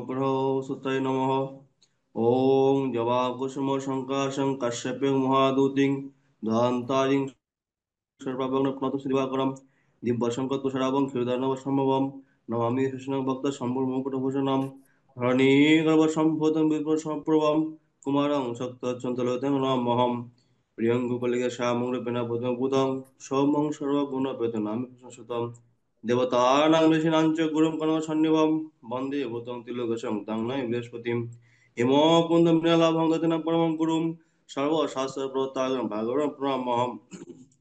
নবগ্রহ সূত্রায় নমঃ। ওং জবা কুসুম শঙ্কাশং কাশ্যপেয় মহাদূতিং ধ্যান্তারিং সর্বাভগ্নপ্রণত দিবাকরম দিব্যশঙ্কর তুষারাবং ক্ষীরদানব সম্ভবম নমামি কৃষ্ণ ভক্ত সম্ভূর মুকুটভূষণম ধরণীগর্ভসম্ভূতং বিপ্রসম্প্রভম কুমারং সক্তচন্তলোতেং নমঃ প্রিয়ঙ্গুকলিকে শ্যামং ভূতং সৌমং সর্বগুণপ্রতনামি সুতম দেবতানাং ঋষীণাঞ্চ গুরুং কনকসন্নিভম বন্দে ভূতং ত্রিলোকেশং তং নয় বৃহস্পতিম হিম কুন্দম নীলাভং দতিনা পরমং গুরুম সর্বশাস্ত্র প্রত্যাগম ভাগবত প্রণামহম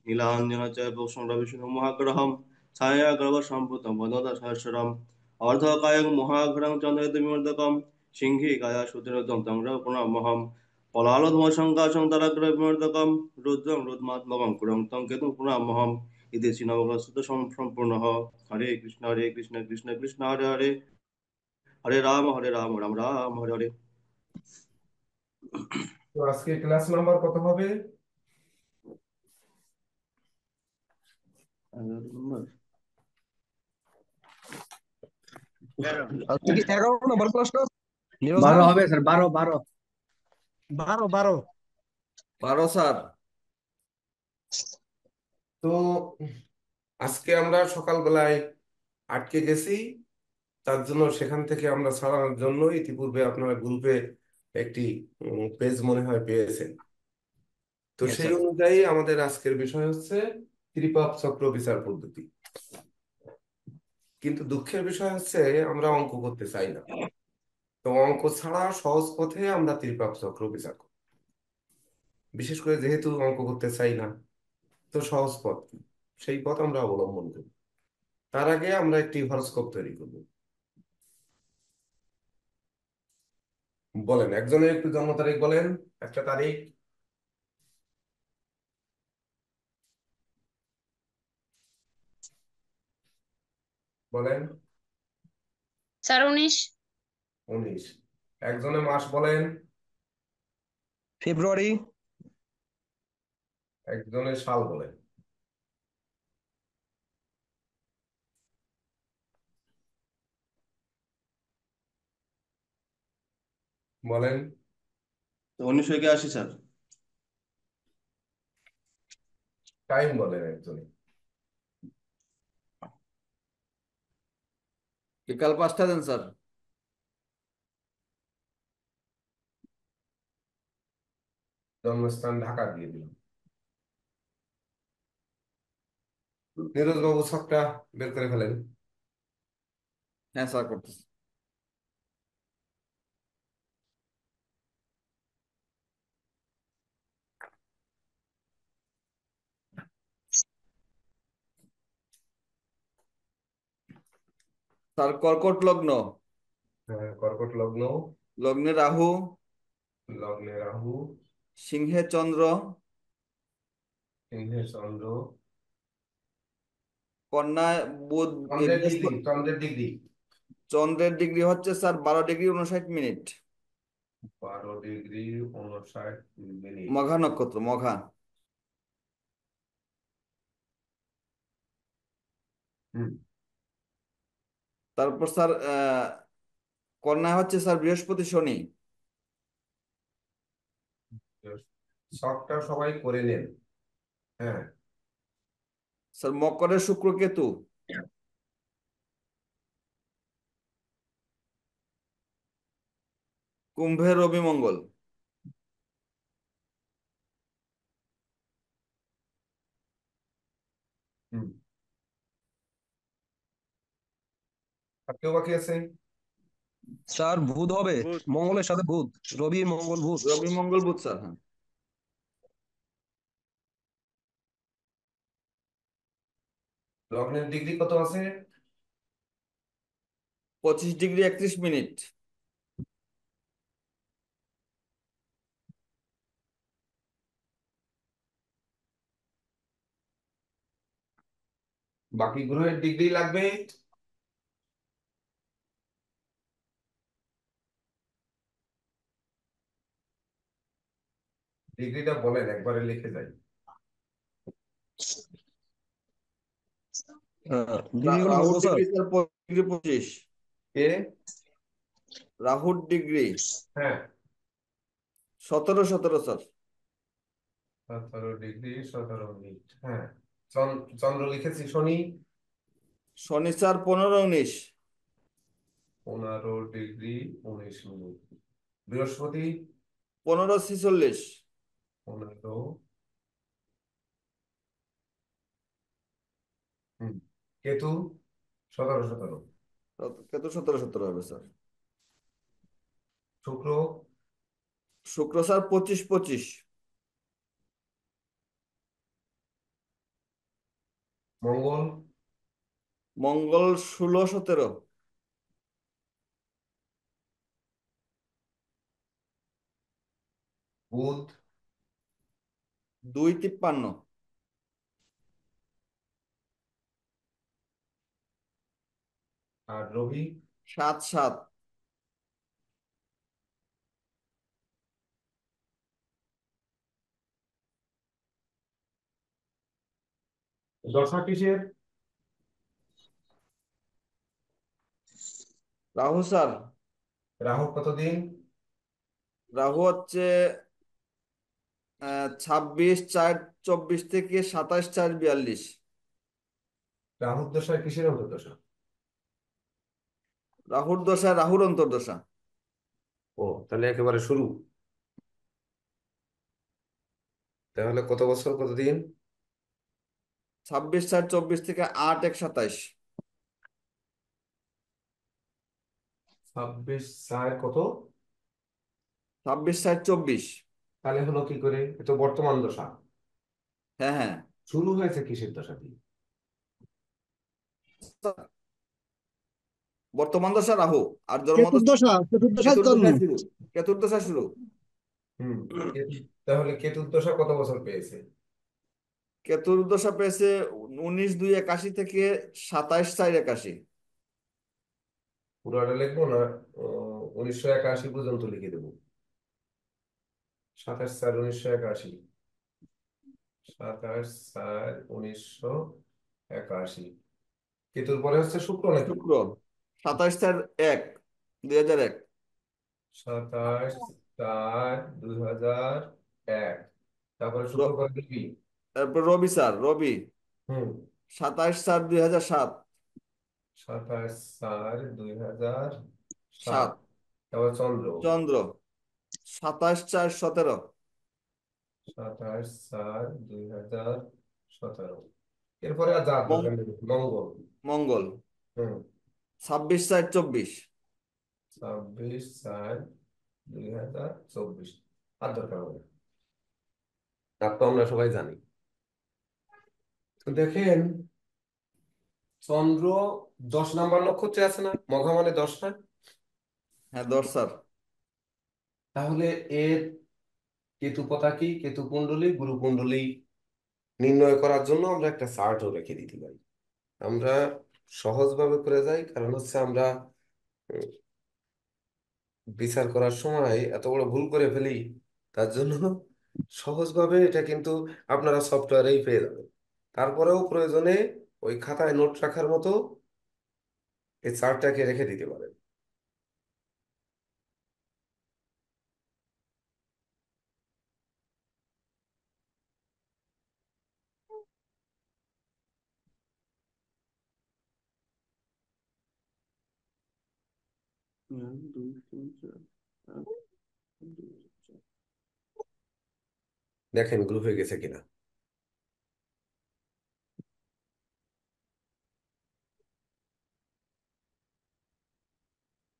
নীলাঞ্জন চ ভূষণ রবিষ্ণু মহাগ্রহম ছায়াগ্রহ সম্ভূতম বদত সহস্রম অর্ধকায়ং মহাঘ্রং চন্দ্রয়িত বিমর্দকম সিংহী কায়া সুতিরোদম তং প্রণামহম পলালোধমশঙ্কাশং তারাগ্রহ বিমর্দকম রুদ্রং রুদ্মাত্মকং কুরং তং কেতুং প্রণামহম ইতি শ্রীনবগ্রস্তুত সম্পূর্ণ। হরে কৃষ্ণ কৃষ্ণ কৃষ্ণ হরে হরে হরে রাম রাম রাম হরে হরে। তো আজকে ক্লাস নাম্বার কত হবে? 11 নম্বর প্রশ্ন নিরজ 12 ভাই। হবে স্যার, 12 12। 12 12 স্যার। তো আজকে আমরা সকালবেলায় আটকে গেছি, তার জন্য সেখান থেকে আমরা ছাড়ানোর জন্য ইতিপূর্বে আপনারা গ্রুপে একটি পেজ মনে হয় পেয়েছেন। তো Yes, সেই sir. অনুযায়ী আমাদের আজকের বিষয় হচ্ছে ত্রিপাদ চক্র বিচার পদ্ধতি। কিন্তু দুঃখের বিষয় হচ্ছে আমরা অঙ্ক করতে চাই না। তো অঙ্ক ছাড়া সহজ পথে আমরা ত্রিপাদ চক্র বিচার করি। বিশেষ করে যেহেতু অঙ্ক করতে চাই না, তো সহজ পথ কি? সেই পথ আমরা অবলম্বন করি। তার আগে আমরা একটি হরোস্কোপ তৈরি করব। বলেন, একজনের একটু জন্ম তারিখ বলেন, একটা তারিখ বলেন। স্যার 19। 19। একজনের মাস বলেন। ফেব্রুয়ারি। একজনের সাল বলেন। বলেন। 1981 স্যার। টাইম বলেন একজনে। বিকাল 5টা দেন স্যার। জন্মস্থান ঢাকা দিয়ে দিলাম। নীরজ বাবু ছকটা বের করে ফেলেন। হ্যাঁ স্যার, করতেছি। স্যার কর্কট লগ্ন, হ্যাঁ, কর্কট লগ্ন। লগ্নে রাহু, লগ্নে রাহু। সিংহে চন্দ্র, সিংহে চন্দ্র। কন্যায় বুধ। চন্দ্রের ডিগ্রি, বৃহস্পতি। চন্দ্রের ডিগ্রি চন্দ্রের ডিগ্রি হচ্ছে স্যার 12°59'। 12°59'। মঘা নক্ষত্র, মঘা। হুম। তারপর স্যার কন্যা হচ্ছে স্যার বৃহস্পতি শনি। ছকটা সবাই করে নেন। হ্যাঁ। স্যার মকরের শুক্র কেতু। কুম্ভের রবি মঙ্গল। হুম। আর কেউ বাকি আছে? স্যার বুধ হবে, মঙ্গলের সাথে বুধ, রবি মঙ্গল বুধ। রবি মঙ্গল বুধ স্যার, হ্যাঁ। লগ্নের ডিগ্রি কত আছে? 25°31'। বাকি গ্রহের ডিগ্রি লাগবে। ডিগ্রিটা বলেন, একবারে লিখে যাই। ডিগ্রিগুলো রাহুর বলবো স্যার। Degree sir 25°। কে? রাহুর ডিগ্রি হ্যাঁ 17 স্যার। 17 degree 17 minute. হ্যাঁ, চন্দ্র লিখেছি। শনি শনি স্যার 15-19। 15 degree 19 minute. বৃহস্পতি 15-46। 15। হুম। কেতু 17 17। কেতু 17-17 হবে স্যার। শুক্র শুক্র স্যার 25-25। মঙ্গল মঙ্গল 16-17। বুধ 2-53। আর রবি 7-7। দশা কিসের? রাহু স্যার, রাহু কতদিন? রাহু হচ্ছে 26/4/24 থেকে 27/4/42। রাহুর দশা কিসের অন্তর্দশা? রাহুর দশা, রাহুর অন্তর্দশা। ও, তাহলে একেবারে শুরু। তাহলে কত বছর কতদিন? 26/4/24 থেকে 8/1/27। 26/4 কত? 26/4/24। তাহলে হলো কি করে? এ তো বর্তমান দশা। হ্যাঁ হ্যাঁ। শুরু হয়েছে কিসের দশা দিয়ে? বর্তমান দশা রাহু, আর জন্মদশা চতুর্দশায় জন্ম। চতুর্দশায় শুরু। চতুর্দশা শুরু। হুম। তাহলে কেতুর দশা কত বছর পেয়েছে? কেতুর দশা পেয়েছে 19/2/81 থেকে 27/4/81। পুরোটা লিখবো না? 1981 পর্যন্ত লিখে দেবো। 27/4/1981। 27/4/1981। কেতুর পরে হচ্ছে শুক্র নাকি? শুক্র 27/4/1/2001। 27/4/2001। তারপরে শুক্র পরে রবি। তারপর রবি স্যার, রবি হুম। 27/4/2007। 27/4/2007। 7। তারপর চন্দ্র চন্দ্র 27/4/17। 27/4/2017। এরপরে আর যার মং- দরকার নেই। মঙ্গল। মঙ্গল হুম। 26/4/24। 26/4/2024। আর দরকার হবে না, তার তো আমরা সবাই জানি। তো দেখেন, চন্দ্র 10 নাম্বার নক্ষত্রে আছে না? মঘা মানে 10 না? হ্যাঁ 10 স্যার। তাহলে এর কেতু পতা কি, কেতু কুণ্ডলী, গুরু কুণ্ডলী নির্ণয় করার জন্য আমরা একটা চার্টও রেখে দিতে পারি। আমরা সহজভাবে করে যাই, কারণ হচ্ছে আমরা উম, বিচার করার সময় এত বড় ভুল করে ফেলি। তার জন্য সহজভাবে এটা কিন্তু আপনারা সফটওয়্যারেই পেয়ে যাবেন। তারপরেও প্রয়োজনে ওই খাতায় নোট রাখার মতো এই চার্টটাকে রেখে দিতে পারেন। এক, দুই, তিন, চার। এক, দুই, চার। দেখেন গ্রুপে গেছে কিনা।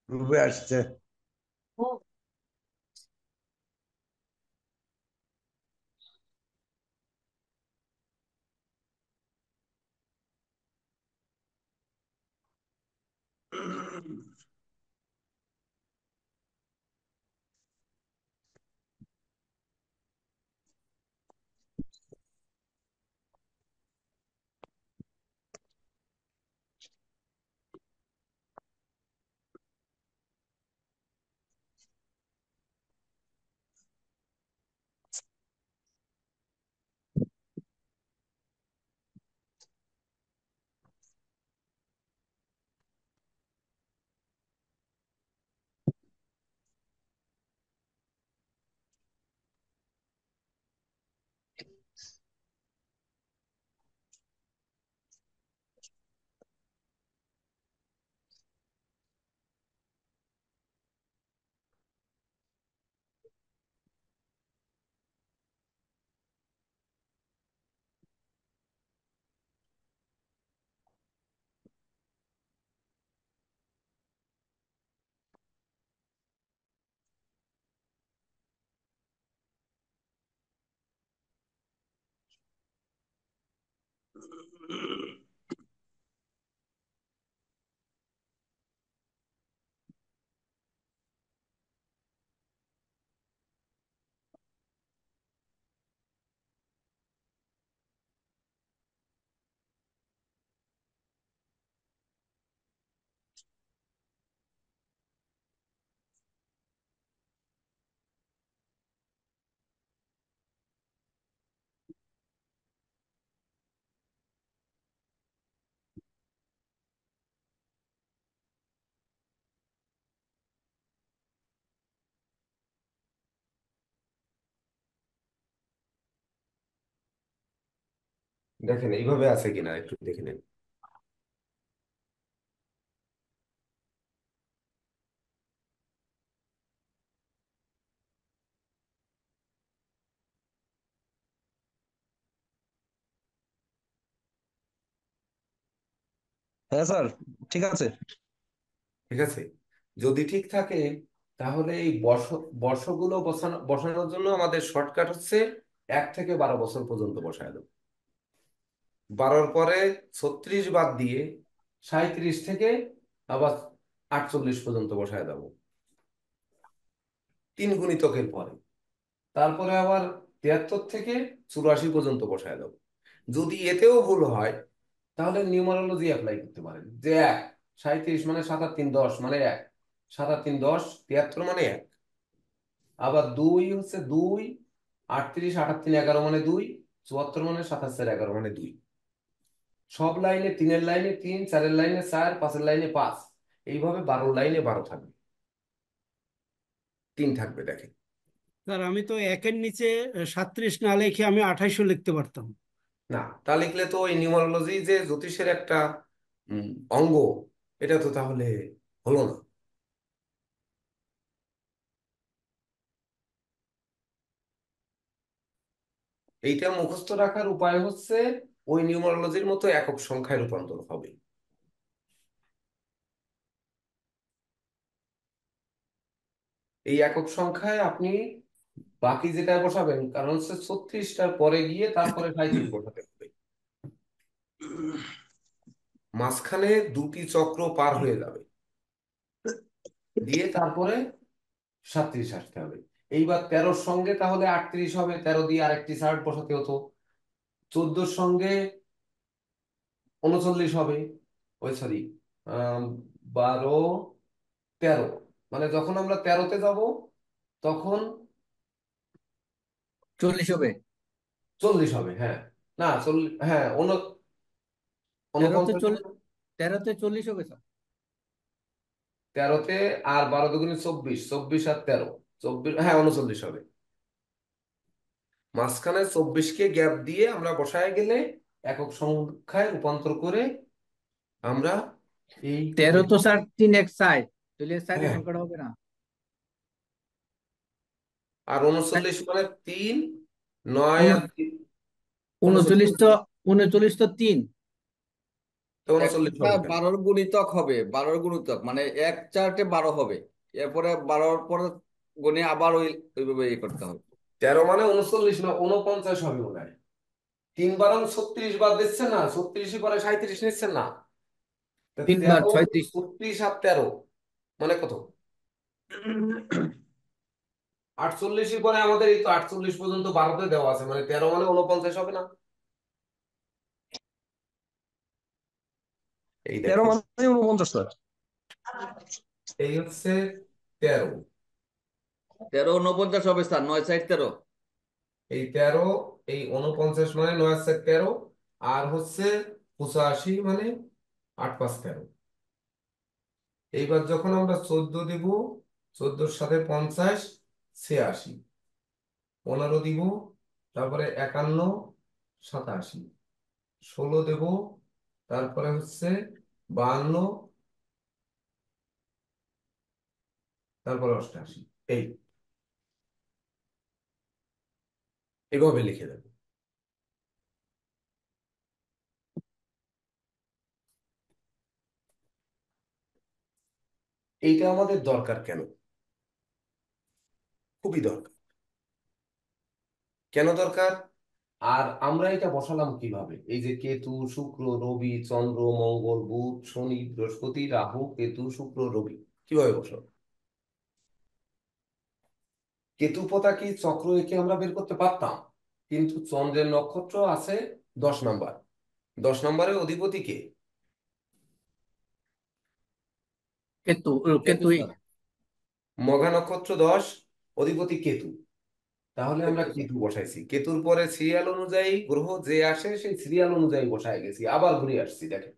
গ্রুপে আসছে। দেখেন এইভাবে আছে কিনা একটু দেখে নেন। হ্যাঁ স্যার, ঠিক আছে। ঠিক আছে, যদি ঠিক থাকে তাহলে এই বর্ষগুলো বসানোর জন্য আমাদের শর্টকাট হচ্ছে 1 থেকে 12 বছর পর্যন্ত বসায় দেবো। 12-র পরে 36 বাদ দিয়ে 37 থেকে আবার 48 পর্যন্ত বসায় দেবো 3 গুণিতকের পরে। তারপরে আবার 73 থেকে 84 পর্যন্ত বসায় দেবো। যদি এতেও ভুল হয় তাহলে নিউমারোলজি অ্যাপ্লাই করতে পারেন, যে 37 মানে 7 আর 3 10 মানে 1, 7 আর 3 10, 73 মানে 1। আবার 2 হচ্ছে 2, 38 8 আর 3 11 মানে 2, 74 মানে 7 আর 11 মানে 2। সব লাইনে 3-এর লাইনে 3, 4-এর লাইনে 4, 5-এর লাইনে 5, এইভাবে 12 লাইনে 12 থাকবে, 3 থাকবে দেখেন। স্যার আমি তো একের নিচে 37 না লিখে আমি 28ও লিখতে পারতাম। না, তা লিখলে তো ওই নিউমারোলজি যে জ্যোতিষের একটা উম, অঙ্গ, এটা তো তাহলে হলো না। এইটা মুখস্থ রাখার উপায় হচ্ছে ওই নিউমারোলজির মতো একক সংখ্যায় রূপান্তর হবে। এই একক সংখ্যায় আপনি বাকি যেটা বসাবেন, কারণ হচ্ছে 36টার পরে গিয়ে তারপরে 37 বসাতে হবে, মাঝখানে 2টি চক্র পার হয়ে যাবে, দিয়ে তারপরে 37 আসতে হবে। এইবার 13-র সঙ্গে তাহলে 38 হবে, 13 দিয়ে আরেকটি ষাট বসাতে হতো। 14-র সঙ্গে 39 হবে, ওই সরি 12 13, মানে যখন আমরা 13-তে যাব তখন 40 হবে। 40 হবে। হ্যাঁ, না 40, হ্যাঁ তেরোতে 49 চল হবে। 13-তে 40 হবে স্যার। 13-তে আর 12 দুগুণে 24, 24 আর 13, 24, হ্যাঁ 39 হবে। মাঝখানে 24কে গ্যাপ দিয়ে আমরা বসায় গেলে একক সংখ্যায় রূপান্তর করে আমরা এই 13 তো স্যার 3 এক সাইড, তাহলে সাইডের হ্যাঁ, সংখ্যাটা হবে না। আর 39 মানে 3, 9 আর 3, 39, 39 তো 39 তো 3। 39 একটা হবে কেন? 12-র গুণিতক হবে, 12-র গুণিতক মানে 1 4-12 হবে। এরপরে 12-র পরে গুণে আবার ওইভাবে করতে হবে। 13 মানে 39 না 49 হবে মনে হয়। 3 বারং 36 বাদ দিচ্ছেন না, 36 পরে 37 নিচ্ছেন না, তা 3 বার 13, 36। 36 আর 13 মানে কত? 48 পরে আমাদের এই তো 48 পর্যন্ত 12-তে দেওয়া আছে, মানে 13 মানে 49 হবে না? এই 13 দেখেন, মানে 49 স্যার। এই হচ্ছে 13, 13 49 হবে স্যার, 9 4 13। এই 13, এই 49 মানে 9 আর 4 13, আর হচ্ছে 85 মানে 8 5 13। এইবার যখন আমরা 14 দিব, 14-র সাথে 50, 86, 15 দিব, তারপরে 51, 87, 16 দেব, তারপরে হচ্ছে 52, তারপরে 88। এই এভাবে লিখে দেব। এইটা আমাদের দরকার কেন? খুবই দরকার। কেন দরকার? আর আমরা এটা বসালাম কিভাবে? এই যে কেতু, শুক্র, রবি, চন্দ্র, মঙ্গল, বুধ, শনি, বৃহস্পতি, রাহু, কেতু, শুক্র, রবি কিভাবে বসাবো? কেতু পতা কি চক্র এঁকে আমরা বের করতে পারতাম, কিন্তু চন্দ্রের নক্ষত্র আছে 10 নাম্বার। 10 নাম্বারের অধিপতি কে? কেতু কেতু কেতুই স্যার। মঘা নক্ষত্র 10, অধিপতি কেতু। তাহলে আমরা কেতু বসাইছি, কেতুর পরে সিরিয়াল অনুযায়ী গ্রহ যে আসে সেই সিরিয়াল অনুযায়ী বসায় গেছি, আবার ঘুরে আসছি। দেখেন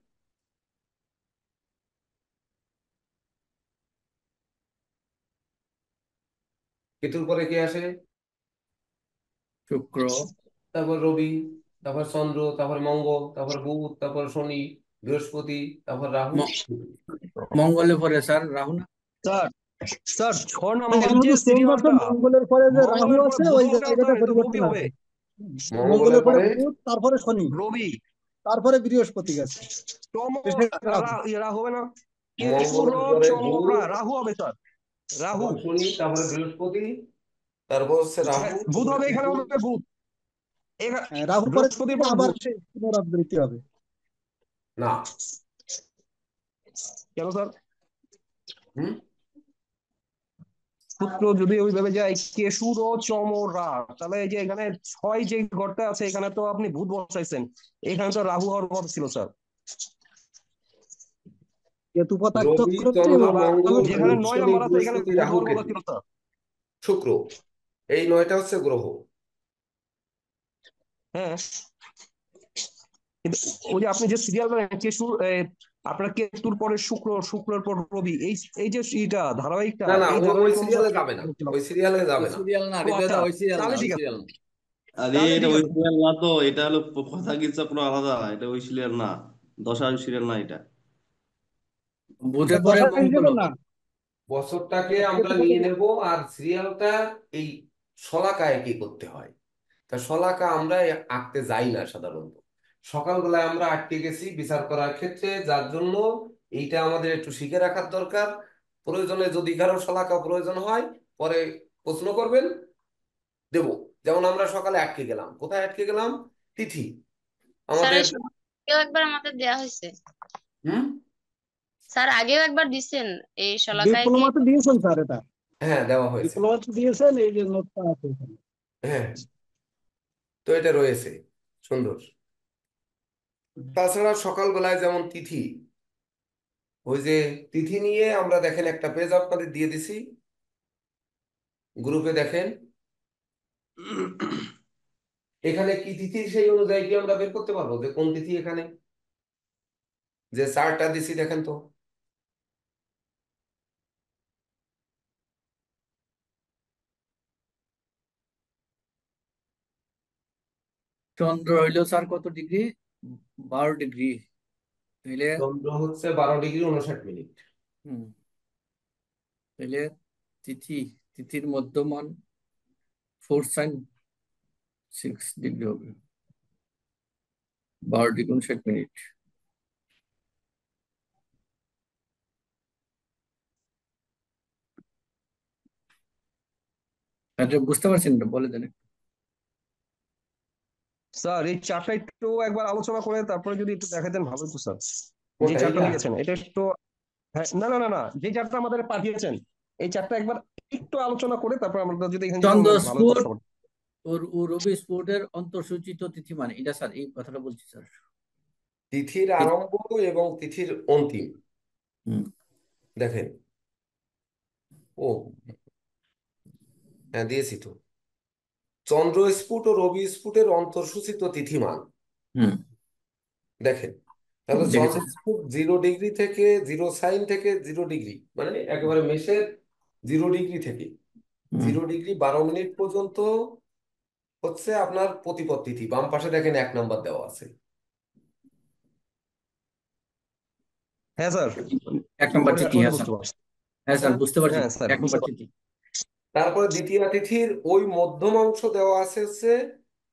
কেতুর পরে কে আসে? শুক্র তারপর রবি, তারপর চন্দ্র, তারপর মঙ্গল, তারপর বুধ, তারপর শনি, বৃহস্পতি, তারপর রাহু। ম- মঙ্গলের পরে স্যার রাহু না? স্যার স্যার 6 না, নম্বর এখানে যে তো সেম আছে, সিরিয়ালটা, মঙ্গলের পরে যে রাহু মঙ্গলের পরে আছে বুধ ওই হবে না জায়গাটা স্যার, এটা রবি পরিবর্তন হবে। আছে। মঙ্গলের মঙ্গলের পরে পরে বুধ, তারপরে শনি, রবি তারপরে বৃহস্পতি গেছে, চম শেষে রাহু। এরা হবে না, কেশুর মঙ্গলের পরে বুধ, চন্দ্রা রাহু হবে স্যার, রাহু। তারপর শনি, তারপরে বৃহস্পতি, তারপর হচ্ছে রাহু, হ্যাঁ, বুধ তারপরে হবে, এখানে কেতু। হবে বুধ, রাহু পরে বৃহস্পতির পর আবার বুধ। সেই পুনরাবৃত্তি হবে। না। কেন স্যার? হুম। সূত্র যদি ওইভাবে যায় কেশুর ও চমরা, তাহলে এই যে এখানে 6 যে ঘরটা আছে এখানে তো আপনি ভূত বসাইছেন, এখানে তো রাহু হওয়ার কথা ছিল স্যার। কেতু পতাক রবি, চক্রবর্তী চন্দ্র, এবং আবার মঙ্গল, যেখানে বুধ, 9 শনি, নাম্বার আছে এখানে বৃহস্পতি, ভূত রাহু, হওয়ার কথা কেতু, ছিল স্যার। শুক্র, এই 9টা হচ্ছে গ্রহ। হ্যাঁ, কিন্তু ওই যে আপনি যে সিরিয়াল কেশুর আপনার কেতুর পরে শুক্র, শুক্রের পর রবি, এই যে এটা ধারাবাহিকটা, না না, এই ওই ধারাবাহিক সিরিয়ালে অনুসারে যাবে না, ওই সিরিয়ালে ওই যাবে না। সিরিয়াল না ও হৃদয়দা, আচ্ছা, ওই সিরিয়াল না, তাহলে ওই ঠিক আছে, সিরিয়াল না। আরে তাহলে এটা ঠিক ওই আছে। সিরিয়াল না তো, এটা হলো কথা কিচ্ছা পুরো আলাদা, এটা ওই সিরিয়াল না, দশার সিরিয়াল না এটা। বুধের পরে দশা মঙ্গল হিসেবে না, হবে। বছরটাকে আমরা কেতু নিয়ে পতাক। নেব, আর সিরিয়ালটা এই শলাকায় কি করতে হয়। তা শলাকা আমরা আঁকতে যাই না সাধারণত, সকালবেলায় আমরা আটকে গেছি বিচার করার ক্ষেত্রে, যার জন্য এইটা আমাদের একটু শিখে রাখার দরকার। প্রয়োজনে যদি কারো শলাকা প্রয়োজন হয় পরে প্রশ্ন করবেন, দেব। যেমন আমরা সকালে আটকে গেলাম, কোথায় আটকে গেলাম? তিথি স্যার আমাদের। আগেও একবার আমাদের দেয়া হয়েছে। হুম। স্যার আগেও একবার দিছেন এই শলাকায় কি? ডিপ্লোমাতে দিয়েছেন স্যার, এটা হ্যাঁ, দেওয়া হয়েছে। ডিপ্লোমাতে দিয়েছেন, এই যে নোটটা আছে এখানে। হ্যাঁ, তো এটা রয়েছে, সুন্দর। তাছাড়া সকালবেলায় যেমন তিথি, ওই যে তিথি নিয়ে আমরা দেখেন একটা পেজ আপনাদের দিয়ে দিছি গ্রুপে, দেখেন এখানে কি তিথি, সেই অনুযায়ী কি আমরা বের করতে পারবো যে কোন তিথি এখানে, যে চারটা দিছি দেখেন তো। চন্দ্র হইলো স্যার কত ডিগ্রি? 12 ডিগ্রি হইলে। চন্দ্র হচ্ছে 12°59। হুম, হইলে তিথি, তিথির মধ্যমান 4 sin 6 ডিগ্রি হবে, 12 ডিগ্রি 59 মিনিট। এটা বুঝতে পারছেন না? বলে দেন একটু। স্যার এই চারটা একটু একবার আলোচনা করে তারপরে যদি একটু দেখাতেন ভালো হতো স্যার। যে কোনটা চারটা এইটা? দিয়েছেন এটা একটু, হ্যাঁ, না না না না, যে চারটা আমাদের পাঠিয়েছেন এই চারটা একবার একটু আলোচনা করে তারপর আমরা যদি এখানে যেতাম চন্দ্র ভালো হতো স্ফুট সবার। ও রবি স্ফুটের অন্তর্সূচিত তিথি মানে এটা স্যার, এই কথাটা বলছি স্যার। তিথির আরম্ভ এবং তিথির অন্তিম হুম। দেখেন। ও হ্যাঁ, দিয়েছি তো। চন্দ্র স্ফুট ও রবি স্ফুটের অন্তর্সূচিত তিথিমান হুম, দেখেন। তাহলে দেখেছি। চন্দ্র স্ফুট 0 ডিগ্রি থেকে, 0 সাইন থেকে 0 ডিগ্রি, মানে একেবারে মেষের 0 ডিগ্রি থেকে হুম, 0 ডিগ্রি 12 মিনিট পর্যন্ত হচ্ছে আপনার প্রতিপদ তিথি। বাম পাশে দেখেন 1 নাম্বার দেওয়া আছে। হ্যাঁ স্যার, 1 নম্বর ওটা তিথি, ওটা হ্যাঁ স্যার। বুঝতে পারছি। হ্যাঁ স্যার, বুঝতে পারছি। হ্যাঁ স্যার, 1 নম্বর বুঝতে তিথি। পারছি। তারপরে দ্বিতীয় তিথির ওই মধ্যম অংশ দেওয়া আছে হচ্ছে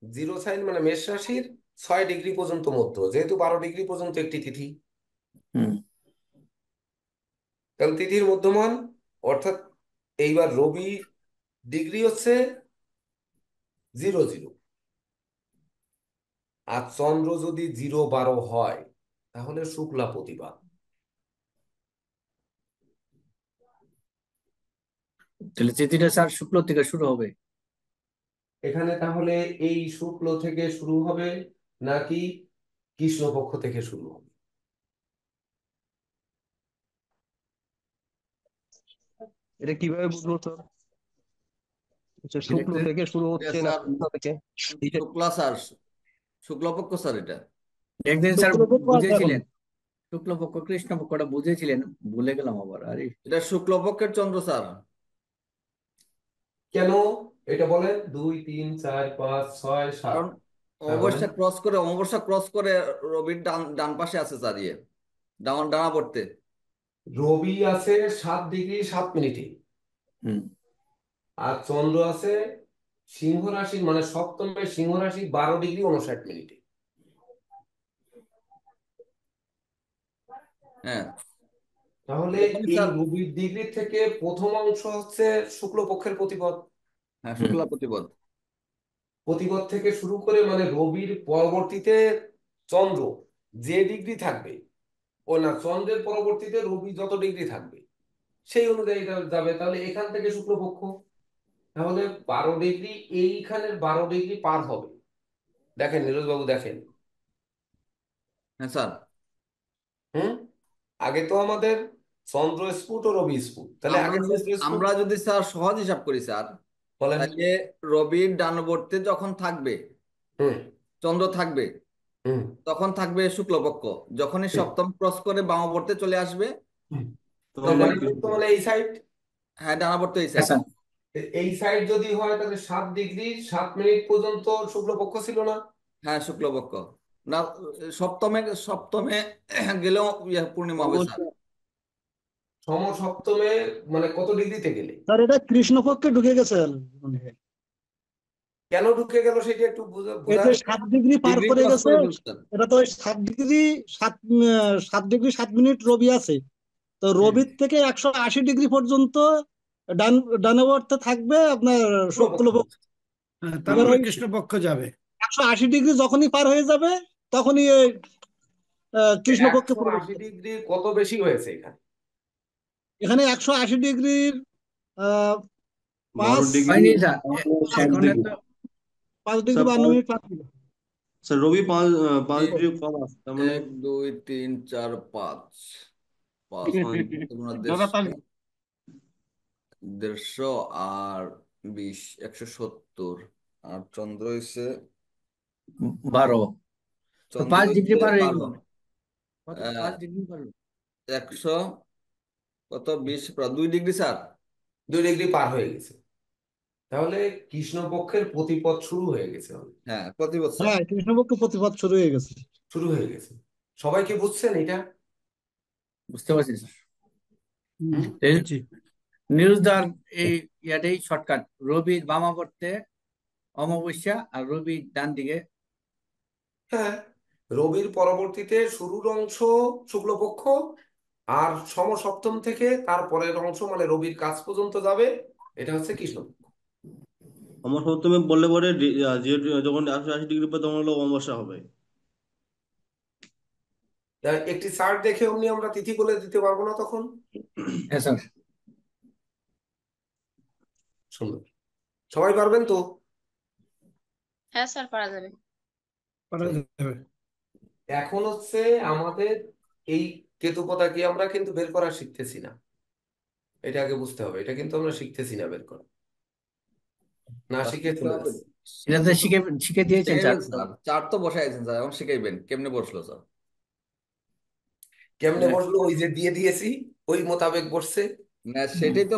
0 সাইন, মানে মেষ রাশির 6 ডিগ্রি পর্যন্ত মধ্য, যেহেতু 12 ডিগ্রি পর্যন্ত একটি তিথি। হুম, তাহলে তিথির মধ্যমান, অর্থাৎ এইবার রবি ডিগ্রি হচ্ছে 0 0, আর চন্দ্র যদি 0-12 হয় তাহলে শুক্লা প্রতিপদ। তাহলে তিথিটা স্যার শুক্ল থেকে শুরু হবে। এখানে তাহলে এই শুক্ল থেকে শুরু হবে নাকি কৃষ্ণপক্ষ থেকে শুরু হবে? এটা কিভাবে বুঝবো স্যার? আচ্ছা, শুক্ল এটা থেকে শুরু হচ্ছে না স্যার কৃষ্ণ থেকে? এটা শুক্লা স্যার, শুক্লপক্ষ স্যার এটা। একদিন স্যার শুক্লপক্ষ আছে এখন। বুঝেছিলেন, শুক্লপক্ষ কৃষ্ণপক্ষটা বুঝেছিলেন, ভুলে গেলাম আবার। আরে এটা শুক্লপক্ষের চন্দ্র স্যার। কেন এটা বলেন? 2, 3, 4, 5, 6, 7। কারণ অমাবস্যা ক্রস করে রবির ডান ডান পাশে আছে স্যার, ডানা পড়তে। রবি আছে 7°7'। হুম, আর চন্দ্র আছে সিংহ রাশি, মানে সপ্তমে সিংহ রাশি 12°59'। হ্যাঁ, তাহলে যখনই এই স্যার, রবির ডিগ্রি থেকে প্রথম অংশ হচ্ছে শুক্লপক্ষের প্রতিপদ। হ্যাঁ হুম, শুক্লা প্রতিপদ। প্রতিপদ থেকে শুরু করে মানে রবির পরবর্তীতে চন্দ্র যে ডিগ্রি থাকবে, ও না, চন্দ্রের পরবর্তীতে রবি যত ডিগ্রি থাকবে সেই অনুযায়ী এটা যাবে। তাহলে এখান থেকে শুক্লপক্ষ, তাহলে 12°, এইখানের 12° পার হবে। দেখেন নীরজ বাবু, দেখেন। হ্যাঁ স্যার, হুম, আগে তো আমাদের চন্দ্র স্ফুট ও রবি স্ফুট, তাহলে আমরা আগে যদি চন্দ্র স্ফুট আমরা যদি স্যার সহজ হিসাব করি স্যার, বলেন। তাহলে রবির ডানবর্তে যখন থাকবে, হুম চন্দ্র থাকবে, হুম তখন থাকবে শুক্লপক্ষ। যখনই হুম সপ্তম ক্রস করে বামাবর্তে চলে আসবে, হুম। তখন তখন, থেকে ডানাবর্ত কৃষ্ণ। মানে এই সাইড, হ্যাঁ ডানাবর্তে এই হ্যাঁ সাইড। স্যার। এই সাইড যদি হয় তাহলে 7°7' পর্যন্ত শুক্লপক্ষ ছিল না? হ্যাঁ শুক্লপক্ষ না, সপ্তমে সপ্তমে গেলেও পূর্ণিমা হবে স্যার। অবশ্যই সমসপ্তমে মানে কত ডিগ্রিতে গেলে? স্যার, এটা কৃষ্ণপক্ষে ঢুকে গেছে মনে হয়। কেন ঢুকে গেল সেটা একটু এই যে বোঝান। 7 ডিগ্রি পার ডিগ্রি করে ক্রস গেছে, করে ফেলছেন। এটা তো ওই 7 ডিগ্রি 7 মিনিট রবি আছে। তো হুম, রবির থেকে 180 ডিগ্রি পর্যন্ত ডান ডানবর্তে থাকবে আপনার শুক্লপক্ষ। শুক্লপক্ষ। এবার তারপরে ওই কৃষ্ণপক্ষ যাবে। 180 ডিগ্রি যখনই পার হয়ে যাবে তখনই এই কৃষ্ণপক্ষে একশো প্রবেশ আশি করবে। ডিগ্রির কত বেশি হয়েছে এখানে? এখানে 180 ডিগ্রির আহ, বারো পাঁচ ডিগ্রি হয়নি স্যার, সাত এখন ডিগ্রি তো 5 ডিগ্রি স্যার 52 মিনিট পার হয়ে যাবে। স্যার রবি 5 ডিগ্রি তিন, কম আছে, তার মানে 1, 2, 3, 4, 5, লাগাতার 150 আর 20, 170। আর চন্দ্র হইছে 12, তো চন্দ্র 5 ডিগ্রি হইছে পার হয়ে 12। গেল। কত 5 ডিগ্রি পার হলো? 100 কত 20, প্রায় 2 ডিগ্রি স্যার। 2 ডিগ্রি পার হয়ে গেছে। তাহলে কৃষ্ণপক্ষের প্রতিপদ শুরু হয়ে গেছে অলরেডি। হ্যাঁ প্রতি বছর। হ্যাঁ, কৃষ্ণপক্ষে প্রতিপদ শুরু হয়ে গেছে। শুরু হয়ে গেছে। সবাই কি বুঝছেন এটা? বুঝতে পারছি স্যার। হুম বুঝছি। নিউজ দেওয়ার এই ইয়াটাই শর্টকাট, রবির বামাবর্তে অমাবস্যা আর রবি ডান দিকে। হ্যাঁ, রবির পরবর্তীতে শুরুর অংশ শুক্লপক্ষ, আর সমসপ্তম থেকে তারপরের অংশ মানে রবির কাছ পর্যন্ত যাবে, এটা হচ্ছে কৃষ্ণপক্ষ। আমার প্রথমে বললে পরে যেহেতু যখন 180 ডিগ্রি পর তখন হলো অমাবস্যা হবে। একটি চার্ট দেখে অমনি আমরা তিথি বলে দিতে পারবো না তখন? হ্যাঁ স্যার। সুন্দর, সবাই পারবেন তো? হ্যাঁ স্যার, পারা যাবে। পারা যাবে। এখন হচ্ছে আমাদের এই কেতুপতাকে আমরা কিন্তু বের করা শিখতেছি না, এটা আগে বুঝতে হবে। এটা কিন্তু আমরা শিখতেছি না বের করা, না শিখে শিখতে চলে হবে। যাচ্ছে। এটা তো শিখে শিখে দিয়েছেন স্যার। শিখাইবেন স্যার, চার্ট তো বসাইছেন স্যার, এখন শিখাইবেন কেমনে বসলো স্যার। কেমনে না, বসলো? ওই যে দিয়ে দিয়েছি, ওই মোতাবেক বসছে। না সেটাই তো,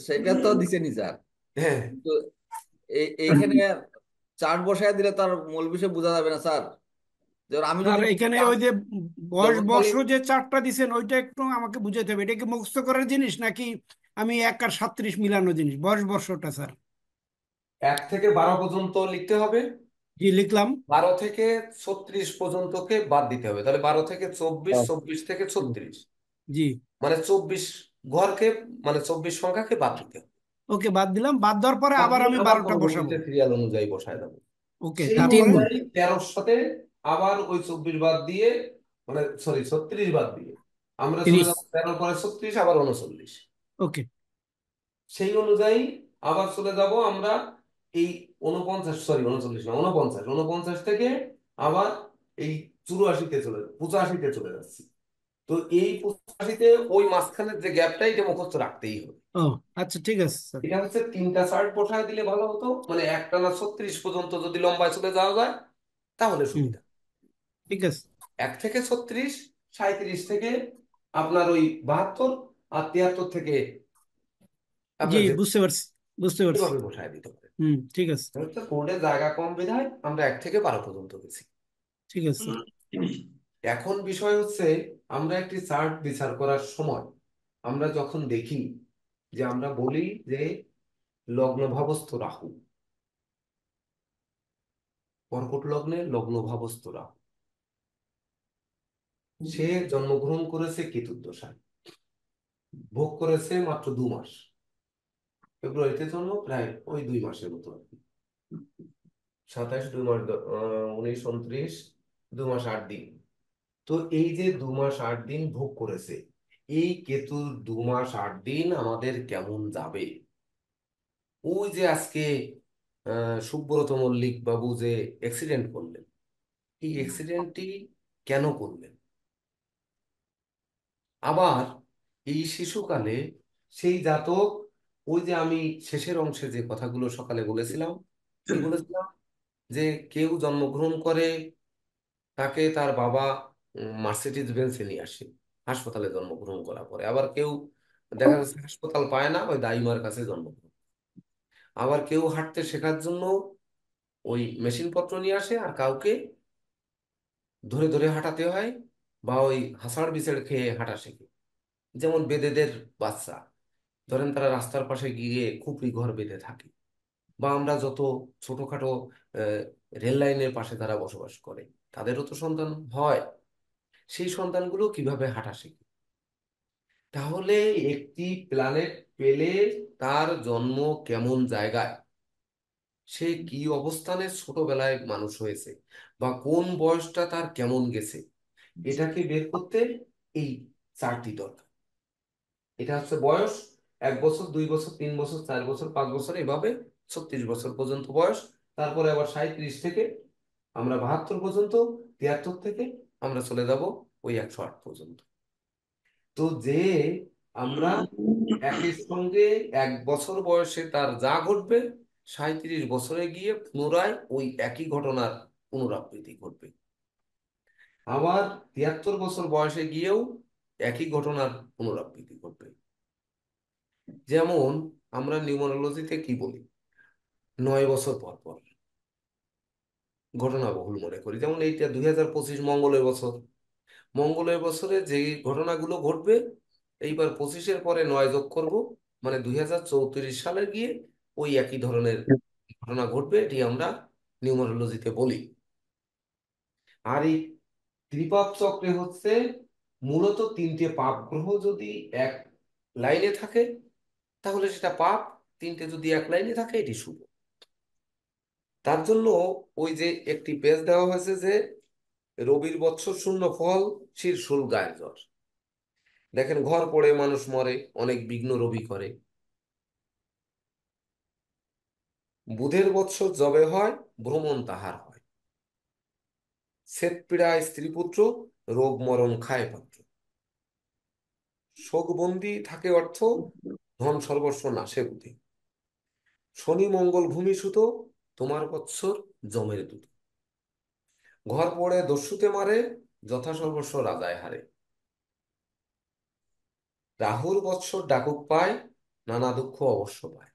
সেটা তো দিছেনি স্যার, হ্যাঁ, কিন্তু এইখানে চার্ট বসায় দিলে তার মূল বিষয় বোঝা যাবে না স্যার। যেমন আমি স্যার যদি এখানে ওই যে বয়স যেমন বর্ষ খালি যে চার্টটা দিছেন ওইটা একটু আমাকে বুঝাতে হবে। এটা কি মুখস্থ করার জিনিস নাকি আমি 1 আর 37 মিলানো জিনিস? বয়স বর্ষটা স্যার। 1 থেকে 12 পর্যন্ত লিখতে হবে, জি লিখলাম। 12 থেকে 36 পর্যন্তকে বাদ দিতে হবে। তাহলে 12 থেকে 24, 24 থেকে 36, জি মানে 24 ঘরকে, মানে 24 সংখ্যাকে বাদ দিতে হবে। ওকে, বাদ দিলাম। বাদ দেওয়ার পরে বাদ আবার দিয়ে আমি আবার 12টা বসাবো। পরবর্তীতে সিরিয়াল অনুযায়ী বসায় দেবো। ওকে, সেই তারপরে অনুযায়ী 13 সাথে আবার ওই 24 বাদ দিয়ে, মানে সরি 36 বাদ দিয়ে আমরা চলে 30। যাবো 13 পরে 36 আবার 39। ওকে, সেই অনুযায়ী আবার চলে যাব আমরা এই 49, সরি 39 না, 49 থেকে আবার এই 84-তে চলে 85-তে চলে যাচ্ছি। তো এই 85-তে ওই মাঝখানের যে গ্যাপটা, এটা মুখস্থ রাখতেই হবে। ও আচ্ছা, ঠিক আছে স্যার। এটা হচ্ছে 3টা চার্ট বসায় দিলে ভালো হতো, মানে একটানা 36 পর্যন্ত যদি লম্বায় চলে যাওয়া যায় তাহলে হুম, সুবিধা। ঠিক আছে। 1 থেকে 36, 37 থেকে আপনার ওই 72, আর 73 থেকে জি, আপনার যে বুঝতে পারছি, বুঝতে পারছি। এভাবে বসায় দিতে হবে। ঠিক আছে, হচ্ছে বোর্ডে জায়গা কম বিধায় আমরা 1 থেকে 12 পর্যন্ত গেছি। ঠিক আছে স্যার। এখন বিষয় হচ্ছে, আমরা একটি চার্ট বিচার করার সময় আমরা যখন দেখি যে, আমরা বলি যে লগ্নভাবস্থ রাহু, কর্কট লগ্নে লগ্নভাবস্থ রাহু, সে জন্মগ্রহণ করেছে কেতুর দশায়, ভোগ করেছে মাত্র 2 মাস, ফেব্রুয়ারিতে জন্ম, প্রায় ওই 2 মাসের মতো আর কি। 27, 2 মাস, 19, 29, 2 মাস 8 দিন। তো এই যে 2 মাস 8 দিন ভোগ করেছে, এই কেতুর 2 মাস 8 দিন আমাদের কেমন যাবে? ওই যে আজকে সুব্রত মল্লিক বাবু যে অ্যাক্সিডেন্ট করলেন, এই অ্যাক্সিডেন্টটি কেন করলেন? আবার এই শিশুকালে সেই জাতক, ওই যে আমি শেষের অংশে যে কথাগুলো সকালে বলেছিলাম, কি বলেছিলাম, যে কেউ জন্মগ্রহণ করে, তাকে তার বাবা মার্সিডিজ বেঞ্চে নিয়ে আসে হাসপাতালে জন্মগ্রহণ করার পরে। আবার কেউ দেখা যাচ্ছে হাসপাতাল পায় না, ওই দাইমার কাছে জন্মগ্রহণ। আবার কেউ হাঁটতে শেখার জন্য ওই মেশিনপত্র নিয়ে আসে, আর কাউকে ধরে ধরে হাঁটাতে হয়, বা ওই হাসাড় বিছাড় খেয়ে হাঁটা শেখে। যেমন বেদেদের বাচ্চা, ধরেন তারা রাস্তার পাশে গিয়ে খুপড়ি ঘর বেঁধে থাকে, বা আমরা যত ছোটখাটো আহ, রেল লাইনের পাশে তারা বসবাস করে, তাদেরও তো সন্তান হয়। সেই সন্তানগুলো কিভাবে হাঁটা শেখে? তাহলে একটি প্ল্যানেট পেলে তার জন্ম কেমন জায়গায়, সে কি অবস্থানে ছোটবেলায় মানুষ হয়েছে, বা কোন বয়সটা তার কেমন গেছে, এটাকে বের করতে এই 4টি দরকার। এটা হচ্ছে বয়স, 1 বছর, 2 বছর, 3 বছর, 4 বছর, 5 বছর, এভাবে 36 বছর পর্যন্ত বয়স। তারপরে আবার 37 থেকে আমরা 72 পর্যন্ত, 73 থেকে আমরা চলে যাব ওই 108 পর্যন্ত। তো যে আমরা একই সঙ্গে 1 বছর বয়সে তার যা ঘটবে, 37 বছরে গিয়ে পুনরায় ওই একই ঘটনার পুনরাবৃত্তি ঘটবে। আবার 73 বছর বয়সে গিয়েও একই ঘটনার পুনরাবৃত্তি ঘটবে। যেমন আমরা নিউমারোলজিতে কি বলি, 9 বছর পর পর ঘটনা বহুল মনে করি। যেমন এইটা 2025 মঙ্গলের বছর, মঙ্গলের বছরে যে ঘটনাগুলো ঘটবে, এইবার 25-এর পরে 9 যোগ করব, মানে 2034 সালে গিয়ে ওই একই ধরনের ঘটনা ঘটবে, এটি আমরা নিউমারোলজিতে বলি। আর এই ত্রিপাপ চক্রে হচ্ছে মূলত 3টে পাপ গ্রহ যদি এক লাইনে থাকে তাহলে সেটা পাপ, 3টে যদি এক লাইনে থাকে এটি শুভ। তার জন্য ওই যে একটি পেজ দেওয়া হয়েছে যে রবির বৎসর শূন্য ফল, শিরশুল গায়ের জ্বর। দেখেন, ঘর পড়ে মানুষ মরে, অনেক বিঘ্ন রবি করে। বুধের বৎসর যবে হয়, ভ্রমণ তাহার হয়। শ্বেত পীড়ায় স্ত্রী পুত্র, রোগ মরণ খায় পাত্র। শোকবন্দি থাকে অর্থ, ধন সর্বস্ব নাশে বুদ্ধি। শনি মঙ্গল ভূমি সুত, তোমার বৎসর জমের দূত। ঘর পড়ে দস্যুতে মারে, যথা সর্বস্ব রাজায় হারে। রাহুর বৎসর ডাকুক পায়, নানা দুঃখ অবশ্য পায়।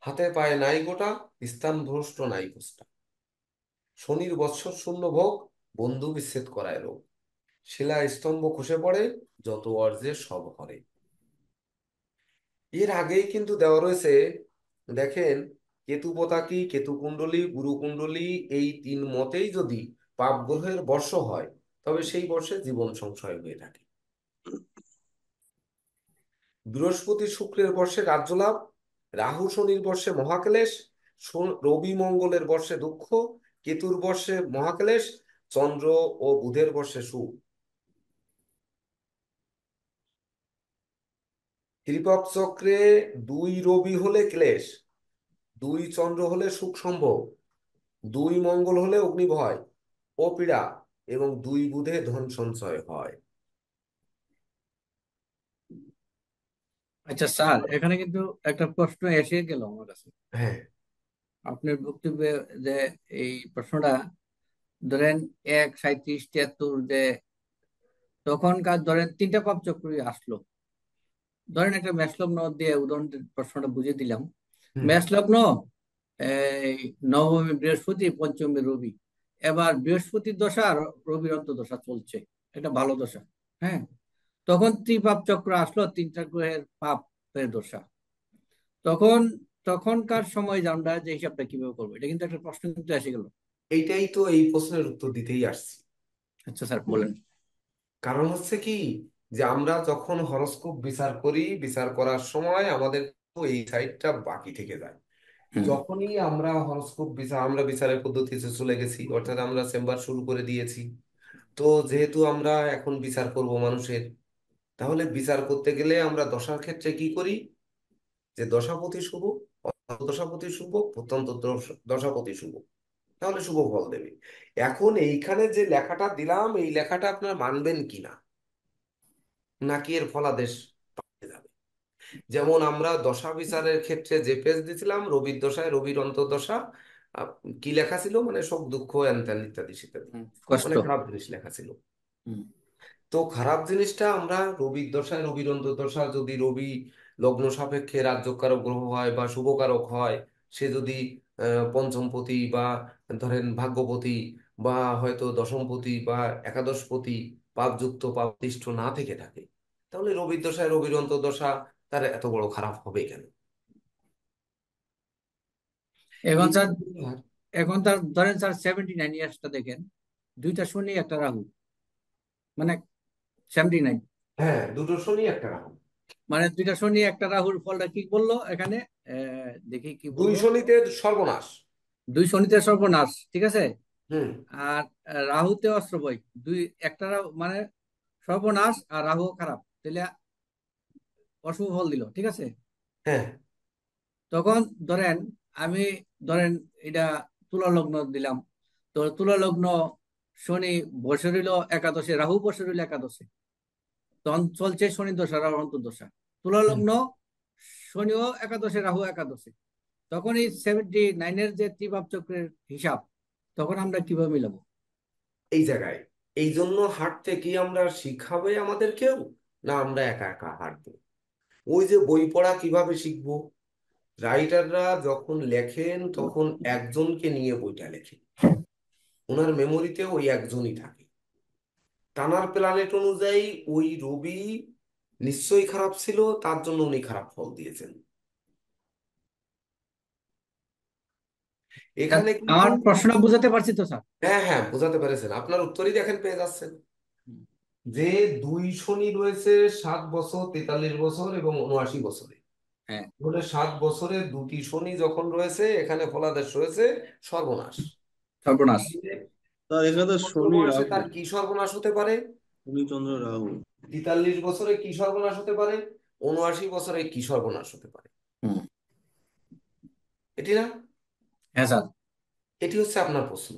হাতে পায়ে নাই গোটা, স্থান ভ্রষ্ট নাই কোষ্টা। শনির বৎসর শূন্য ভোগ, বন্ধু বিচ্ছেদ করায় রোগ। শিলা স্তম্ভ খসে পড়ে, যত অর্জে সব হরে। এর আগেই কিন্তু দেওয়া রয়েছে, দেখেন, কেতু পতাকি, কেতু কুণ্ডলী, গুরু কুণ্ডলী, এই 3 মতেই যদি পাপ গ্রহের বর্ষ হয়, তবে সেই বর্ষে জীবন সংশয় হয়ে থাকে। বৃহস্পতি শুক্রের বর্ষে রাজ্য লাভ, রাহু শনির বর্ষে মহাক্লেশ, রবি মঙ্গলের বর্ষে দুঃখ, কেতুর বর্ষে মহাক্লেশ, চন্দ্র ও বুধের বর্ষে সুখ। ত্রিপক চক্রে 2 রবি হলে ক্লেশ, 2 চন্দ্র হলে সুখ সম্ভব, 2 মঙ্গল হলে অগ্নিভয় ও পীড়া, এবং 2 বুধে ধন সঞ্চয় হয়। আচ্ছা স্যার, এখানে কিন্তু একটা প্রশ্ন এসে গেল আমার কাছে হ্যাঁ, আপনার বক্তব্যে, যে এই প্রশ্নটা ধরেন 1, 37, 73, যে তখনকার ধরেন 3টা পাপচক্রই আসলো। ধরেন একটা মেষ লগ্ন দিয়ে উদাহরণ প্রশ্নটা বুঝিয়ে দিলাম। মেষ লগ্ন, এই নবমী বৃহস্পতি, পঞ্চমী রবি। এবার বৃহস্পতির দশা আর রবির অন্তর্দশা চলছে, এটা ভালো দশা। হ্যাঁ, তখন ত্রিপাপ চক্র আসলো, 3টা গ্রহের পাপের দশা। তখন তখনকার সময় আমরা যে হিসাবটা কিভাবে করবো, এটা কিন্তু একটা প্রশ্ন কিন্তু এসে গেল। এইটাই তো এই প্রশ্নের উত্তর দিতেই আসছি। আচ্ছা স্যার বলেন। কারণ হচ্ছে কি, যে আমরা যখন হরোস্কোপ বিচার করি, বিচার করার সময় আমাদের এই সাইডটা বাকি থেকে যায়। যখনই আমরা হরোস্কোপ বিচার, আমরা বিচারের পদ্ধতিতে চলে গেছি, অর্থাৎ আমরা চেম্বার শুরু করে দিয়েছি, তো যেহেতু আমরা এখন বিচার করব মানুষের, তাহলে বিচার করতে গেলে আমরা দশার ক্ষেত্রে কি করি, যে দশাপতি শুভ, দশাপতি শুভ, প্রত্যন্ত দশাপতি শুভ, তাহলে শুভ ফল দেবে। এখন এইখানে যে লেখাটা দিলাম, এই লেখাটা আপনার মানবেন কিনা, নাকি এর ফলাদেশ পাল্টে যাবে। যেমন আমরা দশা বিচারের ক্ষেত্রে যে পেজ দিছিলাম, রবির দশায় রবির অন্তর্দশা, কি লেখা ছিল, মানে শোক দুঃখ হ্যান ত্যান ইত্যাদি ইত্যাদি, কষ্ট। মানে খারাপ জিনিস লেখা ছিল। তো খারাপ জিনিসটা আমরা রবির দশায় রবির অন্তর্দশা, যদি রবি লগ্ন সাপেক্ষে রাজ্যকারক গ্রহ হয় বা শুভকারক হয়, সে যদি পঞ্চমপতি বা ধরেন ভাগ্যপতি বা হয়তো দশমপতি বা একাদশপতি পাপযুক্ত পাপদিষ্ট না থেকে থাকে, তাহলে রবির দশায় রবির অন্তর্দশা তার এত বড় খারাপ হবে কেন? এখন এই স্যার, এখন তার ধরেন স্যার 79 ইয়ার্সটা দেখেন, 2টা শনি, একটা রাহু, মানে 79। হ্যাঁ, 2টো শনি একটা রাহু। মানে 2টা শনি একটা রাহুর ফলটা কি বললো এখানে, দেখি কি 2 বললো। শনিতে সর্বনাশ। 2 শনিতে সর্বনাশ, ঠিক আছে। হুম। আর রাহুতে অস্ত্র বই, একটা মানে সর্বনাশ, আর রাহু খারাপ, তাহলে অশুভ ফল দিল, ঠিক আছে। হ্যাঁ, তখন ধরেন আমি, ধরেন এটা তুলা লগ্ন দিলাম, তো তুলা লগ্ন, শনি বসে রইল একাদশে, রাহু বসে রইল একাদশে, তখন চলছে শনি দশা, রাহু অন্তর্দশা। তুলা লগ্ন, শনিও একাদশে, রাহু একাদশে। তখন এই 79-এর যে ত্রিপাপ চক্রের হিসাব, তখন আমরা কিভাবে মিলাবো? এই জায়গায় এই জন্য হাঁটতে কি আমরা শিখাবে আমাদের কেউ, না আমরা একা একা হাঁটবো? ওই যে বই পড়া কিভাবে শিখবো, রাইটাররা যখন লেখেন তখন একজনকে নিয়ে বইটা লেখেন, ওনার মেমোরিতে ওই একজনই থাকে। টানার প্ল্যানেট অনুযায়ী ওই রবি নিশ্চয়ই খারাপ ছিল, তার জন্য উনি খারাপ ফল দিয়েছেন। এখানে কিন্তু, আমার প্রশ্ন বুঝাতে পারছি তো স্যার? হ্যাঁ হ্যাঁ, বোঝাতে পেরেছেন, আপনার উত্তরই দেখেন পেয়ে যাচ্ছেন। যে 2 শনি রয়েছে 7 বছর, 43 বছর এবং 79 বছরে, হ্যাঁ, তাহলে 7 বছরে 2টি শনি যখন রয়েছে, এখানে ফলাদেশ রয়েছে সর্বনাশ। সর্বনাশ। তার এখানে তো 7 বছর শনি বয়সে রাহু, তার কি সর্বনাশ হতে পারে? শনি চন্দ্র রাহু। 43 বছরে কি সর্বনাশ হতে পারে? 79 বছরে কি সর্বনাশ হতে পারে? এটি না, হ্যাঁ স্যার। এটি হচ্ছে আপনার প্রশ্ন।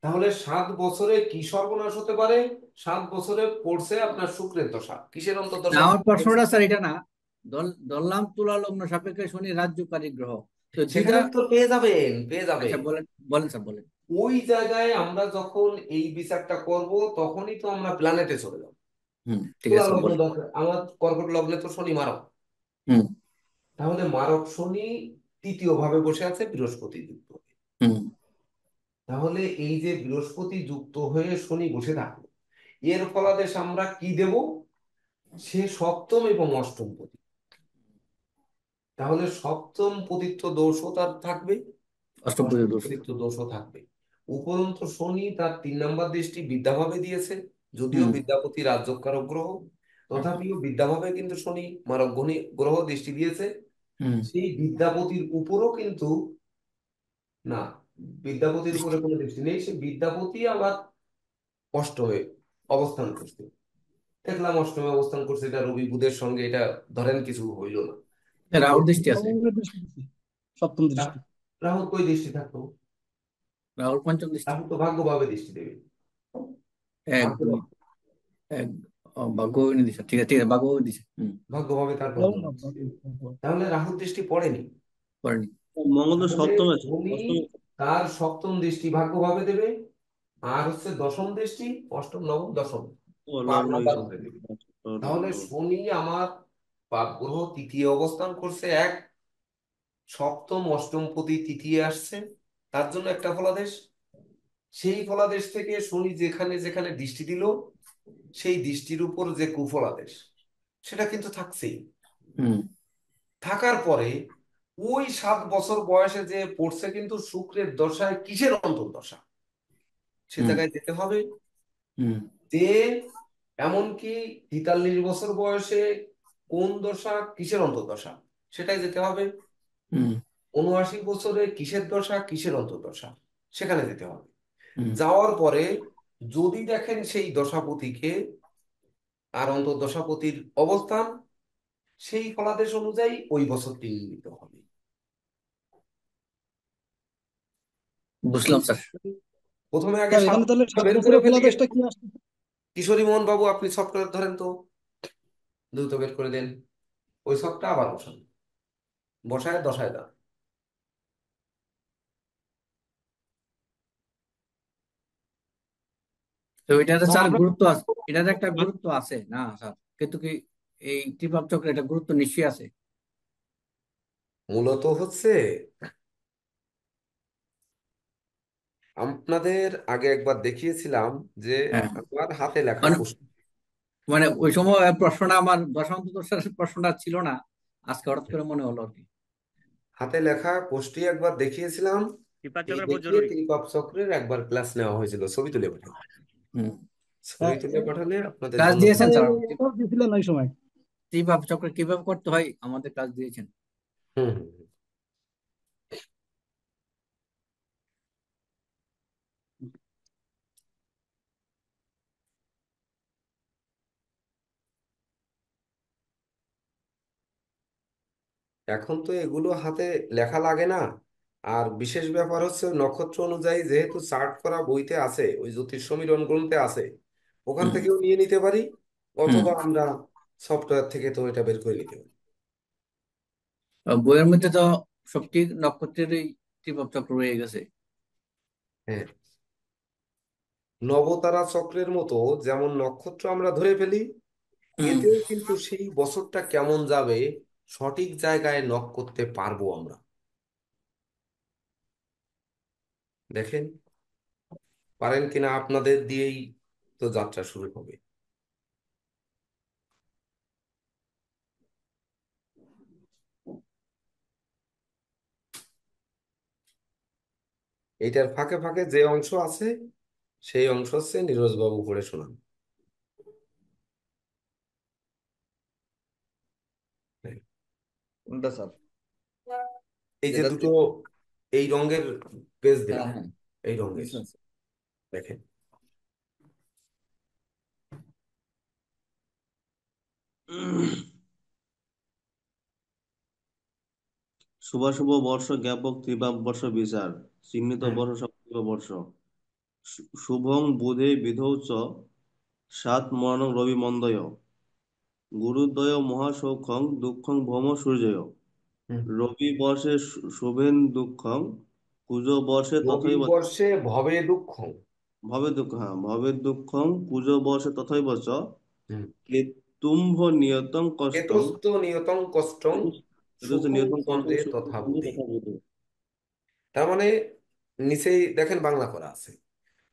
তাহলে 7 বছরে কি সর্বনাশ হতে পারে? 7 বছরে পড়ছে আপনার শুক্রের দশা, কিসের অন্তর্দশা? আমার প্রশ্নটা স্যার এটা না, ধরলাম তুলা লগ্ন সাপেক্ষে শনি রাজ্যকারী গ্রহ, তো সেখানে 2টা। উত্তর পেয়ে যাবেন, পেয়ে যাবেন। আচ্ছা বলেন, বলেন স্যার বলেন। ওই জায়গায় আমরা যখন এই বিচারটা করব, তখনই তো আমরা প্ল্যানেটে চলে যাব। ঠিক তুলা আছে লগ্ন বলেন। দরকার, আমার কর্কট লগ্নে তো শনি মারক, হুম তাহলে মারক শনি তৃতীয় ভাবে বসে আছে, বৃহস্পতি যুক্ত হয়ে। হুম তাহলে এই যে বৃহস্পতি যুক্ত হয়ে শনি বসে থাকলো, এর ফলাদেশ আমরা কি দেব? সে সপ্তম এবং অষ্টম পতি, তাহলে সপ্তম পতিত্ব দোষও তার থাকবে, অষ্টপতি অষ্টম দোষ। পতিত্ব দোষও থাকবে। উপরন্ত শনি তার 3 নম্বর দৃষ্টি বিদ্যাভাবে দিয়েছে, যদিও হুম বিদ্যাপতি রাজ্যকারক গ্রহ, তথাপিও বিদ্যাভাবে কিন্তু শনি মারক গ্রহ দৃষ্টি দিয়েছে। হুম সেই বিদ্যাপতির উপরও কিন্তু না, বিদ্যাপতির উপরে কোনো দৃষ্টি নেই, সে বিদ্যাপতি আবার অষ্টমে অবস্থান করছে। দেখলাম অষ্টমে অবস্থান করছে, এটা রবি বুধের সঙ্গে এটা ধরেন কিছু হইল না। রাহুর দৃষ্টি আছে, নবমের দৃষ্টি দিছে, সপ্তম দৃষ্টি। রাহুর কই দৃষ্টি থাকতো? রাহুর পঞ্চম দৃষ্টি। রাহু তো ভাগ্যভাবে দৃষ্টি দেবে, এক দুই ভাগ্যভাবে এক ভাগ্যবিনী দিছে, ঠিক আছে ঠিক আছে, ভাগ্যবিনী দিছে। ভাগ্যভাবে তার যেমন পঞ্চম দৃষ্টি। তাহলে রাহুর দৃষ্টি পড়েনি, করেনি। মঙ্গল তো তাহলে সপ্তমে আছে, শনি অষ্টমে। তার সপ্তম দৃষ্টি ভাগ্যভাবে দেবে, আর হচ্ছে দশম দৃষ্টি, অষ্টম নবম দশম ও, 5 লগ্ন নাম্বার হিসাবে। ঘরে দেবে। আচ্ছা, তাহলে শনি আমার পাপ গ্রহ তৃতীয় অবস্থান করছে, এক সপ্তম অষ্টমপতি তৃতীয় আসছে, তার জন্য একটা ফলাদেশ। সেই ফলাদেশ থেকে শনি যেখানে যেখানে দৃষ্টি দিল, সেই দৃষ্টির উপর যে কুফলাদেশ সেটা কিন্তু থাকছেই। হুম থাকার পরে ওই 7 বছর বয়সে যে পড়ছে কিন্তু শুক্রের দশায় কিসের অন্তর্দশা, সে হুম জায়গায় যেতে হবে। হুম যে এমনকি 43 বছর বয়সে কোন দশা কিসের অন্তর্দশা, সেটাই যেতে হবে। হুম 79 বছরে কিসের দশা কিসের অন্তর্দশা, সেখানে যেতে হবে। হুম যাওয়ার পরে যদি দেখেন সেই দশাপতিকে আর অন্তর্দশাপতির অবস্থান, সেই ফলাদেশ অনুযায়ী ওই বছরটি নিতে হবে। বুঝলাম স্যার। প্রথমে আগে স্যার এখানে তাহলে সফটওয়্যারটা 7 বের করে বছরের ফেলি। ফলাদেশটা কি আসছে? কিশোরী মোহন বাবু, আপনি সফটওয়্যার ধরেন তো, দ্রুত বের করে দেন। ওই সবটা আবার বসান, বসায় দশায় দাও। তো এটাতে তো স্যার আমরা গুরুত্ব আছে, এটাতে একটা গুরুত্ব আছে না স্যার, কিন্তু কি এই ত্রিপাপ চক্রে এটা গুরুত্ব নিশ্চয়ই আছে। মূলত হচ্ছে আপনাদের আগে একবার দেখিয়েছিলাম যে হ্যাঁ, আমার হাতে লেখা মানে কোশ্চেন, মানে ওই সময় প্রশ্নটা আমার দশান্ত দশার প্রশ্নটা ছিল না, আজকে হঠাৎ করে মনে হলো আর কি। হাতে লেখা কোষ্ঠী একবার দেখিয়েছিলাম, এই দেখিয়ে ত্রিপাপ চক্রের একবার ক্লাস নেওয়া হয়েছিল, ছবি তুলে পাঠান। হুম ছবি তুলে পাঠালে আপনাদের ক্লাস জন্য দিয়েছেন স্যার, দিয়েছিলেন ওই সময়। ত্রিপাপ চক্র কিভাবে করতে হয় আমাদের ক্লাস দিয়েছেন। হুম হুম, হুম। এখন তো এগুলো হাতে লেখা লাগে না। আর বিশেষ ব্যাপার হচ্ছে নক্ষত্র অনুযায়ী যেহেতু চার্ট করা বইতে আছে, ওই জ্যোতিষ সমীরণ গ্রন্থে আছে, ওখান হুম থেকেও নিয়ে নিতে পারি, হুম অথবা আমরা সফটওয়্যার থেকে তো এটা বের করে নিতে পারি। বইয়ের মধ্যে তো সবটি নক্ষত্রেরই ত্রিপাপ চক্র রয়ে গেছে। হ্যাঁ, নবতারা চক্রের মতো যেমন নক্ষত্র আমরা ধরে ফেলি, হুম এতেও কিন্তু সেই বছরটা কেমন যাবে সঠিক জায়গায় নক করতে পারবো আমরা। দেখেন পারেন কিনা, আপনাদের দিয়েই তো যাত্রা শুরু হবে। এইটার ফাঁকে ফাঁকে যে অংশ আছে সেই অংশ হচ্ছে নীরজ বাবু পড়ে শোনান। কোনটা স্যার? এই যে যেটা দুটো এই রঙের পেজ হ্যাঁ দিলাম, হ্যাঁ এই রঙের, বুঝলাম স্যার। দেখেন শুভাশুভ বর্ষ জ্ঞাপক ত্রিপাপ বর্ষ বিচার চিহ্নিত হ্যাঁ, বর্ষ সপ্তম বর্ষ। শুভং বুধে বিধৌ চ সাত মর্ণং রবি মন্দয় গুরুদ্বয় মহাসৌখ্যং দুঃখং ভৌম সূর্যয়। হুম। রবি বর্ষে শুভেন দুঃখং কুজ বর্ষে রবি তথৈব বর্ষে ভবে দুঃখ। ভবে দুঃখ, হ্যাঁ ভবে দুঃখং কুজ বর্ষে তথৈব চ হুম। কেতুম্ভ নিয়তং কষ্টং এতস্ত নিয়তং কষ্টং চতুর্থ শুক্র নিয়তং কষ্টং চন্দ্রে শুক্রচন্দ্রে তথাবুতি। তথাবিধ। তার মানে নিচেই দেখেন বাংলা করা আছে,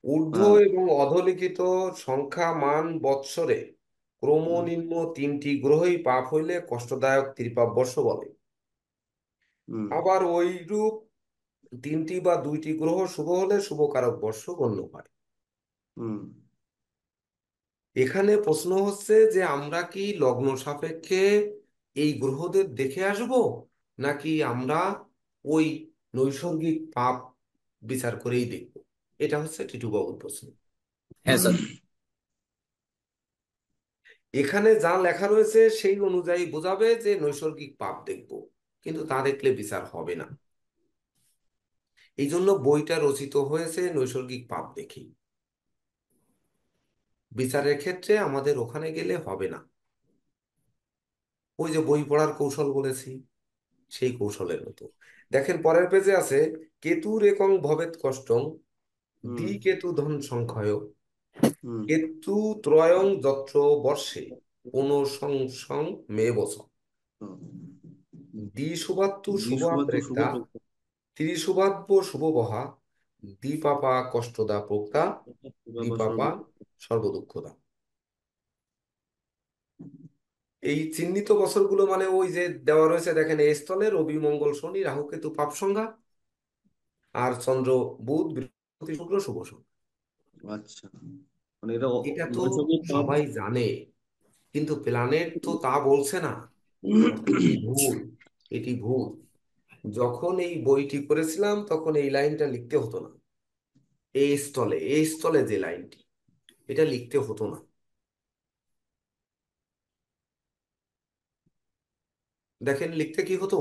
ঊর্ধ্ব হ্যাঁ। এবং অধোলিখিত সংখ্যা মান বৎসরে হুম। ক্রমনিম্ন 3টি গ্রহই পাপ হইলে কষ্টদায়ক ত্রিপাপ বর্ষ বলে। হুম। আবার ওইরূপ 3টি বা 2টি গ্রহ শুভ হলে শুভকারক বর্ষ গণ্য হয়। হুম। এখানে প্রশ্ন হচ্ছে যে আমরা কি লগ্ন সাপেক্ষে এই গ্রহদের দেখে আসব, নাকি আমরা ওই নৈসর্গিক পাপ বিচার করেই দেখব। এটা হচ্ছে টিটু বাবুর প্রশ্ন। হ্যাঁ স্যার। এখানে যা লেখা রয়েছে সেই অনুযায়ী বোঝাবে যে নৈসর্গিক পাপ দেখব, কিন্তু তা দেখলে বিচার হবে না। এই জন্য বইটা রচিত হয়েছে নৈসর্গিক পাপ দেখি। বিচারের ক্ষেত্রে আমাদের ওখানে গেলে হবে না। ওই যে বই পড়ার কৌশল বলেছি, সেই কৌশলের মতো। দেখেন পরের পেজে আছে, কেতুর একং ভবেৎ কষ্টং হুম দ্বি কেতু ধন সংখ্যয় হুম কেতু ত্রয়ং যত্র বর্ষে অনুসংসং মে বস হুম। দ্বিশুভাত্তু শুভা বিশ্বভারতী শুভ প্রেক্তা ত্রিশুভাব্য শুভ বহা দ্বিপাপা কষ্টদা প্রক্তা দ্বিপাপা সর্বদুঃখদা। এই চিহ্নিত বছরগুলো মানে ওই যে দেওয়া রয়েছে, দেখেন এই স্থলে রবি মঙ্গল শনি রাহু কেতু পাপ সংখ্যা, আর চন্দ্র বুধ বৃহস্পতি শুক্র শুভ সংখ্যা। আচ্ছা, মানে এটা এটা তো নৈসর্গিক পাপ। সবাই জানে, কিন্তু প্ল্যানেট তো তা বলছে না। অর্থাৎ এটি ভুল, এটি ভুল। যখন এই বইটি করেছিলাম তখন এই লাইনটা লিখতে হতো না। এই স্থলে যে লাইনটি, এটা লিখতে হতো না। দেখেন লিখতে কি হতো।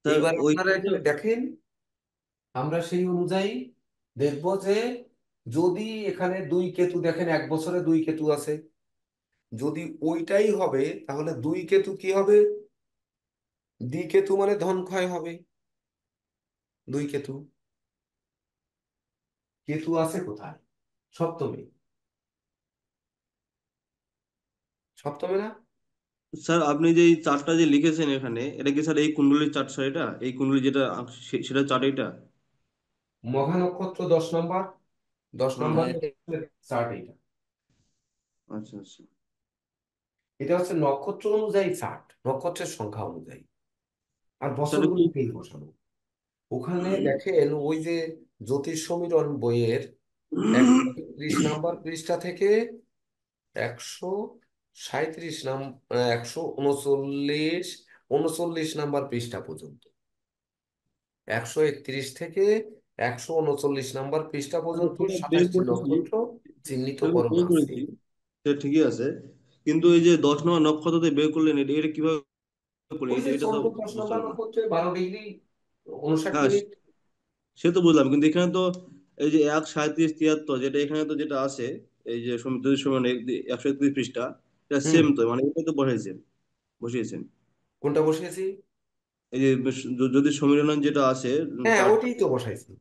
স্যার এইবার আপনারা ওইখানে তো এখানে দেখেন, আমরা সেই অনুযায়ী দেখব যে যদি এখানে দুই কেতু, দেখেন এক বছরে দুই কেতু আছে, যদি ওইটাই হবে তাহলে দুই কেতু কি হবে, দ্বিকেতু মানে ধন ক্ষয় হবে। দুই কেতু, কেতু আছে কোথায়? সপ্তমে, সপ্তমে না? স্যার আপনি যে এই চার্টটা যে লিখেছেন এখানে, এটা কি স্যার এই কুণ্ডলীর চার্ট স্যার? এটা এই কুণ্ডলী যেটা সেটা চার্ট এটা? মঘা নক্ষত্র 10 নম্বর, 10 নম্বর হ্যাঁ, চার্ট এটা। আচ্ছা আচ্ছা। এটা হচ্ছে নক্ষত্র অনুযায়ী চার্ট, নক্ষত্রের সংখ্যা অনুযায়ী, আর স্যার কি বছরগুলো পেয়ে বসানো। ওখানে দেখেন ওই যে জ্যোতিষ সমীরণ বইয়ের 130 নম্বর পৃষ্ঠা থেকে 137 139 পৃষ্ঠা পর্যন্ত, 131 থেকে 139 নম্বর পৃষ্ঠা পর্যন্ত সেটা বের 27টি করেছি, নক্ষত্র চিহ্নিত সেটা করণ বের আছে। করেছি, সেটা ঠিকই আছে। কিন্তু এই যে 10 নম্বর নক্ষত্রতে বের করলেন, এটা এটা কিভাবে করলেন? ওই এটা যে এটা তো চন্দ্র দশ বুঝতে নম্বর পারলাম না। নক্ষত্রে 12 ডিগ্রি 59 হ্যাঁ, মিনিট সে তো বুঝলাম, কিন্তু এখানে তো এই যে 137 73 যেটা এখানে তো যেটা আছে, এই যে যদি সময় 131 পৃষ্ঠা, এটা হুম, সেম তো, মানে এটা তো বসিয়েছেন। কোনটা বসিয়েছি? এই যে যদি সমীরণন যেটা আছে হ্যাঁ, চার্ট, ওটাই তো বসাইছি।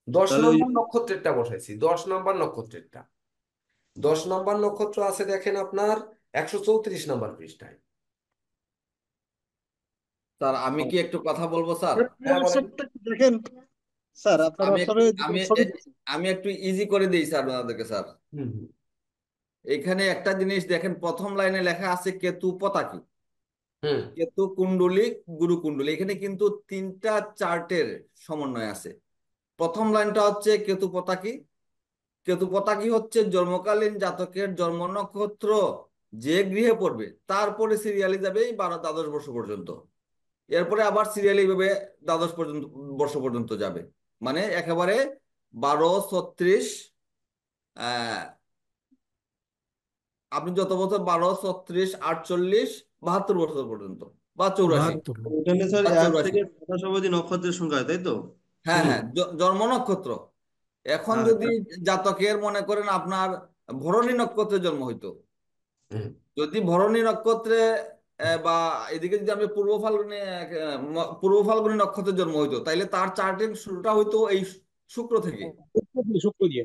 দশ তাহলে ওই যে নম্বর নক্ষত্রেরটা বসাইছি, 10 নম্বর নক্ষত্রেরটা। 10 নম্বর নক্ষত্র আছে দেখেন আপনার 134 নম্বর পৃষ্ঠায়। স্যার আমি কি একটু কথা বলবো স্যার? হ্যাঁ বলেন। হোয়াটসঅ্যাপটা একটু দেখেন স্যার, আপনার আমি একটু হোয়াটসঅ্যাপে আমি ছবি এ- আমি একটু ইজি করে দিই স্যার আপনাদেরকে স্যার। হুম হুম এখানে একটা জিনিস দেখেন, প্রথম লাইনে লেখা আছে কেতু পতাকি, হুম কেতু কুণ্ডলী, গুরু কুণ্ডলী। এখানে কিন্তু তিনটা চার্টের সমন্বয় আছে। প্রথম লাইনটা হচ্ছে কেতু পতাকি। কেতু পতাকি হচ্ছে জন্মকালীন জাতকের জন্ম নক্ষত্র যে গৃহে পড়বে তারপরে সিরিয়ালি যাবে এই 12 দ্বাদশ বর্ষ পর্যন্ত। এরপরে আবার সিরিয়ালি ভাবে বর্ষ পর্যন্ত যাবে। মানে একেবারে 12 36, আপনি যত বছর 12 36 48 72 বছর পর্যন্ত, বা 84, 72। এখানে স্যার বা 1 84। থেকে 27 অবধি নক্ষত্রের সংখ্যা, তাই তো? হ্যাঁ হ্যাঁ, জন্ম নক্ষত্র। এখন হ্যাঁ যদি জাতকের মনে করেন আপনার ভরণী নক্ষত্রে জন্ম হইতো, হুম যদি ভরণী নক্ষত্রে বা এদিকে যদি আমি পূর্ব ফাল্গুনী নক্ষত্রে জন্ম হইতো, তাইলে তার চার্টের শুরুটা হইতো এই শুক্র থেকে। শুক্র দিয়ে।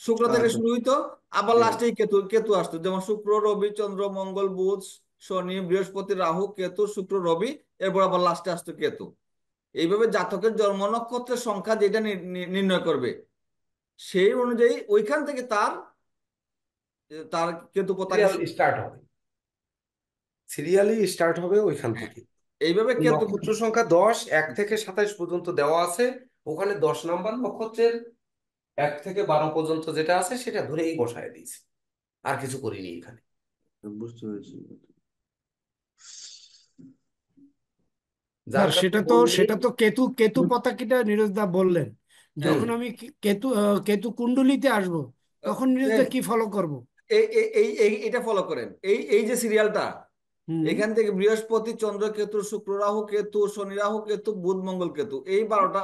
শুক্র থেকে আচ্ছা, শুরু হইতো, আবার ঠিক আছে। লাস্টেই কেতু কেতু আসতো। যেমন শুক্র রবি চন্দ্র মঙ্গল বুধ শনি বৃহস্পতি রাহু কেতু শুক্র রবি, এরপর আবার লাস্টে আসতো কেতু। এইভাবে জাতকের জন্ম নক্ষত্রের সংখ্যা যেটা নির্ণয় করবে, সেই অনুযায়ী ওইখান থেকে তার তার কেতু পতাকা সিরিয়াল স্টার্ট হবে, সিরিয়ালি স্টার্ট হবে ওইখান হ্যাঁ, থেকে। এইভাবে কেতু। নক্ষত্র সংখ্যা 10, 1 থেকে 27 পর্যন্ত দেওয়া আছে। ওখানে 10 নম্বর নক্ষত্রের 1 থেকে 12 পর্যন্ত যেটা আছে সেটা ধরেই বসায় দিয়েছি, আর কিছু করিনি এখানে। বুঝতে পেরেছি। স্যার যার কারণে সেটা তো কেতু কেতু পতাকাটা নীরজ দা বললেন, হ্যাঁ যখন আমি কেতু কুণ্ডলিতে আসব, তখন নীরজ দা এই কি ফলো করব? এই এই এই এই- এটা ফলো করেন, এই এই যে সিরিয়ালটা, হুম। এখান থেকে বৃহস্পতি, চন্দ্র, কেতু, শুক্র, রাহু, কেতু, শনি, রাহু, কেতু, বুধ, মঙ্গল, কেতু, এই 12টা,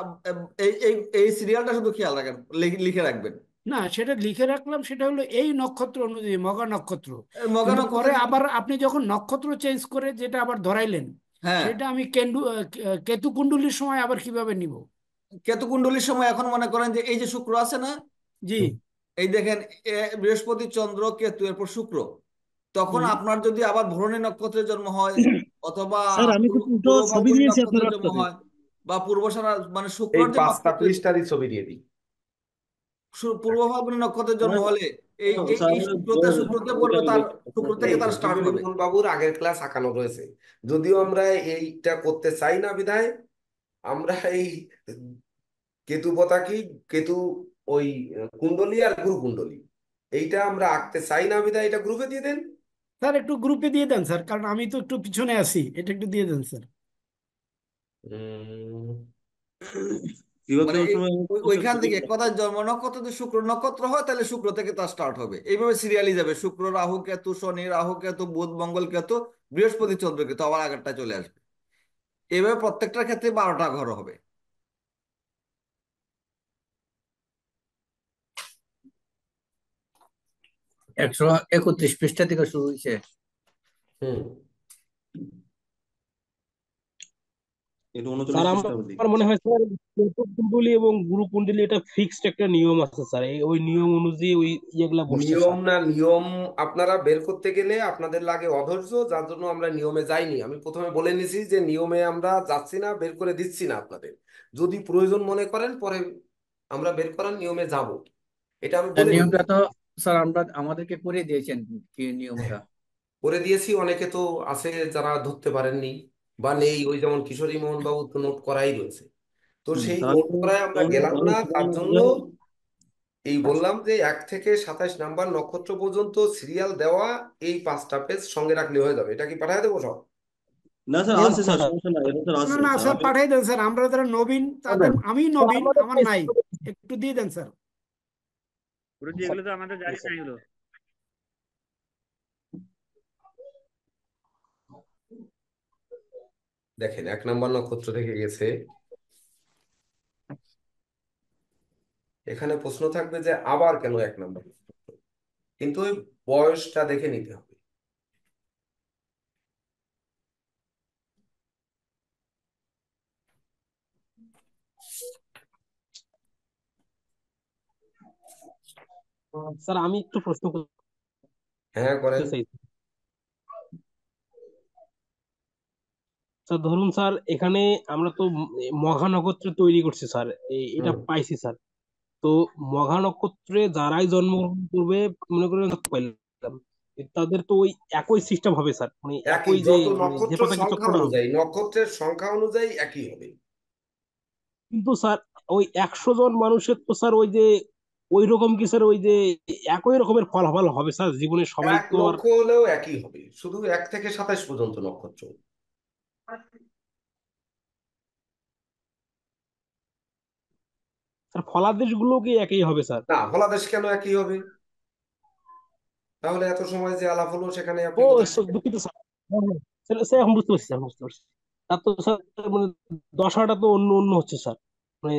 এই এই এই সিরিয়ালটা শুধু খেয়াল রাখেন, লিখে রাখবেন। না, সেটা লিখে রাখলাম, সেটা হলো এই নক্ষত্র অনুযায়ী, মগা নক্ষত্র। মগা কিন্তু নক্ষত্র পরে কিন্তু, আবার আপনি যখন নক্ষত্র চেঞ্জ করে যেটা আবার ধরাইলেন, হ্যাঁ সেটা আমি কেতু কুণ্ডলীর সময় আবার কিভাবে নিব? কেতু কুণ্ডলীর সময় এখন মনে করেন যে এই যে শুক্র আছে না, জি। এই দেখেন, বৃহস্পতি, চন্দ্র, কেতু, এরপর শুক্র, তখন হুম। আপনার যদি আবার ভরণী নক্ষত্রের জন্ম হয়, অথবা স্যার আমি তো দুটো পূর্ব ছবি ফাল্গুনী দিয়েছি আপনার নক্ষত্রের জন্ম হোয়াটসঅ্যাপে। হয়, বা পূর্বষাঢ়া মানে এই শুক্রর যে 5টা নক্ষত্রের, পৃষ্ঠারই ছবি দিয়ে দিই। পূর্ব ফাল্গুনী নক্ষত্রের জন্ম হলে এই এই স্যার এই আমাদের শুক্রতে শুক্রতে ওইটা পড়বে, তার শুক্র থেকে এই যে তার স্টার্ট বিপিন হবে। মোহন বাবুর আগের ক্লাস আঁকানো রয়েছে, যদিও আমরা এইটা করতে চাই না বিধায় আমরা এই কেতু পতাকি, কেতু ওই কুণ্ডলী আর গুরু কুণ্ডলী, এইটা আমরা আঁকতে চাই না বিধায় এটা গ্রুপে দিয়ে দেন। স্যার একটু গ্রুপে দিয়ে দেন স্যার, কারণ আমি তো একটু পিছনে আছি, এটা একটু দিয়ে দেন স্যার। উম, বিভাগ মানে দেওয়ার সময় ওইখান থেকে কথা, জন্ম নক্ষত্র যদি শুক্র নক্ষত্র হয়, তাহলে শুক্র থেকে তার স্টার্ট হবে, এইভাবে সিরিয়ালি যাবে, শুক্র, রাহু, কেতু, শনি, রাহু, কেতু, বুধ, মঙ্গল, কেতু, বৃহস্পতি, চন্দ্র, কেতু, আবার আগেরটা চলে আসবে, এইভাবে প্রত্যেকটার ক্ষেত্রে 12টা ঘর হবে। 131 পৃষ্ঠা থেকে শুরু হয়েছে। হুম। এটা স্যার 39 পৃষ্ঠা দিকে। আমার মনে হয় স্যার চতুর্থ কুণ্ডলী এবং গুরু কুণ্ডলী এটা ফিক্সড একটা নিয়ম আছে স্যার, ওই নিয়ম অনুযায়ী ওই ইয়েগুলা বসছে নিয়ম স্যার। না, নিয়ম আপনারা বের করতে গেলে আপনাদের লাগে অধৈর্য, যার জন্য আমরা নিয়মে যাইনি। আমি প্রথমে বলে নিছি যে নিয়মে আমরা যাচ্ছি না, বের করে দিচ্ছি না আপনাদের। যদি প্রয়োজন মনে করেন পরে আমরা বের করার নিয়মে যাব, এটা আমি তার বলে নিয়মটা নিচ্ছি। তো স্যার আমাদেরকে করে দিয়েছেন, কি নিয়মটা? করে দিয়েছি, অনেকে তো আছে যারা ধরতে পারেননি বা নেই, ওই যেমন কিশোরী মোহন বাবু তো নোট করাই রয়েছে। তো সেই নোট তাহলে করায় আমরা তাহলে গেলাম তাহলে না, তার জন্য তাহলে এই বললাম যে 1 থেকে 27 নাম্বার নক্ষত্র পর্যন্ত সিরিয়াল দেওয়া এই 5টা পেজ সঙ্গে রাখলে হয়ে যাবে। এটা কি পাঠিয়ে দেবো সব? না স্যার, ইয়েস আছে স্যার, স্যার। সমস্যা নাই, এটা স্যার না আছে না স্যার, স্যার, আমি পাঠিয়ে দেন স্যার, আমরা যারা নবীন তাদের, আমি নবীন, আমার নাই, একটু দিয়ে দেন স্যার। গুরুজি এগুলো তো আমাদের জানি না এগুলো। দেখেন 1 নাম্বার নক্ষত্র থেকে গেছে, এখানে প্রশ্ন থাকবে যে আবার কেন 1 নাম্বার নক্ষত্র, কিন্তু ওই বয়সটা দেখে নিতে হবে। স্যার আমি একটু প্রশ্ন হ্যাঁ করেন। করতে চাই স্যার। ধরুন স্যার, এখানে আমরা তো মঘা নক্ষত্র তৈরি করছি স্যার, এটা হুম। পাইছি স্যার। তো মঘা নক্ষত্রে যারাই জন্মগ্রহণ করবে, মনে করেন পাইলাম, তাদের তো ওই একই সিস্টেম হবে স্যার, মানে একই, একই যে যত মানে যে নক্ষত্র পতাকা সংখ্যা চক্রটা হবে। অনুযায়ী, নক্ষত্রের সংখ্যা অনুযায়ী একই হবে। কিন্তু স্যার ওই 100 জন মানুষের তো স্যার ওই যে ওই রকম কি স্যার, ওই যে একই রকমের ফলাফল হবে স্যার জীবনে, সবাই 1 তো আর। লক্ষ হলেও একই হবে, শুধু 1 থেকে 27 পর্যন্ত নক্ষত্র। স্যার ফলাদেশ গুলো কি একই হবে স্যার? না, ফলাদেশ কেন একই হবে? তাহলে এত সময় যে আলাপ হলো সেখানে আপনি ও কোথায় ছিলেন? দুঃখিত স্যার। হ্যাঁ, হ্যাঁ। স্যার স্যার, এখন বুঝতে পারছি স্যার, বুঝতে পারছি। তার তো স্যার মানে দশাটা তো অন্য অন্য হচ্ছে স্যার, মানে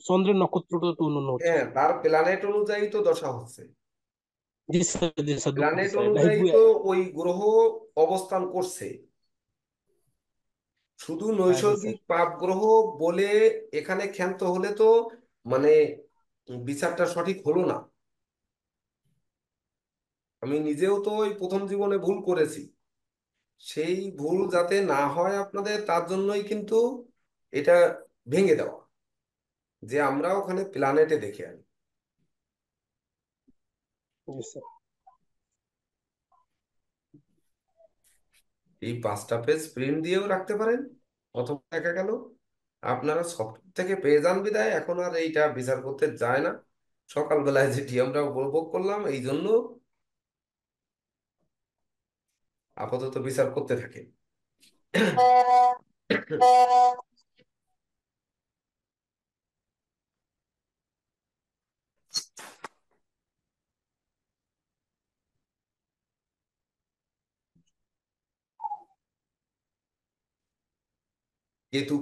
চন্দ্রের নক্ষত্রটা তো অন্য অন্য হচ্ছে। হ্যাঁ, তার প্ল্যানেট অনুযায়ী তো দশা হচ্ছে। জি স্যার, জি স্যার, দুঃখিত প্ল্যানেট স্যার, অনুযায়ী তো ওই গ্রহ অবস্থান করছে। শুধু হ্যাঁ জি স্যার। নৈসর্গিক পাপ গ্রহ বলে এখানে ক্ষান্ত হলে তো মানে বিচারটা সঠিক হলো না। আমি নিজেও তো ওই প্রথম জীবনে ভুল করেছি, সেই ভুল যাতে না হয় আপনাদের, তার জন্যই কিন্তু এটা ভেঙে দেওয়া, যে আমরা ওখানে প্ল্যানেটে দেখে আনি। জি স্যার। এই 5টা পেজ প্রিন্ট দিয়েও রাখতে পারেন, অথবা দেখা গেল আপনারা সফটওয়্যার থেকে পেয়ে যান বিদায় এখন আর এইটা বিচার করতে যায় না। সকালবেলায় যেটি আমরা উপভোগ করলাম, এই জন্য আপাতত বিচার করতে থাকে। কেতু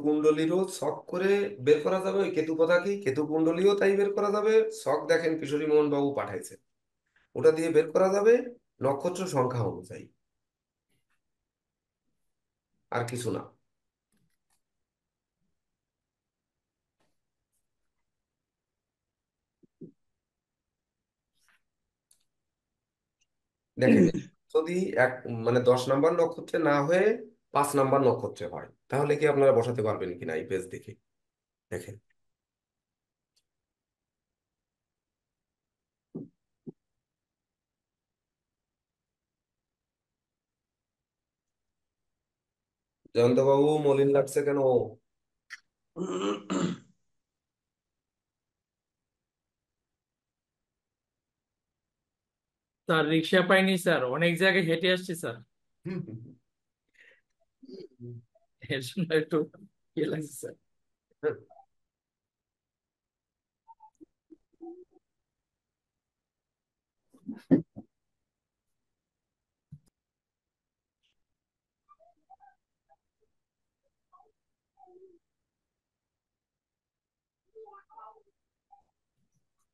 কুণ্ডলীরও ছক করে বের করা যাবে, ওই কেতু কথা কি, কেতু কুণ্ডলীও তাই বের করা যাবে। ছক দেখেন কিশোরী মোহন বাবু পাঠাইছে, ওটা দিয়ে বের করা যাবে নক্ষত্র সংখ্যা অনুযায়ী, আর কিছু না। দেখেন যদি এক মানে 10 নাম্বার নক্ষত্রে না হয়ে 5 নাম্বার নক্ষত্রে হয়, তাহলে কি আপনারা বসাতে পারবেন কিনা এই পেজ দেখে? দেখেন জয়ন্তবাবু মলিন লাগছে কেন? স্যার রিক্সা পাইনি স্যার, অনেক জায়গায় হেঁটে আসছি স্যার, এর জন্য একটু ইয়ে লাগছে স্যার।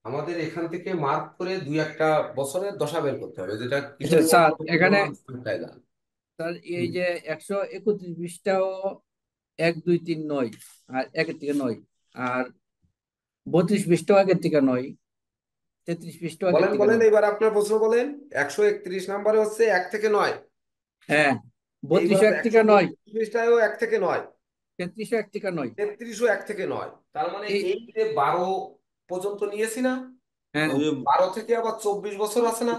আমাদের এখান থেকে মার্ক করে 2-1টা বছরের দশা বের করতে হবে, যেটা আচ্ছা কিশোরী স্যার, মোহন এখানে বাবু স্যার এই যে 131 পৃষ্ঠাও 1, 2, 3, 9 আর 1-থেকে 9, আর 32 পৃষ্ঠাও 1-থেকে 9, 33 পৃষ্ঠাও বলেন 1-থেকে9। এবার আপনার প্রশ্ন বলেন। 131 নাম্বারে হচ্ছে 1 থেকে 9, হ্যাঁ, এইবার 32ও 1-থেকে 9, 132 1 থেকে 9, 33ও 1-থেকে 9। 33ও 1 থেকে 9, তার মানে এই এই যে 12 পর্যন্ত নিয়েছি না, হ্যাঁ, ওই যে 12 থেকে আবার 24 বছর আছে না,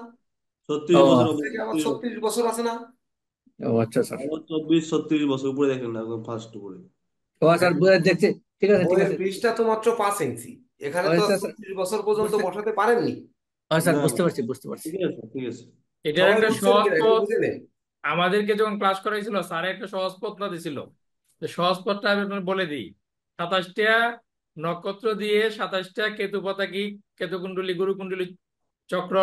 36 বছর থেকে আবার 36 বছর আছে না। আচ্ছা স্যার। 24-36 বছর উপরে দেখেন না, একদম ফার্স্ট উপরে। স্যার দেখছি, ঠিক আছে ঠিক বইয়ের আছে। পৃষ্ঠা তো মাত্র 5 ইঞ্চি, এখানে তো আচ্ছা স্যার, 36 বছর পর্যন্ত বসাতে পারেননি। স্যার না বুঝতে না, পারছি বুঝতে পারছি। ঠিক আছে ঠিক আছে। এটার সবাই একটা বুঝছেন সহজ কিনা একটু পথ বুঝে নেন। আমাদেরকে যখন ক্লাস করাইছিল স্যার একটা সহজ পথটা দিছিল, তো সহজ পথটা আমি আপনাকে বলে দিই। 27টা নক্ষত্র দিয়ে 27টা কেতু পতাকি, কেতু কুণ্ডলী, গুরু কুণ্ডলী চক্র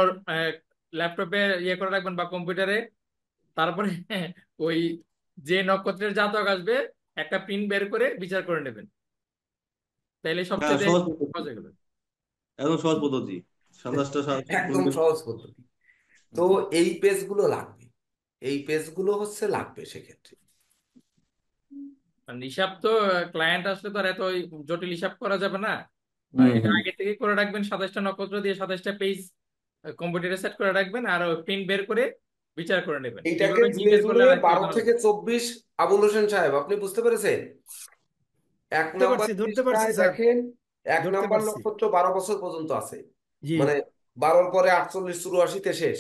ল্যাপটপে ইয়ে করে রাখবেন বা কম্পিউটারে। তারপরে ওই যে নক্ষত্রের জাতক আসবে একটা প্রিন্ট বের করে বিচার করে নেবেন, তাইলে হ্যাঁ, সবচেয়ে সহজ পদ্ধতি, সহজ হয়ে গেল। একদম সহজ পদ্ধতি। সাতাশটা একদম সহজ পদ্ধতি। তো এই পেজগুলো লাগবে, এই পেজগুলো হচ্ছে লাগবে সেক্ষেত্রে। আর হিসাব তো ক্লায়েন্ট আসলে তো আর এত ওই জটিল হিসাব করা যাবে না। হুম এটা হুম আগে থেকে করে রাখবেন, 27টা নক্ষত্র দিয়ে 27টা পেজ কম্পিউটারে সেট করে রাখবেন, আর প্রিন্ট বের করে বিচার করে নেবেন। এইটাকে এইভাবে জুড়ে জিজ্ঞেস করলে জুড়ে আর কি 12 ভালো থেকে 24, আবুল হোসেন সাহেব আপনি বুঝতে পেরেছেন? এক নাম্বার ধরতে পারছি পৃষ্ঠায় স্যার, দেখেন, এক ধরতে নাম্বার পারছি। নক্ষত্র 12 বছর পর্যন্ত আছে, জি। মানে 12-র পরে 48 84-তে শেষ,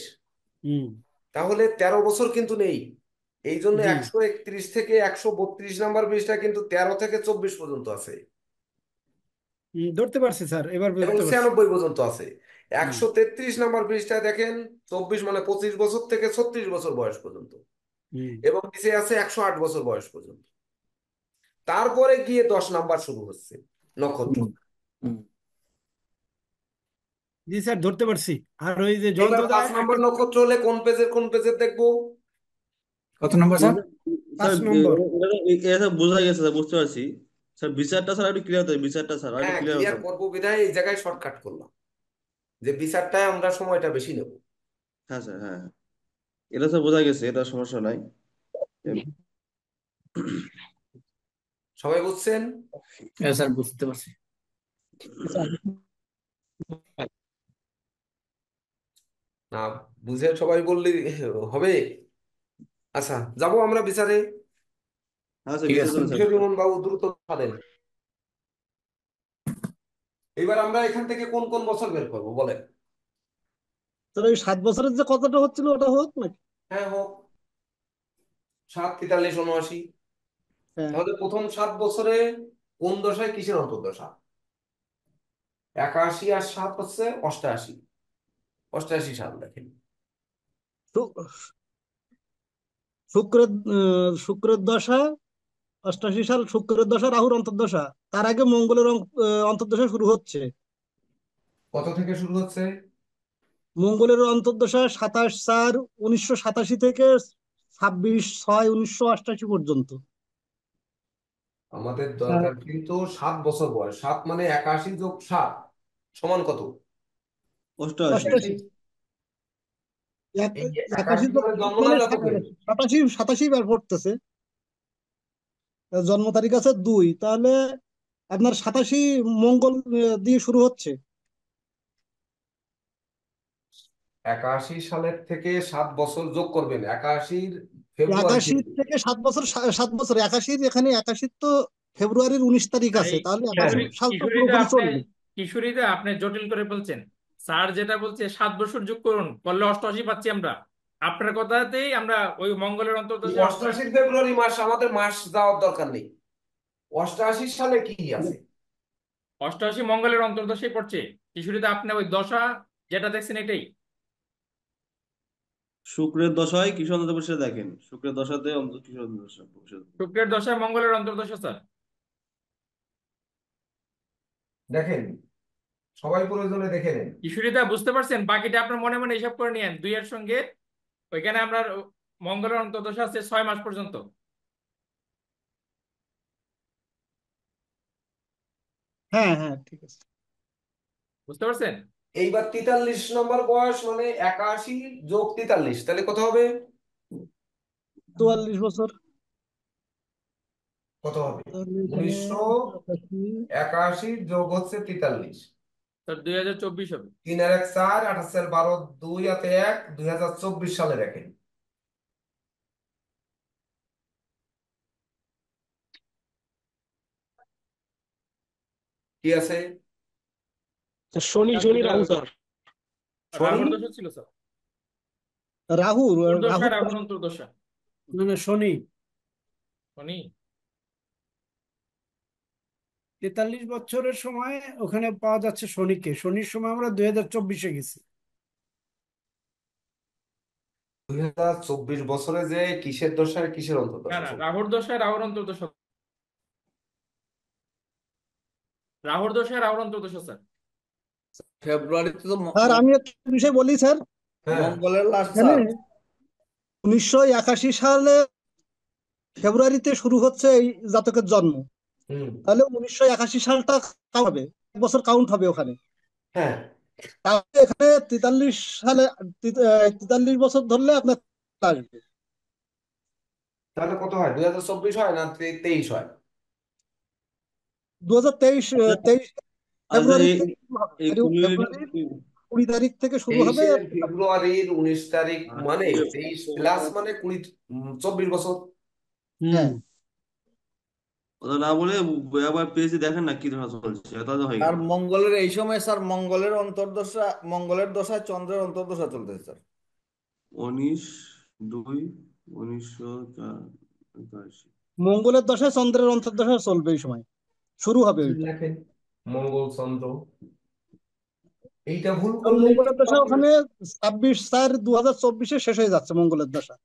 হুম। তাহলে 13 বছর কিন্তু নেই। এই জন্য জি 131 থেকে 132 নাম্বার পৃষ্ঠা কিন্তু 13 থেকে 24 পর্যন্ত আছে, ধরতে পারছি স্যার, এবার এবং ধরতে পারছি। 96 পর্যন্ত আছে। হুম 133 নাম্বার পৃষ্ঠায় দেখেন 24 মানে 25 বছর থেকে 36 বছর বয়স পর্যন্ত, হুম। এবং নিচে আছে 108 বছর বয়স পর্যন্ত। তারপরে গিয়ে 10 নাম্বার শুরু হচ্ছে নক্ষত্র। হুম হুম। জি স্যার ধরতে পারছি। আর ওই যে এবার যন্ত্রটা 5 নাম্বার একটা নক্ষত্র হলে কোন পেজের দেখবো? কত নম্বর স্যার? স্যার 5 নম্বর। এটা বোঝা গেছে স্যার, বুঝতে পারছি। স্যার বিচারটা স্যার একটু ক্লিয়ার হতে হবে, বিচারটা স্যার একটু হ্যাঁ, ক্লিয়ার হতে ক্লিয়ার হবে। করবো বিধায় এই জায়গায় শর্টকাট করলাম, যে বিচারটায় আমরা সময়টা বেশি নেব। হ্যাঁ স্যার, হ্যাঁ হ্যাঁ। এটা স্যার বোঝা গেছে, এটা সমস্যা নাই। সবাই বুঝছেন? হ্যাঁ স্যার বুঝতে পারছি। না বুঝে সবাই বললে হবে? আচ্ছা, যাবো আমরা বিচারে। হ্যাঁ স্যার, ঠিক বিচার আছে। চলেন স্যার। কিশোর বিমল বাবু দ্রুত দেন। এবার আমরা এখান থেকে কোন কোন বছর বের করবো বলেন? তাহলে ওই 7 বছরের যে কতটা হচ্ছিল ওটা হোক নাকি? হ্যাঁ হোক, 7, 43, 79। হ্যাঁ, তাহলে প্রথম 7 বছরে কোন দশায় কিসের অন্তর্দশা? 81 আর 7 হচ্ছে 88, 88 সাল দেখেন। শু- শুক্রের শুক্রের দশা 88 সাল শুক্রের দশা, রাহুর অন্তর্দশা। তার আগে মঙ্গলের অন্তর্দশা শুরু হচ্ছে। কত থেকে শুরু হচ্ছে? মঙ্গলের অন্তর্দশা 27/4/1987 থেকে 26/6/1988 পর্যন্ত। আমাদের আর দরকার কিন্তু 7 বছর বয়স। 7 মানে 81 + 7 সমান কত? 88। 88। এই 81 81 সালে জন্ম না মানে জাতকের? 87 বার পড়তেছে। জন্ম তারিখ আছে 2, তাহলে আপনার 87 মঙ্গল দিয়ে শুরু হচ্ছে। 81 সালের থেকে 7 বছর যোগ করবেন। 81 ফেব্রুয়ারি 81 থেকে। থেকে 7 বছর, 7 বছর। 81 এখানে 81 তো ফেব্রুয়ারির 19 তারিখ আর আছে, এই তাহলে হ্যাঁ, 81 সাল তো কিশোরীতে পুরোপুরি আপনি চলবে। জটিল করে বলছেন। স্যার যেটা বলছে 7 বছর যোগ করুন করলে 88 পাচ্ছি আমরা। আপনার কথাতেই আমরা ওই মঙ্গলের অন্তর্দশা 88 ফেব্রুয়ারি মাস, আমাদের মাস যাওয়ার দরকার নেই। 88 সালে কি আছে? 88 মঙ্গলের অন্তর্দশায় পড়ছে। কিশোরীতে আপনি ওই দশা যেটা দেখছেন এটাই। শুক্রের দশায় কিশোর অন্তর্দশা দেখেন, শুক্রের দশাতে কিশোর অন্তর্দশা বসে। শুক্রের দশায় মঙ্গলের অন্তর্দশা স্যার। দেখেন, সবাই প্রয়োজনে দেখে নেন। কিশোরীদা বুঝতে পারছেন? বাকিটা আপনার মনে মনে হিসাব করে নিয়েন 2 এর সঙ্গে। ওইখানে আমরা মঙ্গলের অন্তর্দশা আছে 6 মাস পর্যন্ত। হ্যাঁ হ্যাঁ, ঠিক আছে। বুঝতে পারছেন? এইবার 43 নম্বর বয়স মানে 81 + 43, তাহলে কত হবে? 44 বছর। কত হবে? তাহলে এখানে 1981 যোগ হচ্ছে 43। স্যার 2024 হবে। 3 আর 1 4, 28 আর 12, 2 হাতে 1, 2024 সালে দেখেন। কি আছে? শনি রাহু স্যার। রাহুর শনি? দশা ছিল স্যার। রাহু দশা রাহু রাহুর অন্তর্দশা। মানে শনি শনি 43 বছরের সময় ওখানে পাওয়া যাচ্ছে শনিকে। শনির সময় আমরা 2024-এ গেছি। 2024 বছরে যে কিসের দশায় কিসের না অন্তর্দশা না, চলছে? রাহুর দশায় রাহুর অন্তর্দশা। রাহুর দশায় রাহুর অন্তর্দশা স্যার। ফেব্রুয়ারিতে তো স্যার, আমি একটা বিষয় বলি স্যার। হ্যাঁ, মঙ্গলের লাস্ট এখানে স্যার। 1981 সালে ফেব্রুয়ারিতে শুরু হচ্ছে এই জাতকের জন্ম। হুম, তাহলে 1981 সালটা কাউন্ট হবে, 1 বছর কাউন্ট হবে ওখানে। হ্যাঁ। তাহলে এখানে 43 সালে 43 বছর ধরলে আপনার আসবে। তাহলে কত হয়? 2024 হয় না 23 হয়? 2023 23 আচ্ছা, ফেব্রুয়ারি এই থেকে শুরু হবে। এই ফেব্রুয়ারির 20 তারিখ থেকে শুরু হবে। 23 ফেব্রুয়ারির 19 তারিখ মানে 23 প্লাস মানে 20, 24 বছর। হ্যাঁ, কথা না বলে আবার পেজে দেখেন না কি ধরা চলছে, তাহলে হয়ে আর গেল। মঙ্গলের এই সময় স্যার মঙ্গলের অন্তর্দশা, মঙ্গলের দশায় চন্দ্রের অন্তর্দশা চলতেছে স্যার। 19/2/1983। মঙ্গলের দশায় চন্দ্রের অন্তর্দশা চলবে এই সময়, শুরু হবে ওইটা। দেখেন, মঙ্গল চন্দ্র, এইটা ভুল কারণ করলেই মঙ্গলের কিন্তু দশা আপনি। ওখানে 26/4/2024 শেষ হয়ে যাচ্ছে মঙ্গলের দশা।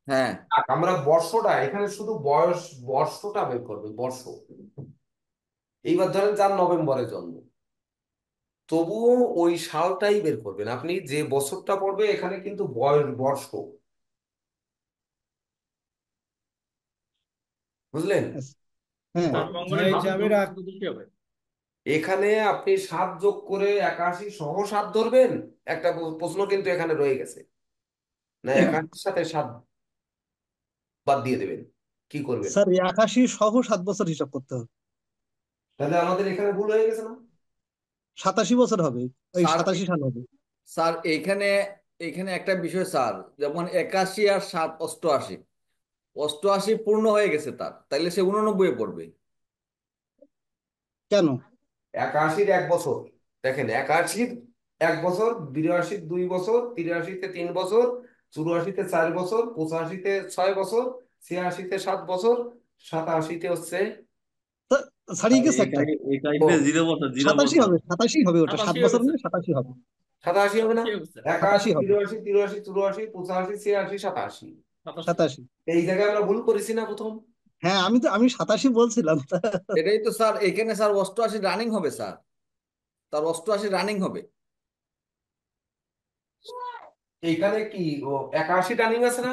হ্যাঁ, আমরা বর্ষটা এখানে শুধু বর্ষটা বের করবে, বর্ষ। এইবার ধরেন 4 নভেম্বরে জন্ম, তবুও ওই সালটাই বের করবেন আপনি। যে বছরটা পড়বে এখানে কিন্তু বর্ষ, বুঝলেন? হ্যাঁ, স্যার মঙ্গলের ভাই দশা জাবের অন্তর্দশা হবে। এখানে আপনি 7 যোগ করে 81 সহ 7 ধরবেন। একটা প্রশ্ন কিন্তু এখানে রয়ে গেছে, না 81 সাথে 7 বাদ দিয়ে দেবেন, কি করবেন? স্যার 81 সহ 7 বছর হিসাব করতে হবে। তাহলে আমাদের এখানে ভুল হয়ে গেছে না? 87 বছর হবে, ওই স্যার 87 সাল হবে। স্যার এইখানে এইখানে একটা বিষয় স্যার, যেমন 81 আর 7 88, 88 পূর্ণ হয়ে গেছে তার, তাইলে সে 89 পড়বে। কেন? 81-র 1 বছর, দেখেন 81-র 1 বছর, 82-র 2 বছর, 83-তে 3 বছর, 84-তে 4 বছর, 85-তে 6 বছর, 86-তে 7 বছর, 87-তে হচ্ছে ছাড়িয়ে গেছে একটা। ও 0 বছর 87 হবে, 87 হবে ওটা, 7 87 বছর হবে নয়, স্যার। 87 হবে। 87 হবে না? 87 হবে স্যার। 81, 87 হবে, 83, 84, 84, 85, 86, 87। 87। 87। এই জায়গায় আমরা ভুল করেছি না প্রথম? হ্যাঁ, আমি 87 বলছিলাম। এটাই তো স্যার, এখানে স্যার 88 রানিং হবে স্যার, তার 88 রানিং হবে। এইখানে কি ও 81 রানিং আছে না?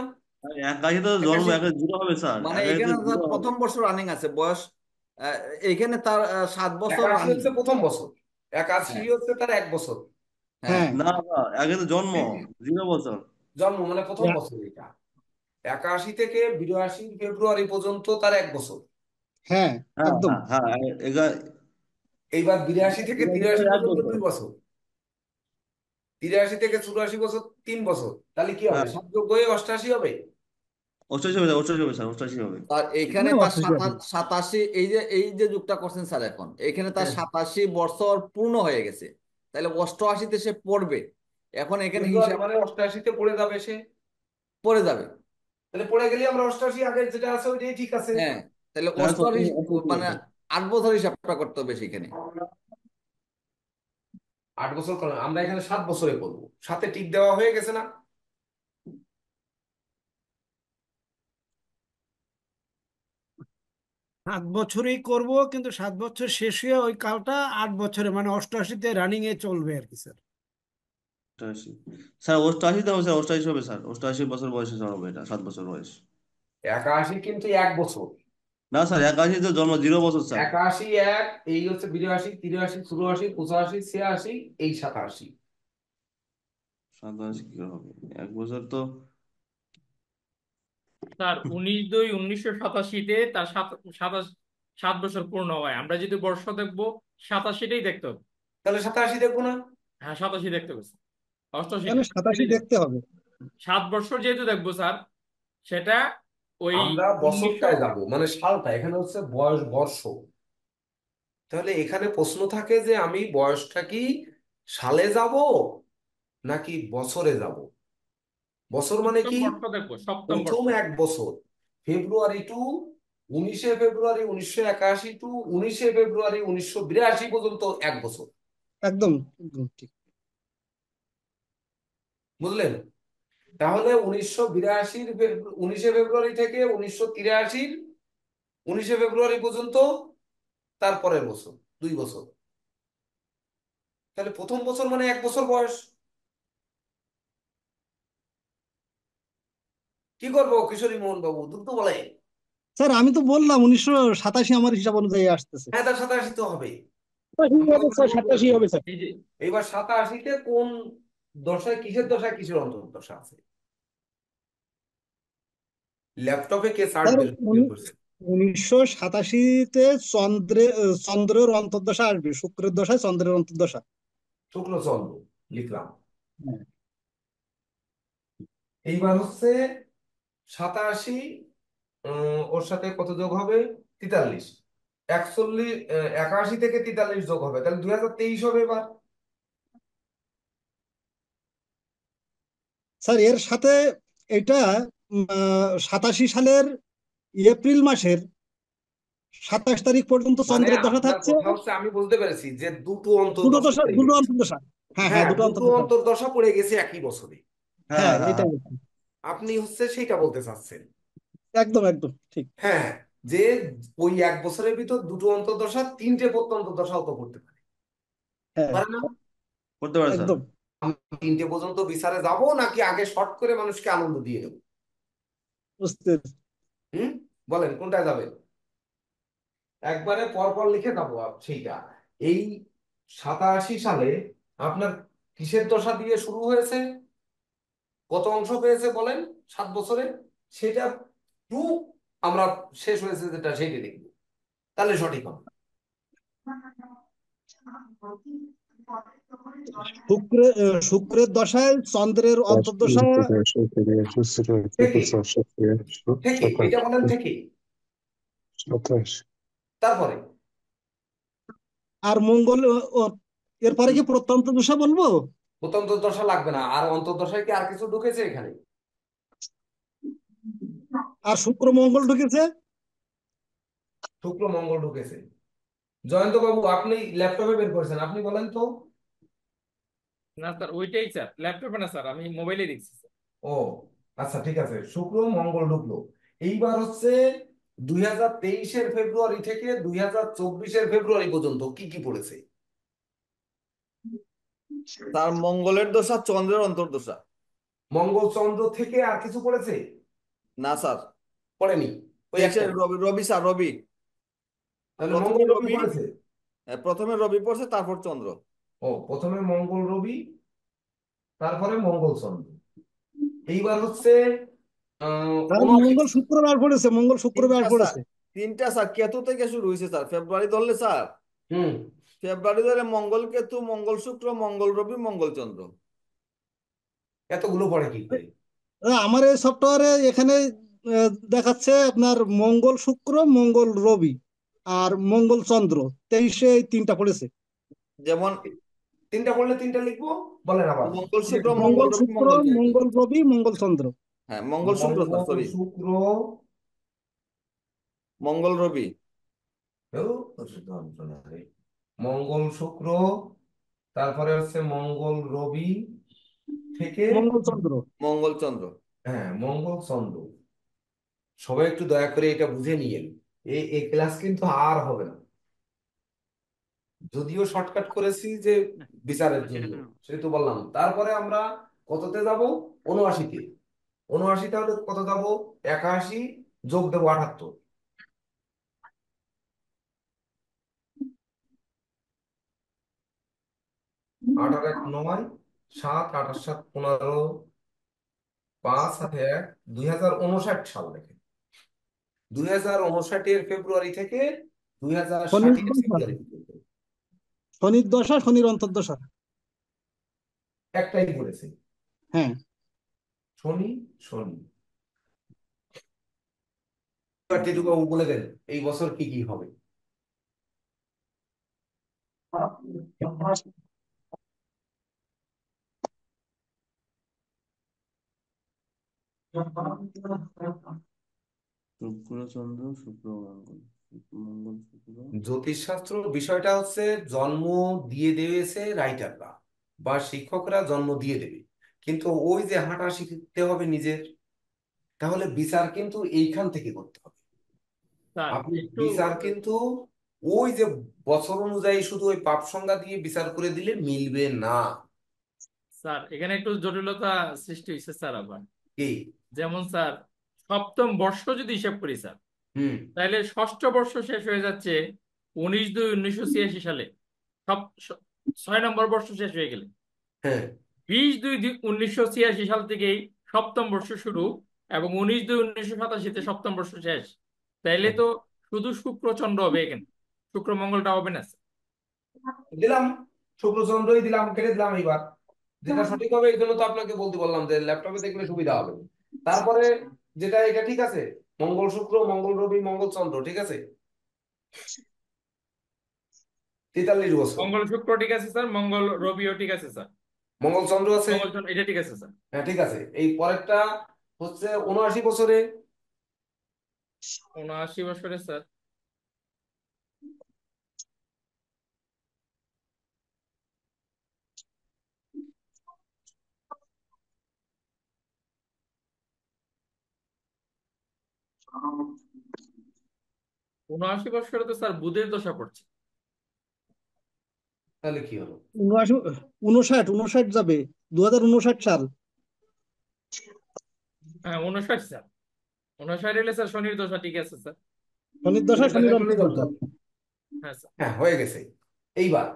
একাশি তো জন্ম 81 একাশি জিরো হবে স্যার, মানে একাশি তো এখানে তার জিরো হবে। প্রথম বছর রানিং আছে বয়স, এইখানে তার 7 বছর 81 রানিং। হচ্ছে প্রথম বছর, 81 হ্যাঁ হচ্ছে তার 1 বছর হ্যাঁ। হ্যাঁ, না না, একে তো জন্ম 0 বছর। জন্ম, মানে প্রথম বছর এটা। 81 থেকে 82 ফেব্রুয়ারি পর্যন্ত তার 1 বছর। হ্যাঁ, হ্যাঁ একদম। হ্যাঁ হ্যাঁ, এইবার 82 থেকে 83 এক পর্যন্ত বছর 2 বছর, 83 থেকে 84 বছর 3 বছর, তাহলে কি হবে? হ্যাঁ, 7 যোগ হয়ে 88 হবে। 88 হবে, 88 হবে স্যার, 88 হবে। আর এখানে এখানে তার 88 আছে। 87, এই যে যুগটা করছেন স্যার, এখন এখানে তার হ্যাঁ, 87 বছর পূর্ণ হয়ে গেছে, তাহলে 88-তে সে পড়বে। এখন এখানে ফেব্রুয়ারি হিসাব মানে 88-তে পড়ে যাবে সে। পড়ে যাবে। তাহলে পড়ে গেলে আমরা 88 আগে যেটা আছে ওইটাই ঠিক আছে। হ্যাঁ, তাহলে হ্যাঁ, 88 88 মানে হবে। 8 বছর হিসাবটা করতে হবে সেখানে। 8 বছর কেন, আমরা এখানে 7 বছরে করবো, সাথে টিক দেওয়া হয়ে গেছে না? 7 বছরেই করব, কিন্তু 7 বছর শেষ হয়ে ওই কালটা 8 বছরে মানে 88-তে রানিং এ চলবে আর কি স্যার। 88 স্যার, 88 তো হবে স্যার, 88 হবে স্যার, 88 বছর বয়সে স্যার হবে, এটা 7 বছর বয়স। 81 কিন্তু 1 বছর। না স্যার, একাশি তো জন্ম 0 বছর স্যার। 81 এক, এই হচ্ছে 82, 83, 84, 85, 86, এই 87। 87 কি করে হবে, 1 বছর তো। স্যার 19/2/1987-তে তার 7 বছর পূর্ণ হয়। আমরা যদি বর্ষ দেখবো 87টাই দেখতে হবে। তাহলে 87 দেখবো না? হ্যাঁ 87 দেখতে হবে স্যার। 88 তাহলে না, 87 87 দেখতে হবে। 7 বছর যেহেতু দেখবো স্যার, সেটা ওই আমরা 1900। বছরটায় যাব, মানে সালটা, এখানে হচ্ছে বয়স বর্ষ। তাহলে এখানে প্রশ্ন থাকে যে আমি বয়সটা কি সালে যাব নাকি বছরে যাব? বছর মানে সপ্তম কি? বর্ষ দেখবো, সপ্তম প্রথম বর্ষ। 1 বছর, ফেব্রুয়ারি টু 19শে ফেব্রুয়ারি 1981 টু 19শে ফেব্রুয়ারি 1982 পর্যন্ত 1 বছর। একদম একদম ঠিক। বুঝলেন? তাহলে 1982 19শে ফেব্রুয়ারি থেকে 1983 19শে ফেব্রুয়ারি পর্যন্ত তারপরের বছর 2 বছর। তাহলে প্রথম বছর মানে 1 বছর বয়স। কি করবো কিশোরী মোহন বাবু, দ্রুত বলে। স্যার, আমি তো বললাম 1987 আমার হিসাব অনুযায়ী আসতেছে। হ্যাঁ, তার 87 তো হবে। 87 আমরা হবে স্যার, ওখানে বলবো। 87 হবে স্যার। এই যে এইবার 87-তে কোন দশায়, কিসের দশায়, কিসের অন্তর্দশা আছে? ল্যাপটপে কে সার্চ স্যার, বের করছে? 1987-তে চন্দ্রের অন্তর্দশা আসবে, শুক্রের দশায় চন্দ্রের অন্তর্দশা। শুক্লচন্দ্র লিখলাম। হ্যাঁ। এইবার হচ্ছে 87, ওর সাথে কত যোগ হবে? 43, 41, 81 থেকে 43 যোগ হবে, তাহলে 2023 হবে এবার। স্যার, এর সাথে এটা 87 সালের এপ্রিল মাসের 27 তারিখ পর্যন্ত মানে চন্দ্রের দশা আপনার থাকছে। কথা হচ্ছে, আমি বুঝতে পেরেছি যে দুটো দুটো অন্তর্দশা দশা, পড়ে দুটো গেছে। অন্তর্দশা। হ্যাঁ হ্যাঁ, হ্যাঁ, দুটো দুটো অন্তর্দশা। অন্তর্দশা পড়ে গেছে একই বছরে। হ্যাঁ হ্যাঁ, হ্যাঁ এটাই হ্যাঁ। বলছি। আপনি হচ্ছে সেইটা বলতে চাচ্ছেন। একদম একদম ঠিক। হ্যাঁ, যে ওই 1 বছরের ভিতর দুটো অন্তর্দশা, 3টে প্রত্যন্ত দশাও তো করতে পারে, হ্যাঁ, পারে না? করতে পারে স্যার। একদম। আমি 3টে পর্যন্ত বিচারে যাব নাকি আগে শর্ট করে মানুষকে আনন্দ দিয়ে দেবো? বুঝতে। হুম, বলেন কোনটায় যাবে? একবারে পরপর লিখে যাবো সেইটা। এই 87 সালে আপনার কিসের দশা দিয়ে শুরু হয়েছে, কত অংশ পেয়েছে বলেন 7 বছরে, সেটা টু আমরা শেষ হয়েছে যেটা সেইটা দেখবো, তাহলে সঠিক হবে। শুক্রের দশায় চন্দ্রের অন্তর্দশা। থেকে থেকে এটা বলেন, থেকে তারপরে আর মঙ্গল এরপরে কি প্রত্যন্ত দশা বলবো? প্রত্যন্ত দশা লাগবে না, আর অন্তর্দশায় কি আর কিছু ঢুকেছে এখানে? আর শুক্র মঙ্গল ঢুকেছে। শুক্র মঙ্গল ঢুকেছে। জয়ন্ত বাবু, আপনি ল্যাপটপে বের করেছেন, আপনি বলেন তো। না স্যার, ওইটাই স্যার, ল্যাপটপে না স্যার, আমি মোবাইলে দেখছি স্যার। ও আচ্ছা, ঠিক আছে, শুক্র মঙ্গল ঢুকলো। এইবার হচ্ছে 2023-এর ফেব্রুয়ারি থেকে 2024-এর ফেব্রুয়ারি পর্যন্ত কি কি পড়েছে? তার মঙ্গলের দশা, চন্দ্রের অন্তর্দশা। মঙ্গল চন্দ্র থেকে আর কিছু পড়েছে? না স্যার, পড়েনি, ওই তেইশে একটাই। রবি, রবি স্যার, রবি। তাহলে প্রথমে মঙ্গল রবি রবি, পড়েছে। প্রথমে রবি পড়ছে, তারপর চন্দ্র। প্রথমে মঙ্গল রবি, তারপরে মঙ্গল চন্দ্র। এইবার হচ্ছে তাহলে 79। মঙ্গল শুক্রবার পড়েছে, মঙ্গল শুক্রবার তিনটা স্যার, পড়েছে। তিনটা স্যার কেতু থেকে শুরু হয়েছে স্যার। ফেব্রুয়ারি ধরলে স্যার, হুম ফেব্রুয়ারি ধরে মঙ্গল কেতু, মঙ্গল শুক্র, মঙ্গল রবি, মঙ্গল চন্দ্র। এতগুলো পড়ে কি করে? আমার এই সফটওয়্যারে এখানে দেখাচ্ছে আপনার মঙ্গল শুক্র, মঙ্গল রবি আর মঙ্গল চন্দ্র, 23-এ এই তিনটা পড়েছে। যেমন তিনটা পড়লে তিনটা লিখবো, বলেন আবার। মঙ্গল শুক্র, মঙ্গল মঙ্গল রবি, শুক্র, মঙ্গল চন্দ্র। মঙ্গল রবি, মঙ্গল চন্দ্র। হ্যাঁ, মঙ্গল শুক্র স্যার, মঙ্গল সরি, শুক্র, মঙ্গল রবি। মঙ্গল শুক্র, তারপরে হচ্ছে মঙ্গল রবি থেকে মঙ্গল চন্দ্র। মঙ্গল চন্দ্র। হ্যাঁ মঙ্গল চন্দ্র। সবাই একটু দয়া করে এটা বুঝে নিয়েন, এই ক্লাস কিন্তু আর হবে না। যদিও শর্টকাট করেছি যে বিচারের জন্য, সেটা তো বললাম। তারপরে আমরা কততে যাব? 79-তে। 79 তাহলে কত যাব? 81 যোগ দেবো 78। 8 আর 1 9, 7 8 আর 7 15, 5 আর 1 2059 সাল দেখে। 2059-এর ফেব্রুয়ারি থেকে শনির 2060-এর দশা, ফেব্রুয়ারি পর্যন্ত শনির দশা, শনির অন্তর্দশা। একটাই পড়েছে, হ্যাঁ। শনি শনি। এবার টিটুবাবু বলে দেন এই বছর কি কি হবে। শুক্র চন্দ্র, শুক্র মঙ্গল, মঙ্গল শুক্র। জ্যোতিষশাস্ত্র বিষয়টা হচ্ছে জন্ম দিয়ে দিয়েছে রাইটাররা বা শিক্ষকরা, জন্ম দিয়ে দেবে, কিন্তু ওই যে হাঁটা শিখতে হবে নিজের, তাহলে বিচার কিন্তু এইখান থেকে করতে হবে। স্যার আপনি একটু বিচার কিন্তু ওই যে বছর অনুযায়ী শুধু ওই পাপ সংজ্ঞা দিয়ে বিচার করে দিলে মিলবে না। স্যার এখানে একটু জটিলতা সৃষ্টি হয়েছে স্যার আবার। কি? যেমন স্যার, সপ্তম বর্ষ যদি হিসাব করি স্যার, হুম তাহলে ষষ্ঠ বর্ষ শেষ হয়ে যাচ্ছে 19/2/1986 সালে। সব 6 নম্বর বর্ষ শেষ হয়ে গেলে হ্যাঁ 20/2/1986 সাল থেকেই সপ্তম বর্ষ শুরু, এবং 19/2/1987-তে সপ্তম বর্ষ শেষ। তাইলে তো শুধু শুক্র চন্দ্র হবে এখানে, শুক্র মঙ্গলটা হবে না স্যার। দিলাম, শুক্রচন্দ্রই দিলাম, কেটে দিলাম। এইবার যেটা সঠিক হবে, এই জন্য তো আপনাকে বলতে বললাম যে ল্যাপটপে দেখলে সুবিধা হবে। তারপরে যেটা এটা ঠিক আছে, মঙ্গল শুক্র, মঙ্গল রবি, মঙ্গল চন্দ্র, ঠিক আছে, 43 বছর। মঙ্গল শুক্র ঠিক আছে স্যার, মঙ্গল রবিও ঠিক আছে স্যার, মঙ্গল চন্দ্র আছে, মঙ্গল চন্দ্র এটা ঠিক আছে স্যার। হ্যাঁ ঠিক আছে। এই পরেরটা হচ্ছে 79 বছরে। 79 বছরে স্যার, 79 বছরে তো স্যার বুধের দশা পড়ছে। তাহলে কি হলো? 59, 59 যাবে, 2059 সাল। হ্যাঁ 59 স্যার, 59 এলে স্যার শনির দশা ঠিক আছে স্যার। শনির দশা, শনির এখনই অন্তর্দশা। দরকার। হ্যাঁ স্যার, হ্যাঁ হয়ে গেছে। এইবার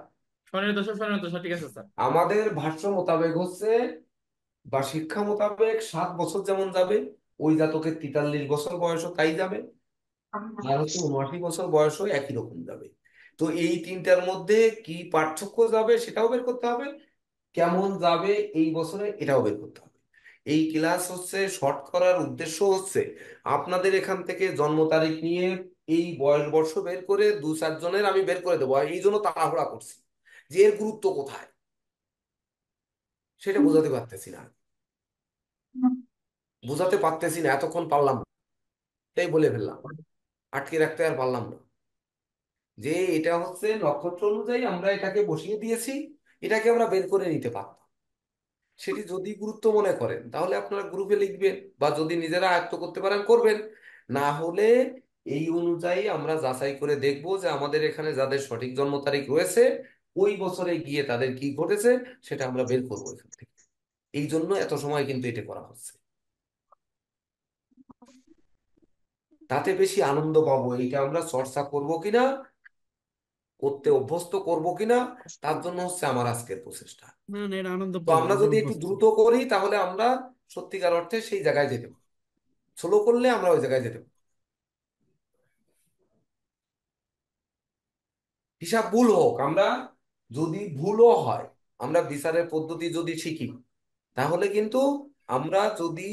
শনির দশা, শনির দশা ঠিক আছে স্যার। আমাদের ভাষ্য মোতাবেক হচ্ছে বা শিক্ষা মোতাবেক 7 বছর যেমন যাবে, ওই জাতকের 43 বছর বয়সও তাই যাবে, আর হচ্ছে 79 বছর বয়সও একই রকম যাবে। তো এই তিনটার মধ্যে কি পার্থক্য যাবে সেটাও বের করতে হবে, কেমন যাবে এই বছরে এটাও বের করতে হবে। এই ক্লাস হচ্ছে শর্ট করার উদ্দেশ্য হচ্ছে আপনাদের এখান থেকে জন্ম তারিখ নিয়ে এই বয়স বর্ষ বের করে 2-4 জনের আমি বের করে দেবো, আর এই জন্য তাড়াহুড়া করছি যে এর গুরুত্ব কোথায় সেটা বোঝাতে পারতেছি না, বোঝাতে পারতেছি না, এতক্ষণ পারলাম না, তাই বলে ফেললাম, আটকে রাখতে আর পারলাম না। যে এটা হচ্ছে নক্ষত্র অনুযায়ী আমরা এটাকে বসিয়ে দিয়েছি, এটাকে আমরা বের করে নিতে পারতাম। সেটি যদি গুরুত্ব মনে করেন তাহলে আপনারা গ্রুপে লিখবেন, বা যদি নিজেরা আয়ত্ত করতে পারেন করবেন, না হলে এই অনুযায়ী আমরা যাচাই করে দেখব যে আমাদের এখানে যাদের সঠিক জন্ম তারিখ রয়েছে ওই বছরে গিয়ে তাদের কি ঘটেছে সেটা আমরা বের করবো এখান থেকে। এই জন্য এত সময় কিন্তু এটা করা হচ্ছে, তাতে বেশি আনন্দ পাবো। এইটা আমরা চর্চা করব কিনা, করতে অভ্যস্ত করব কিনা, তার জন্য হচ্ছে আমার আজকের প্রচেষ্টা। না না, এটা আনন্দ তো পাবো, আমরা এটা যদি একটু অভ্যস্ত। দ্রুত করি তাহলে আমরা সত্যিকার অর্থে সেই জায়গায় যেতে পারি, স্লো করলে আমরা ওই জায়গায় যেতে পারি। হিসাব ভুল হোক, আমরা যদি ভুলও হয়, আমরা বিচারের পদ্ধতি যদি শিখি, তাহলে কিন্তু আমরা যদি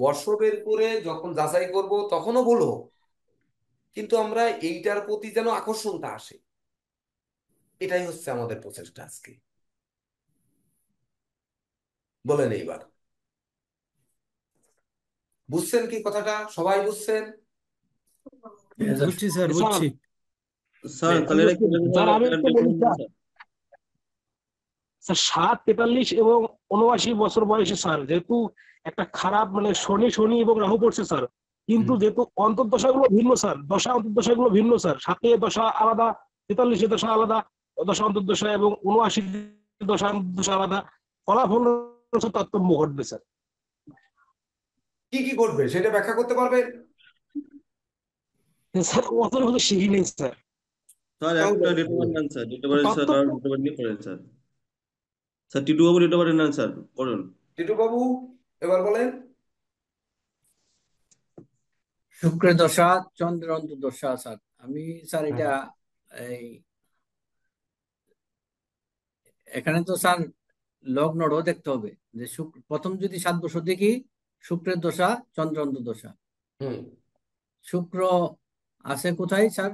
বর্ষ বের করে যখন যাচাই করব তখনও ভুল হোক, কিন্তু আমরা এইটার প্রতি যেন আকর্ষণটা আসে, এটাই হচ্ছে আমাদের প্রচেষ্টা আজকে। বলেন এইবার বুঝছেন কি কথাটা? সবাই বুঝছেন? বুঝছি স্যার, স্যার বুঝছি। স্যার তাহলে এটা কি স্যার আমি একটা বলি স্যার, স্যার 7, 43 এবং 79 বছর বয়সে স্যার যেহেতু একটা খারাপ মানে শনি শনি এবং রাহু পড়ছে স্যার, কিন্তু যেহেতু অন্তর্দশাগুলো ভিন্ন স্যার, দশা অন্তর্দশাগুলো ভিন্ন স্যার, 7-এ দশা আলাদা, 43-এ দশা আলাদা, দশা অন্তর্দশা এবং 79 দশা অন্তর্দশা আলাদা, ফলাফল তারতম্য ঘটবে স্যার। কি কি ঘটবে সেটা ব্যাখ্যা করতে পারবেন? স্যার অত কথা শিখি নেই স্যার। স্যার একটা ডেট ওভার নেন স্যার, ডেট ওভার স্যার তারতম্য ডেট ওভার নিয়ে করেন স্যার। স্যার টিটু বাবু ডেট ওভার নেন স্যার, করুন। টিটু বাবু এবার বলেন। শুক্রের দশা, চন্দ্রের অন্তর্দশা স্যার। আমি স্যার এটা এই এখানে তো স্যার লগ্নটাও দেখতে হবে যে শুক্র প্রথম যদি 7 বছর দেখি, শুক্রের দশা, চন্দ্র অন্তর্দশা। হুম, শুক্র আছে কোথায় স্যার?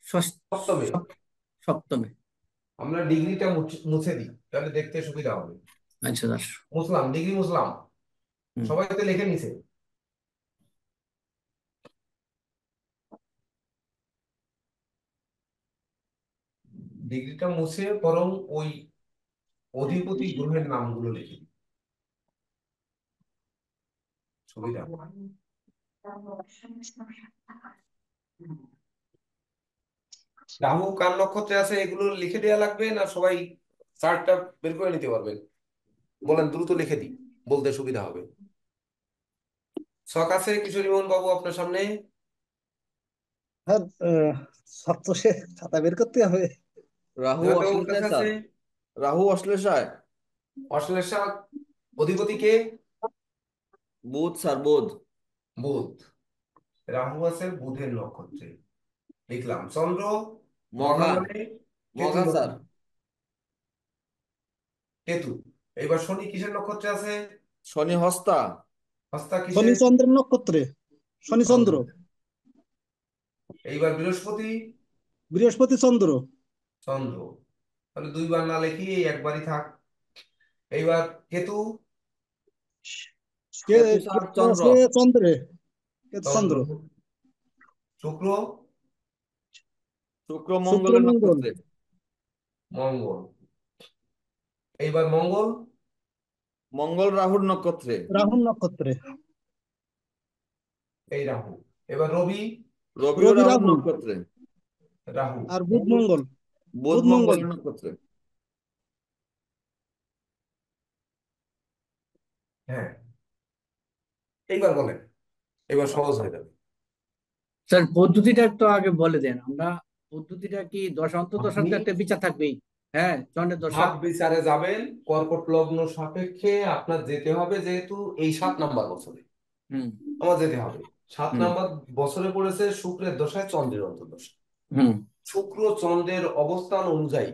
সপ্তমে। সপ্তমে। আমরা ডিগ্রিটা মুছে দিই, তাহলে দেখতে সুবিধা হবে। আচ্ছা স্যার। মুসলাম, ডিগ্রি মুসলাম, সবাই তো লিখে নিছে। ডিগ্রিটা মুছে বরং ওই অধিপতি গ্রহের নামগুলো লিখে দিই, সুবিধা হবে। রাহু কার নক্ষত্রে আছে এগুলো লিখে দেওয়া লাগবে না সবাই চার্টটা বের করে নিতে পারবেন? বলেন, দ্রুত লিখে দিই, বলতে সুবিধা হবে। শখ আছে কিশোরী মোহন বাবু আপনার সামনে? স্যার সব তো সে খাতা বের করতে হবে। রাহু জয়দেব বাবুর অশ্লেষায় কাছে স্যার, আছে? রাহু অশ্লেষায়। অশ্লেষা অধিপতি কে? বুধ স্যার, বুধ। বুধ। রাহু আছে বুধের নক্ষত্রে, লিখলাম। চন্দ্র মঘা মঘা, মানে কেতু মঘা স্যার। কেতু। এবার শনি কিসের নক্ষত্রে আছে? শনি হস্তা। হস্তা শনি কিসের? চন্দ্রের নক্ষত্রে, শনি চন্দ্র। চন্দ্র। এইবার বৃহস্পতি? বৃহস্পতি চন্দ্র। চন্দ্র। তাহলে দুইবার না লিখি, এই একবারই থাক। এইবার কেতু? কেতু স্যার কেতু চন্দ্র। আছে চন্দ্রে, কেতু চন্দ্র। চন্দ্র। শুক্র? শুক্র শুক্র মঙ্গলের মঙ্গল। নক্ষত্রে। মঙ্গল। এইবার মঙ্গল? মঙ্গল রাহুর নক্ষত্রে। রাহুর নক্ষত্রে। এই রাহু। এবার রবি? রবিও রবি রাহুর রাহু। নক্ষত্রে। রাহু। আর বুধ মঙ্গল। বুধ বুধ মঙ্গল। মঙ্গলের নক্ষত্রে। হ্যাঁ, এইবার বলেন, এবার সহজ হয়ে যাবে। স্যার পদ্ধতিটা একটু আগে বলে দেন, আমরা পদ্ধতিটা কি দশা অন্তর্দশার আপনি তো একটা বিচার থাকবেই। হ্যাঁ, চন্দ্রের দশা। ভাব বিচারে যাবেন, কর্কট লগ্ন সাপেক্ষে আপনার যেতে হবে, যেহেতু এই 7 নাম্বার বছরে হুম আমার যেতে হবে। 7 হুম নাম্বার বছরে পড়েছে শুক্রের দশায় চন্দ্রের অন্তর্দশা। হুম শুক্র চন্দ্রের অবস্থান অনুযায়ী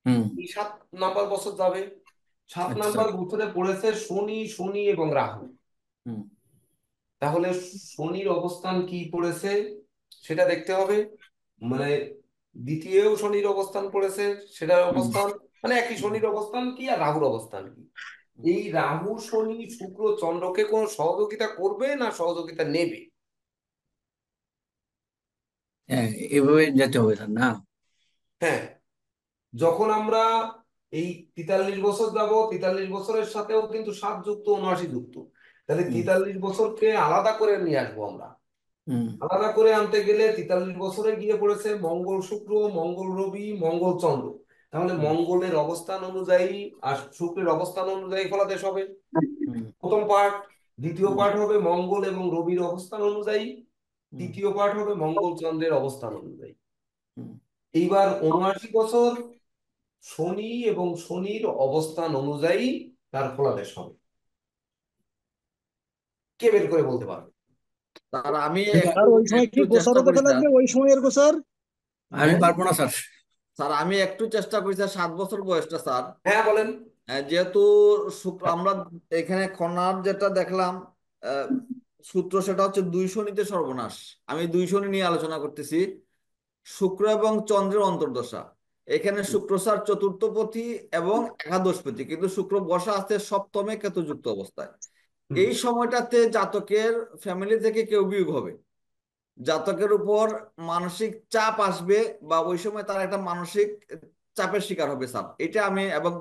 হুম এই 7 নাম্বার বছর যাবে। 7 আচ্ছা নাম্বার স্যার। বছরে পড়েছে শনি, শনি এবং রাহু। হুম তাহলে শনির অবস্থান কি পড়েছে সেটা দেখতে হবে। মানে দ্বিতীয় শনির অবস্থান পড়েছে, সেটার হুম অবস্থান মানে একই শনির অবস্থান কি আর রাহুর অবস্থান কি। এই রাহু শনি শুক্র চন্দ্রকে কোন সহযোগিতা করবে না সহযোগিতা নেবে? হ্যাঁ, এভাবে যেতে হবে স্যার না? হ্যাঁ, যখন আমরা এই 43 বছর যাব, 43 বছরের সাথেও কিন্তু 7 যুক্ত 79 যুক্ত, তাহলে হুম 43 বছরকে আলাদা করে নিয়ে আসবো আমরা। হুম আলাদা করে আনতে গেলে 43 বছরে গিয়ে পড়েছে মঙ্গল শুক্র, মঙ্গল রবি, মঙ্গল চন্দ্র। তাহলে মঙ্গলের অবস্থান অনুযায়ী আর শুক্রের অবস্থান অনুযায়ী ফলাদেশ হবে হুম প্রথম পার্ট। দ্বিতীয় পার্ট হবে মঙ্গল এবং রবির অবস্থান অনুযায়ী। হুম তৃতীয় পার্ট হবে মঙ্গল চন্দ্রের অবস্থান অনুযায়ী। হুম। এইবার 79 বছর শনি এবং শনির অবস্থান অনুযায়ী তার ফলাদেশ হবে। কে বের করে বলতে পারবে? স্যার আমি স্যার ওই সময় কি একটু চেষ্টা গোচরও করি দেখা স্যার। লাগবে ওই সময়ের গোচর? আমি পারবো না স্যার। স্যার আমি একটু চেষ্টা করি স্যার, 7 বছর বয়সটা স্যার। হ্যাঁ বলেন। যেহেতু শুক্র আমরা এখানে কণার যেটা দেখলাম আহ, সূত্র, সেটা হচ্ছে 2 শনিতে সর্বনাশ। আমি 2 শনি নিয়ে আলোচনা করতেছি। শুক্র এবং চন্দ্রের অন্তর্দশা। এখানে শুক্র স্যার চতুর্থপতি এবং একাদশপতি, কিন্তু শুক্র বসা আছে সপ্তমে কেতুযুক্ত অবস্থায়। এই সময়টাতে জাতকের ফ্যামিলি থেকে কেউ বিয়োগ হবে, জাতকের উপর মানসিক চাপ আসবে, বা ওই সময় তার একটা মানসিক চাপের শিকার হবে স্যার। এটা আমি, এবং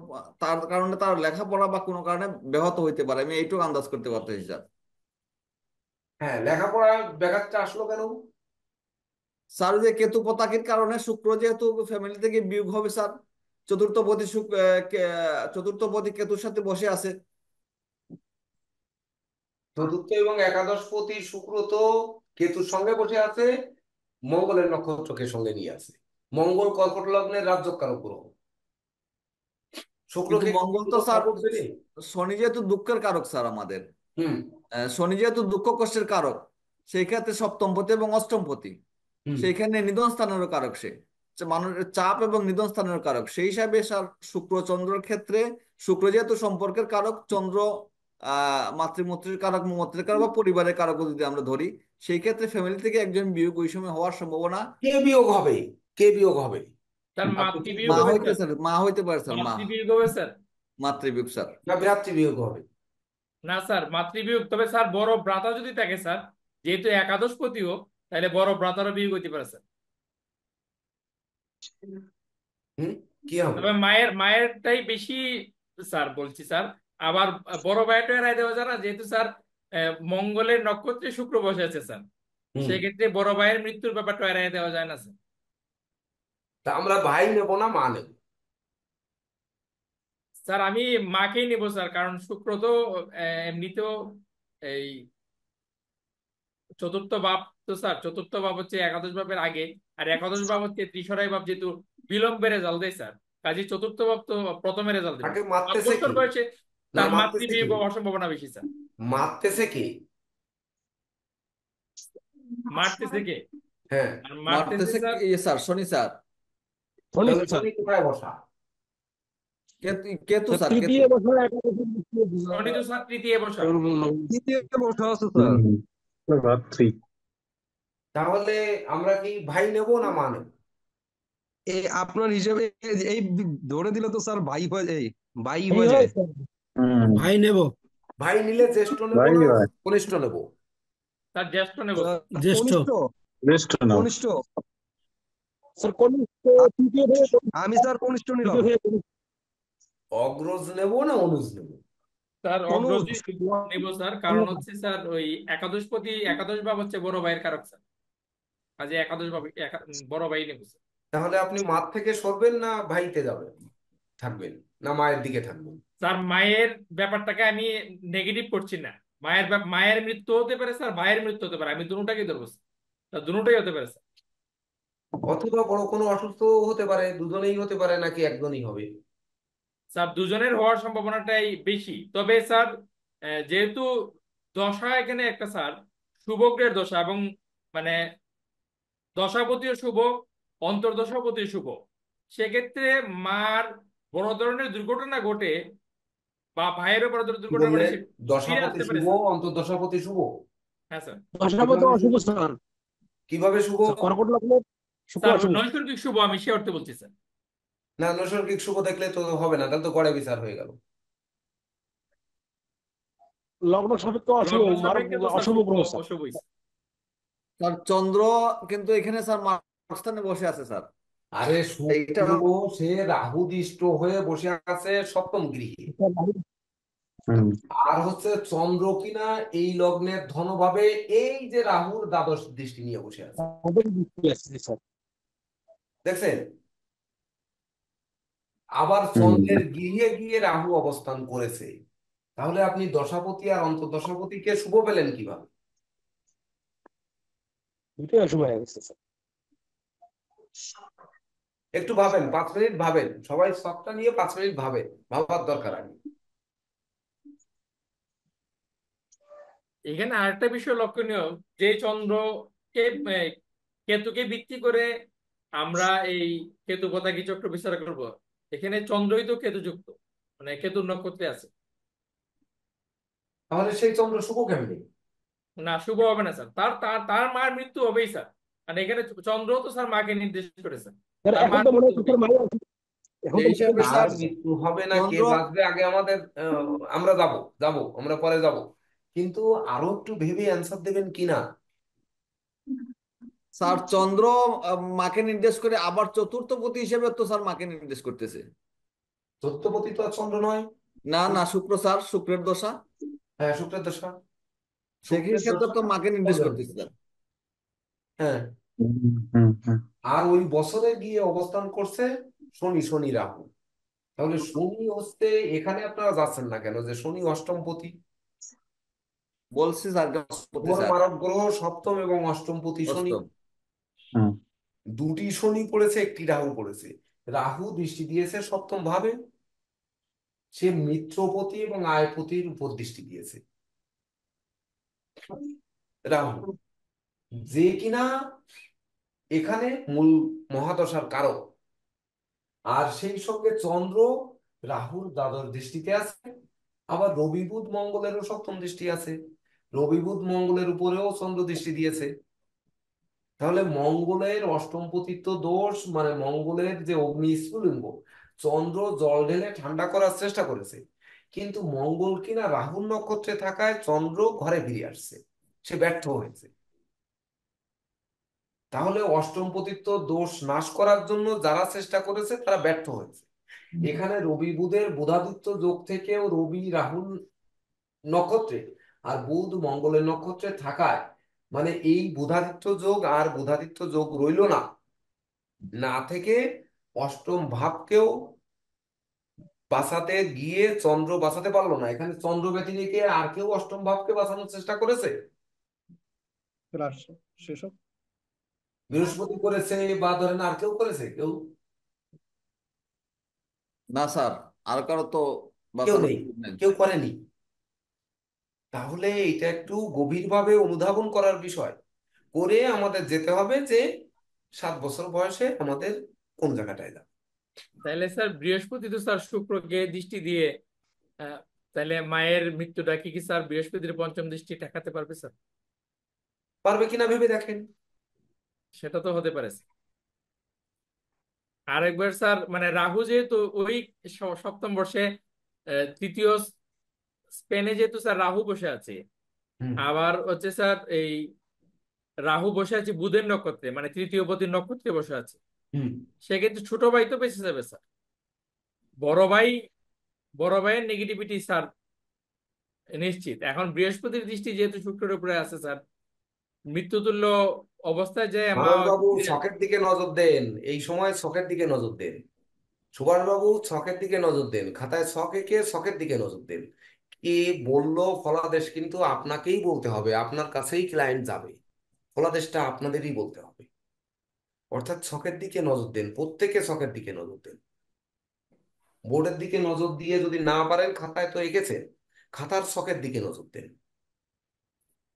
তার কারণে তার লেখাপড়া বা কোনো কারণে ব্যাহত হইতে পারে, আমি এইটুকু আন্দাজ করতে পারতেছি স্যার। হ্যাঁ, লেখাপড়ায় ব্যাঘাতটা আসলো কেন? স্যার যে কেতু পতাকির কারণে শুক্র যেহেতু ফ্যামিলি থেকে বিয়োগ হবে স্যার, চতুর্থপতি চতুর্থপতি কেতুর সাথে বসে আছে। চতুর্থ এবং একাদশপতি শুক্র তো কেতুর সঙ্গে বসে আছে, মঙ্গলের নক্ষত্রকে সঙ্গে নিয়ে আছে। মঙ্গল কর্কট লগ্নের রাজ্যকারক গ্রহ। কিন্তু শুক্রকে মঙ্গল তো স্যার, সাপোর্ট দেবে। শনি যেহেতু দুঃখের কারক স্যার আমাদের, হুম শনি যেহেতু দুঃখ কষ্টের কারক, সেই ক্ষেত্রে সপ্তমপতি এবং অষ্টমপতি, হুম। সেইখানে নিধন স্থানেরও কারক সে, মানুষের চাপ এবং নিধন স্থানের কারক। সেই হিসাবে স্যার শুক্র চন্দ্রের ক্ষেত্রে, শুক্র যেহেতু সম্পর্কের কারক, চন্দ্র মাতৃমূত্রের কারক, মূত্রের কারক বা পরিবারের কারক যদি আমরা ধরি, সেই ক্ষেত্রে ফ্যামিলি থেকে একজন বিয়োগ ওই সময় হওয়ার সম্ভাবনা। কে বিয়োগ হবে? কে বিয়োগ হবে? স্যার আপনি কি মাতৃবিয়োগ মা হবে হইতে স্যার, স্যার, মা হইতে পারে স্যার, মা, মাতৃবিয়োগ হবে স্যার। মাতৃবিয়োগ স্যার। না ভ্রাতৃ বিয়োগ হবে? না স্যার মাতৃবিয়োগ, তবে স্যার বড় ভ্রাতা যদি থাকে স্যার, যেহেতু একাদশপতিও, তাহলে বড় ভ্রাতারও বিয়োগ হইতে পারে স্যার। হুম, কি হবে? তবে মায়েরটাই বেশি স্যার, বলছি স্যার। আবার বড় ভাইটা এড়াই দেওয়া যায় না, যেহেতু স্যার মঙ্গলের নক্ষত্রে শুক্র বসে আছে স্যার, হুম। সেক্ষেত্রে বড় ভাইয়ের মৃত্যুর ব্যাপারটা এড়াই দেওয়া যায় না স্যার। তা আমরা ভাই নেব না মা নেব? স্যার আমি মাকেই নেবো স্যার, কারণ শুক্র তো এমনিতেও এই চতুর্থ ভাব, তো স্যার চতুর্থ ভাব হচ্ছে একাদশ ভাবের আগে, আর একাদশ ভাব হচ্ছে ত্রিশরাই ভাব, যেহেতু বিলম্বে রেজাল্ট দেয় স্যার, কাজে চতুর্থ ভাব তো প্রথমে রেজাল্ট দেবে। তাকে 5 মারতেছে বছর কি? বয়সে না তার মারতেছে কি? মাতৃবিয়োগ হওয়ার সম্ভাবনা বেশি স্যার। মারতেছে কি? মারতেছে কে? হ্যাঁ, আর মারতেছে মারতেছে স্যার স্যার শনি স্যার। শনি তাহলে স্যার। শনি কোথায় বসা? Ketu sir sir, Ketu. তৃতীয় বছর একাদশের দৃষ্টি শনি তো স্যার তৃতীয় বসা। দ্বিতীয় বসা আছে স্যার। রাত্রি। তাহলে আমরা কি ভাই নেব না মা নেব? এই আপনার হিসেবে এই ধরে দিলে তো স্যার ভাই হয়ে যায়, ভাই এই হয়ে হয় যায়। স্যার। ভাই নেব। ভাই নিলে জ্যেষ্ঠ নেব ভাই না হয়। কনিষ্ঠ নেব? তার জ্যেষ্ঠ নেব স্যার। জ্যেষ্ঠ। কনিষ্ঠ, জ্যেষ্ঠ নাও। কনিষ্ঠ। স্যার কনিষ্ঠ তৃতীয় থেকে আমি স্যার কনিষ্ঠ নিলাম। তৃতীয় থেকে কনিষ্ঠ। অগ্রজ নেব না অনুজ নেব? স্যার অনুজ। অগ্রজী নেব স্যার, কারণ হচ্ছে স্যার ওই একাদশপতি, একাদশ ভাব হচ্ছে বড় ভাইয়ের কারক স্যার, কাজে একাদশ ভাব বড় ভাই নেব স্যার। তাহলে আপনি মার থেকে সরবেন না ভাইতে যাবেন, থাকবেন, না মায়ের দিকে থাকবেন? স্যার মায়ের ব্যাপারটাকে আমি নেগেটিভ করছি না, মায়ের মৃত্যু হতে পারে স্যার, ভাইয়ের মৃত্যু হতে পারে, আমি দুটোটাকে ধরবো স্যার, দুটোটাই হতে পারে স্যার। অথবা বড় কোনো অসুস্থ হতে পারে, দুজনেই হতে পারে নাকি একজনই হবে? স্যার দুজনের হওয়ার সম্ভাবনাটাই বেশি, তবে স্যার যেহেতু দশা এখানে একটা স্যার শুভগ্রের দশা, এবং মানে দশাপতিও শুভ, অন্তর্দশাপতিও শুভ, সেক্ষেত্রে মার বড় ধরনের দুর্ঘটনা ঘটে, বা ভাইয়েরও বড় ধরনের কি দুর্ঘটনা ঘটে, বললেন? সে ফিরে দশাপতি আসতে পারে শুভ, স্যার। অন্তর্দশাপতি শুভ? হ্যাঁ স্যার। দশাপতি কিভাবে অশুভ শুভ? স্যার। কিভাবে শুভ? স্যার কর্কট লগ্নের শুক্র স্যার অশুভ। নৈসর্গিক শুভ, আমি সে অর্থে বলছি স্যার। না, নৈসর্গিক শুভ দেখলে তো হবে না, তাহলে তো গড়ে বিচার হয়ে গেল। লগ্ন সাপেক্ষ অশুভ, লগ্ন মার সাপেক্ষে তো স্যার অশুভ শুক্র গ্রহ স্যার। অশুভই স্যার। স্যার চন্দ্র কিন্তু এখানে স্যার মাঝখানে বসে আছে স্যার। আরে এইটা শুক্র সে রাহু দৃষ্ট হয়ে বসে আছে সপ্তম গৃহে। হুম আর হচ্ছে চন্দ্র কিনা এই লগ্নের ধনভাবে এই যে রাহুর দ্বাদশ দৃষ্টি নিয়ে বসে আছে, স্যার। দেখছেন? আবার হুম চন্দ্রের গৃহে গিয়ে রাহু অবস্থান করেছে। তাহলে আপনি দশাপতি আর অন্তর্দশাপতিকে শুভ পেলেন কিভাবে? দুটোই অশুভ হয়ে গেছে স্যার। একটু ভাবেন, 5 মিনিট ভাবেন, সবাই সবটা নিয়ে 5 মিনিট ভাবেন, ভাবার দরকার আগে। এখানে আরেকটা বিষয় লক্ষণীয়, যে চন্দ্রকে কেতুকে ভিত্তি করে আমরা এই কেতু পতাকা চক্র বিচার করব, এখানে চন্দ্রই তো কেতুযুক্ত, মানে কেতুর নক্ষত্রে আছে। তাহলে সেই চন্দ্র শুভ কেমনি? না, শুভ হবে না স্যার, তার তার তার মার মৃত্যু হবেই স্যার। আর এখানে চন্দ্র তো স্যার মাকে নির্দেশ করেছেন, স্যার তার এখন মার তো মনে মৃত্যু হচ্ছে হবেই। স্যার মায়ের এখন তো এই হিসাবে তার স্যার মৃত্যু হবে না, কে চন্দ্র, বাঁচবে আগে আমাদের আমরা যাব আমরা পরে যাব, কিন্তু আরো একটু ভেবে অ্যান্সার দেবেন কিনা। স্যার চন্দ্র মাকে নির্দেশ করে, আবার চতুর্থ পতি হিসেবে তো স্যার মাকে নির্দেশ করতেছে। সত্যপতি তো আর চন্দ্র নয়। না না, শুক্র স্যার, শুক্রের দশা, হ্যাঁ, শুক্রের দশা। শুক্রের সেক্ষেত্রে দশা তো মাকে নির্দেশ চন্দ্রের করতেছে দশা। স্যার। হ্যাঁ, হুম হুম হুম। আর ওই বছরে গিয়ে অবস্থান করছে শনি রাহু। তাহলে শনি হচ্ছে, এখানে আপনারা যাচ্ছেন না কেন যে শনি অষ্টমপতি? বলছি স্যার, বৃহস্পতি তোমার স্যার, মারক গ্রহ সপ্তম এবং অষ্টমপতি শনি। অষ্টম। হুম দুটি শনি পড়েছে, একটি রাহু পড়েছে। রাহু দৃষ্টি দিয়েছে সপ্তম ভাবে, সে মিত্রপতি এবং আয়পতির উপর দৃষ্টি দিয়েছে রাহু, যে কিনা এখানে মূল মহাদশার কারক। আর সেই সঙ্গে চন্দ্র রাহুর দ্বাদশ দৃষ্টিতে আছে। আবার রবি বুধ মঙ্গলেরও সপ্তম দৃষ্টি আছে, রবি বুধ মঙ্গলের উপরেও চন্দ্র দৃষ্টি দিয়েছে। তাহলে মঙ্গলের অষ্টমপতিত্ব দোষ, মানে মঙ্গলের যে অগ্নি স্ফুলিঙ্গ, চন্দ্র জল ঢেলে ঠান্ডা করার চেষ্টা করেছে, কিন্তু মঙ্গল কিনা রাহুর নক্ষত্রে থাকায় চন্দ্র ঘরে ফিরে আসছে, সে ব্যর্থ হয়েছে। তাহলে অষ্টমপতিত্ব দোষ নাশ করার জন্য যারা চেষ্টা করেছে তারা ব্যর্থ হয়েছে। এখানে রবি বুধের বুধাদিত্য যোগ থেকেও রবি রাহুল নক্ষত্রে আর বুধ মঙ্গলের নক্ষত্রে থাকায়, মানে এই বুধাদিত্য যোগ আর বুধাদিত্য যোগ রইল না, না থেকে অষ্টম ভাবকেও বাঁচাতে গিয়ে চন্দ্র বাঁচাতে পারলো না। এখানে চন্দ্র ব্যতি রেখে আর কেউ অষ্টম ভাবকে বাঁচানোর চেষ্টা করেছে? সেসব বৃহস্পতি করেছে, বা ধরেন আর কেউ করেছে? কেউ না স্যার, আর কারো তো কেউ বাঁচানোর নেই, সুযোগ নেই। কেউ করেনি। তাহলে এটা একটু গভীরভাবে অনুধাবন করার বিষয়, করে আমাদের যেতে হবে যে 7 বছর বয়সে আমাদের কোন জায়গাটায় যাবে। তাহলে স্যার বৃহস্পতি তো স্যার শুক্রকে দৃষ্টি দিয়ে, আহ, তাহলে মায়ের মৃত্যুটা কি স্যার বৃহস্পতির পঞ্চম দৃষ্টি ঠেকাতে পারবে স্যার? পারবে কিনা ভেবে দেখেন। সেটা তো হতে পারে স্যার। আরেকবার স্যার, মানে রাহু যেহেতু ওই সপ্তম বর্ষে তৃতীয় স্পেনে যেহেতু স্যার রাহু বসে আছে, হুম আবার হচ্ছে স্যার এই রাহু বসে আছে বুধের নক্ষত্রে, মানে তৃতীয় পতির নক্ষত্রে বসে আছে, হুম সেক্ষেত্রে ছোট ভাই তো বেঁচে যাবে স্যার। বড় ভাই, বড় ভাইয়ের নেগেটিভিটি স্যার নিশ্চিত। এখন বৃহস্পতির দৃষ্টি যেহেতু শুক্রের উপরে আছে স্যার, মৃত্যুতুল্য অবস্থায় যায় মা। মানস বাবু ছকের দিকে নজর দেন, এই সময় ছকের দিকে নজর দেন। সুভাষ বাবু ছকের দিকে নজর দেন, খাতায় ছক এঁকে ছকের দিকে নজর দেন। কে বললো ফলাদেশ কিন্তু আপনাকেই বলতে হবে, আপনার কাছেই ক্লায়েন্ট যাবে, ফলাদেশটা আপনাদেরই বলতে হবে। অর্থাৎ ছকের দিকে নজর দেন, প্রত্যেকে ছকের দিকে নজর দেন। বোর্ডের দিকে নজর দিয়ে যদি না পারেন, খাতায় তো এঁকেছেন, খাতার ছকের দিকে নজর দেন,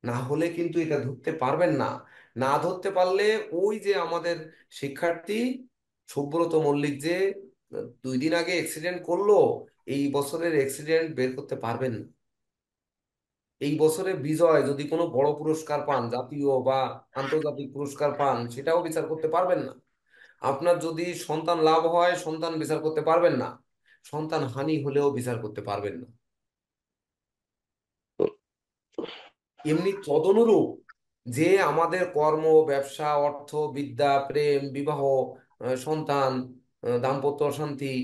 না হলে কিন্তু এটা ধরতে পারবেন না। না ধরতে পারলে ওই যে আমাদের শিক্ষার্থী সুব্রত মল্লিক যে 2 দিন আগে অ্যাক্সিডেন্ট করলো, এই বছরের অ্যাক্সিডেন্ট বের করতে পারবেন না। এই বছরে বিজয় যদি কোনো বড় পুরস্কার পান, জাতীয় বা আন্তর্জাতিক পুরস্কার পান, সেটাও বিচার করতে পারবেন না। আপনার যদি সন্তান লাভ হয়, সন্তান বিচার করতে পারবেন না। সন্তান হানি হলেও বিচার করতে পারবেন না। এমনি তদনুরূপ যে আমাদের কর্ম, ব্যবসা, অর্থ, বিদ্যা, প্রেম, বিবাহ, সন্তান, দাম্পত্য অশান্তি,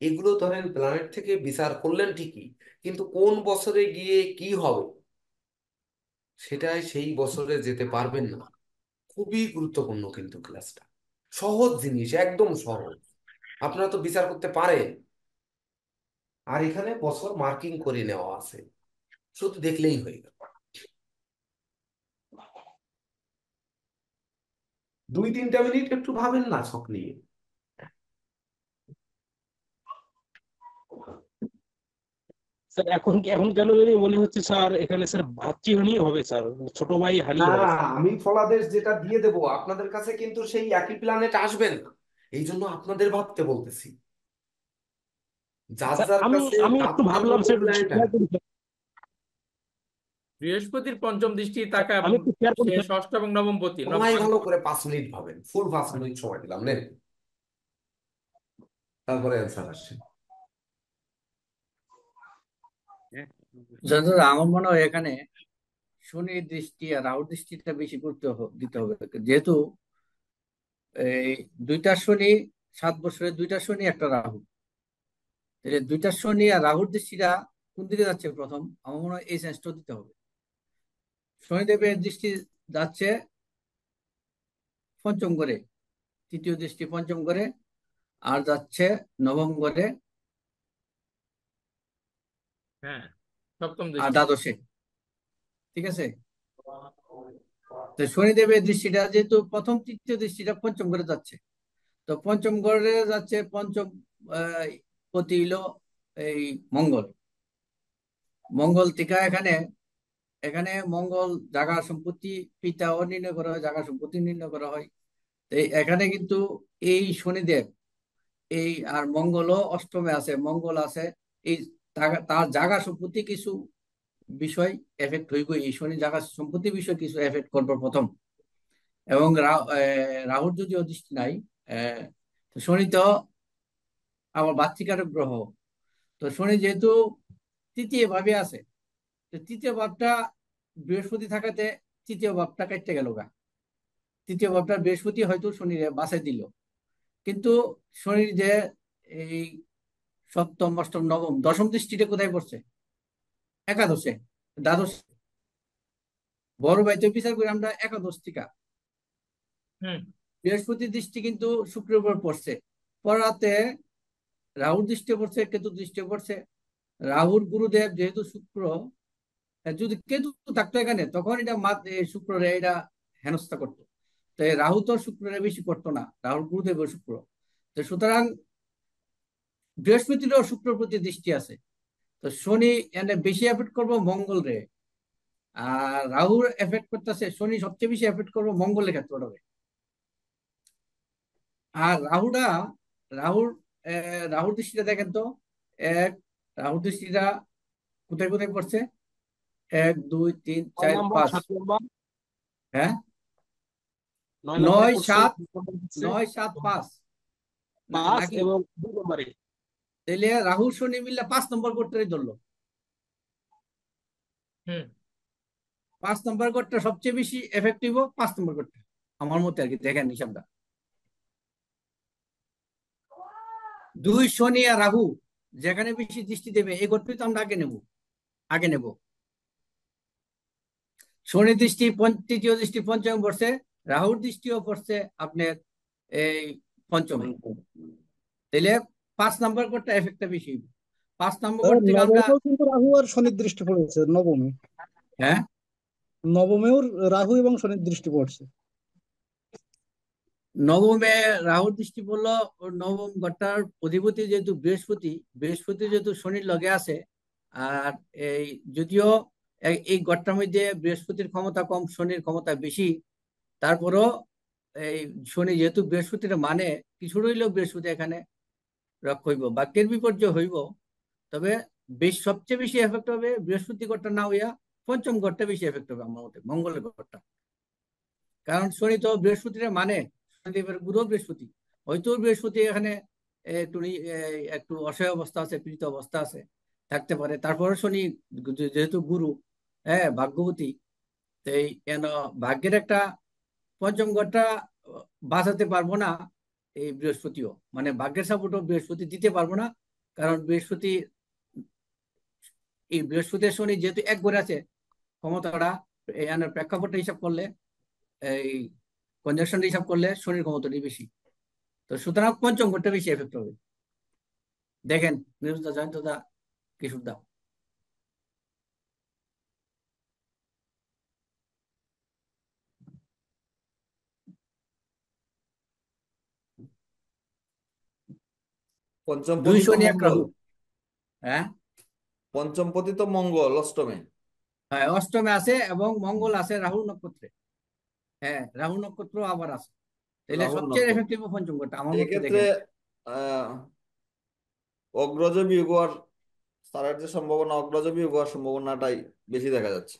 এগুলো ধরেন প্ল্যানেট থেকে বিচার করলেন ঠিকই, কিন্তু কোন বছরে গিয়ে কি হবে সেটাই সেই বছরে যেতে পারবেন না। খুবই গুরুত্বপূর্ণ কিন্তু ক্লাসটা, সহজ জিনিস, একদম সহজ, আপনারা তো বিচার করতে পারেন। আর এখানে বছর মার্কিং করে নেওয়া আছে, শুধু দেখলেই হয়ে গেল। 2-3টা মিনিট একটু ভাবেন না ছক নিয়ে। স্যার এখন কেন জানি মনে হচ্ছে স্যার এখানে স্যার ভাতৃহানি হবে স্যার, ছোট ভাই হানি না, হবে স্যার। আমি ফলাদেশ যেটা দিয়ে দেবো আপনাদের কাছে কিন্তু সেই একই প্ল্যানেট আসবেন না, এই জন্য আপনাদের ভাবতে বলতেছি। যার স্যার যার আমি কাছে আমি একটু তাদের ভাবলাম মতো স্যার, প্ল্যানেট শেয়ার করি স্যার। বৃহস্পতির পঞ্চম দৃষ্টি তাকা আমি একটু শেয়ার করি সে স্যার। ষষ্ঠ এবং নবম পতি সবাই ভালো করে 5 মিনিট ভাবেন, ফুল 5 মিনিট সময় দিলাম, নেন তারপরে অ্যান্সার আসছে। যতটা আমার মনে হয় এখানে শনির দৃষ্টি আর রাহুর দৃষ্টিটা বেশি দিতে হবে, যেহেতু এই দুইটা শনি, 7 বছরে দুইটা শনি একটা রাহু, তাহলে দুইটা শনি আর রাহুর দৃষ্টিটা কোন দিকে যাচ্ছে প্রথম, আমার মনে হয় এই সেন্সটা দিতে হবে। শনিদেবের দৃষ্টি যাচ্ছে পঞ্চম ঘরে, তৃতীয় দৃষ্টি পঞ্চম ঘরে, আর যাচ্ছে নবম ঘরে হ্যাঁ, সপ্তম আর দৃষ্টি। দ্বাদশে, ঠিক আছে। তো শনিদেবের দৃষ্টিটা যেহেতু প্রথম তৃতীয় দৃষ্টিটা পঞ্চম ঘরে যাচ্ছে, তো পঞ্চম ঘরে যাচ্ছে, পঞ্চম পতি হলো এই মঙ্গল। মঙ্গল টিকা এখানে এখানে মঙ্গল জাগা সম্পত্তি পিতাও নির্ণয় করা হয়, জাগা সম্পত্তি নির্ণয় করা হয়। তো এখানে কিন্তু এই শনিদেব এই আর মঙ্গলও অষ্টমে আছে, মঙ্গল আছে এই তার জাগা সম্পত্তি কিছু বিষয় এফেক্ট হইব, এই শনি জাগা সম্পত্তি বিষয় কিছু এফেক্ট করবো প্রথম। এবং রাহুর যদিও দৃষ্টি নাই, তো শনি তো আমার বাতৃকারক গ্রহ, তো শনি যেহেতু তৃতীয় ভাবে আছে, তো তৃতীয় ভাবটা বৃহস্পতি থাকাতে তৃতীয় ভাবটা কাটতে গেল গা, তৃতীয় ভাবটা বৃহস্পতি হয়তো শনির বাঁচাই দিল, কিন্তু শনির যে এই সপ্তম অষ্টম নবম দশম দৃষ্টিটা কোথায় পড়ছে, একাদশে, দ্বাদশ, বড় ভাইতে বিচার করে আমরা একাদশ টিকা। বৃহস্পতির দৃষ্টি কিন্তু শুক্রের উপর পড়ছে, পড়াতে রাহুর দৃষ্টি পড়ছে, কেতু দৃষ্টি পড়ছে। রাহুর গুরুদেব যেহেতু শুক্র, যদি কেতু থাকতো এখানে তখন এটা শুক্ররে এটা হেনস্থা করতো, তো রাহু তো শুক্ররে বেশি করতো না, রাহুর গুরুদেব শুক্র, তো সুতরাং বৃহস্পতিরও শুক্রের প্রতি দৃষ্টি আছে, তো শনি এনে বেশি এফেক্ট করবো মঙ্গল রে, আর রাহুর এফেক্ট করতেছে শনি সবচেয়ে বেশি এফেক্ট করবো মঙ্গলের ক্ষেত্রটাকে। আর রাহুর রাহুর দৃষ্টিটা দেখেন তো, এক, রাহুর দৃষ্টিটা কোথায় কোথায় পড়ছে, 1 2 3 9 4 নম্বর 5, 7 নম্বর, হ্যাঁ 9 নম্বরে পড়ছে, 9 7 5 5 নাকি, এবং 2 নম্বরে। তাহলে রাহু শনি মিললে 5 নম্বর কোটটাই ধরলো। 5 নম্বর কোটটা সবচেয়ে বেশি এফেক্টিভ, 5 নম্বর কোটটা আমার মতে আর কি, দেখেন হিসাবটা। 2 শনি আর রাহু যেখানে বেশি দৃষ্টি দেবে এই কোটটাই তো আমরা আগে নেব। শনি দৃষ্টি তৃতীয় দৃষ্টি পঞ্চমে পড়ছে, রাহুর দৃষ্টিও পড়ছে আপনার এই পঞ্চমে, তাহলে 5 নম্বর কোটটা এফেক্টটা বেশি। 5 নম্বর কোট থেকে আমরা, নবমেও কিন্তু রাহু আর শনির দৃষ্টি পড়েছে নবমে, হ্যাঁ নবমেও রাহু এবং শনির দৃষ্টি পড়ছে। নবমে রাহুর দৃষ্টি পড়লো, নবম ঘরটার অধিপতি যেহেতু বৃহস্পতি যেহেতু শনির লগে আছে, আর এই যদিও এই ঘরটার মধ্যে বৃহস্পতির ক্ষমতা কম শনির ক্ষমতা বেশি, তারপরও এই শনি যেহেতু বৃহস্পতির মানে কিছু রইলেও বৃহস্পতি এখানে রক্ষ হইব, বাক্যের বিপর্যয় হইব, তবে সবচেয়ে বেশি এফেক্ট হবে বৃহস্পতি ঘরটা না হইয়া পঞ্চম ঘরটা বেশি এফেক্ট হবে আমার মতে, মঙ্গলের ঘরটা। কারণ শনি তো বৃহস্পতির মানে শনিদেবের গুরু বৃহস্পতি, হয়তো বৃহস্পতি এখানে একটু একটু অসহায় অবস্থা আছে, পীড়িত অবস্থা আছে, থাকতে পারে, তারপরে শনি যেহেতু গুরু, হ্যাঁ ভাগ্যবতী, তো এই ভাগ্যের একটা পঞ্চম ঘরটা বাঁচাতে পারবো না এই বৃহস্পতিও, মানে ভাগ্যের সাপোর্টও বৃহস্পতি দিতে পারবো না, কারণ বৃহস্পতি এই বৃহস্পতি শনি যেহেতু এক ঘরে আছে, ক্ষমতাটা এখানে প্রেক্ষাপটটা হিসাব করলে, এই কনজাংশন হিসাব করলে শনির ক্ষমতাটাই বেশি। তো সুতরাং পঞ্চম ঘরটা বেশি এফেক্ট হবে। দেখেন নিরুদ্দা, জয়ন্তদা, কিশোরদা। পঞ্চম দুই পতি তো শনি এক মঙ্গল। রাহু। হ্যাঁ, পঞ্চম পতি তো মঙ্গল অষ্টমে। হ্যাঁ, অষ্টমে আছে এবং মঙ্গল আছে রাহু নক্ষত্রে। হ্যাঁ, রাহু নক্ষত্র আবার আছে। তাহলে রাহুর সবচেয়ে নক্ষত্র। এফেক্টিভ পঞ্চম ঘরটা আমার মতে এক্ষেত্রে দেখেন। আহ অগ্রজ বিয়োগ হওয়ার, স্যারের যে সম্ভাবনা, অগ্রজ বিয়োগ হওয়ার সম্ভাবনাটাই বেশি দেখা যাচ্ছে।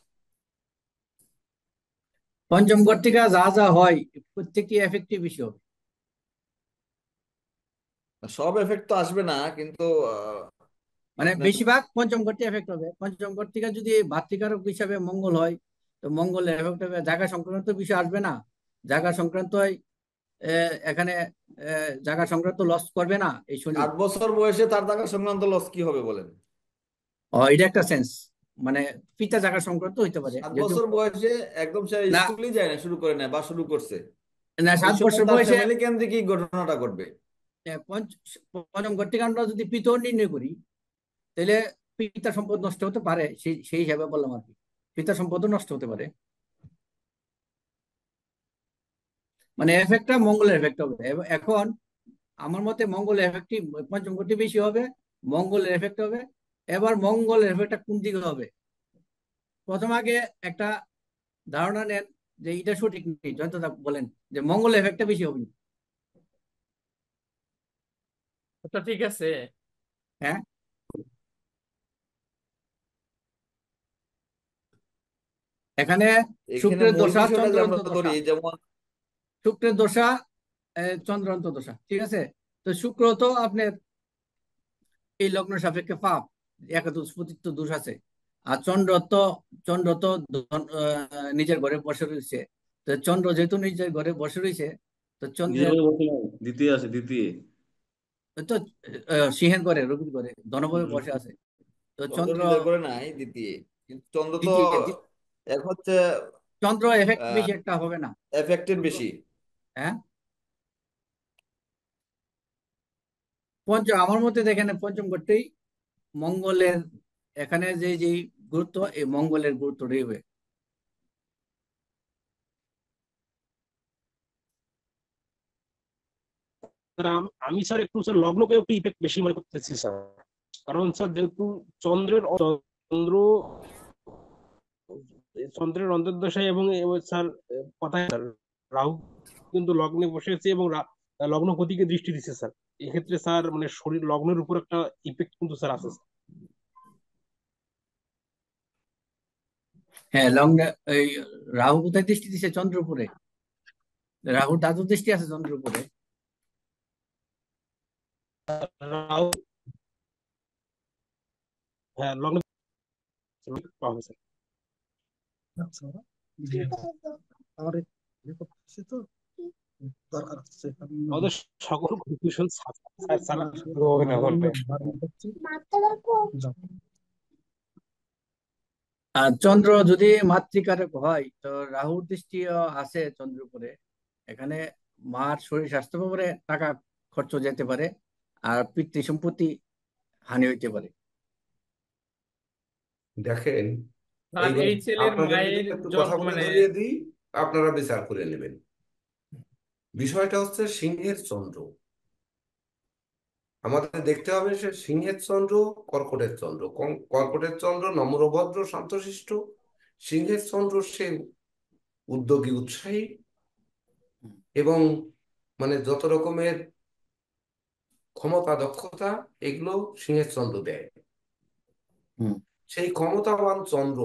পঞ্চম ঘর থেকে যা যা হয় প্রত্যেকটি এফেক্টিভ বেশি হবে। সব এফেক্ট তো আসবে না, কিন্তু মানে আপনার বেশিরভাগ পঞ্চম ঘরটি এফেক্ট হবে। পঞ্চম ঘর থেকে যদি ভাতৃকারক হিসাবে মঙ্গল হয়, তো মঙ্গলের এফেক্ট হবে। জায়গা সংক্রান্ত বিষয় আসবে না, জায়গা সংক্রান্ত এখানে জায়গা সংক্রান্ত লস করবে না এই শনি। 8 বছর বয়সে তার টাকা সংক্রান্ত লস কি হবে বলেন? এটা একটা সেন্স, মানে পিতা জায়গা সংক্রান্ত হইতে পারে 7 যেহেতু। বছর বয়সে একদম সে না, স্কুলই যায় না, শুরু করে না বা শুরু করছে, না, ওই 7 সময় বছর তার বয়সে ফ্যামিলি কেন্দ্রিক এই ঘটনাটা ঘটবে। পঞ্চম ঘর থেকে আমরা যদি পিতা নির্ণয় করি, তাহলে পিতা সম্পদ নষ্ট হতে পারে, সেই হিসাবে বললাম আর কি। পিতা সম্পদও নষ্ট হতে পারে, মানে এফেক্টটা মঙ্গলের এফেক্ট হবে। এখন আমার মতে মঙ্গলের এফেক্টই পঞ্চম ঘরটি বেশি হবে, মঙ্গলের এফেক্ট হবে। এবার মঙ্গলের এফেক্টটা কোন দিকে হবে, প্রথম আগে একটা ধারণা নেন যে এটা সঠিক নেই। জয়ন্তদা বলেন যে মঙ্গলের এফেক্টটা বেশি হবে। ওটা ঠিক আছে। হ্যাঁ, এখানে এখানে শুক্রের মূল দশা, বিষয়টা যে আমরা চন্দ্রান্ত ধরি, দশা, যেমন শুক্রের দশা, চন্দ্রান্ত দশা, ঠিক আছে। তো শুক্র তো আপনার এই লগ্ন সাপেক্ষে পাপ, একাদশ পতিত্ব দোষ আছে। আর চন্দ্র তো নিজের ঘরে বসে রয়েছে। তো চন্দ্র যেহেতু নিজের ঘরে বসে রয়েছে, তো নিজের চন্দ্রের কথা বলছিলাম, দ্বিতীয় আছে, দ্বিতীয়। তো সিংহের ঘরে, রবির ঘরে ধনভাবে বসে আছে। তো চন্দ্র চন্দ্র নিজের করে নাই দ্বিতীয়, কিন্তু চন্দ্র তো দ্বিতীয়, এক হচ্ছে চন্দ্র এফেক্ট বেশি একটা হবে না। এফেক্টেড বেশি। হ্যাঁ, আমার মতে দেখেন পঞ্চম ঘরটাই মঙ্গলের, এখানে যে গুরুত্ব, এই মঙ্গলের গুরুত্ব রয়েছে। স্যার, আমি স্যার একটু স্যার লগ্নকে একটু ইফেক্ট বেশি মনে করতেছি স্যার। কারণ স্যার যেহেতু চন্দ্র চন্দ্রের অন্তর্দশায় এবং স্যার কথায় স্যার রাহু কিন্তু লগ্নে বসে আছে এবং লগ্নপতিকে দৃষ্টি দিচ্ছে স্যার। এক্ষেত্রে স্যার মানে শরীর লগ্নের উপর একটা ইফেক্ট কিন্তু স্যার আছে স্যার। হ্যাঁ, এই রাহু কোথায় দৃষ্টি দিচ্ছে? চন্দ্রের উপরে। রাহুর দ্বাদশ দৃষ্টি আছে চন্দ্রের উপরে। রাহু, হ্যাঁ, লগ্নে পাবে স্যার। আমাদের সকল কনফিউশন স্যার ছাড়া হবে না মনে হয়। আর চন্দ্র যদি মাতৃকারক হয়, তো রাহুর দৃষ্টি আছে চন্দ্রের উপরে। এখানে মার শরীর স্বাস্থ্য ব্যাপারে টাকা খরচ যেতে পারে, আর পিতৃ সম্পত্তি হানি হইতে পারে। দেখেন, আর এইবার এই ছেলের আপনাদের মায়ের ভিতরে একটু কথা বলে মানে ধরিয়ে দিই, আপনারা বিচার করে নেবেন। বিষয়টা হচ্ছে সিংহের চন্দ্র। আমাদের দেখতে হবে সে সিংহের চন্দ্র, কর্কটের চন্দ্র। কর্কটের চন্দ্র নম্রভদ্র শান্তশিষ্ট, সিংহের চন্দ্র সে উদ্যোগী উৎসাহী এবং মানে যত রকমের ক্ষমতা দক্ষতা এগুলো সিংহের চন্দ্র দেয়। সেই ক্ষমতাবান চন্দ্র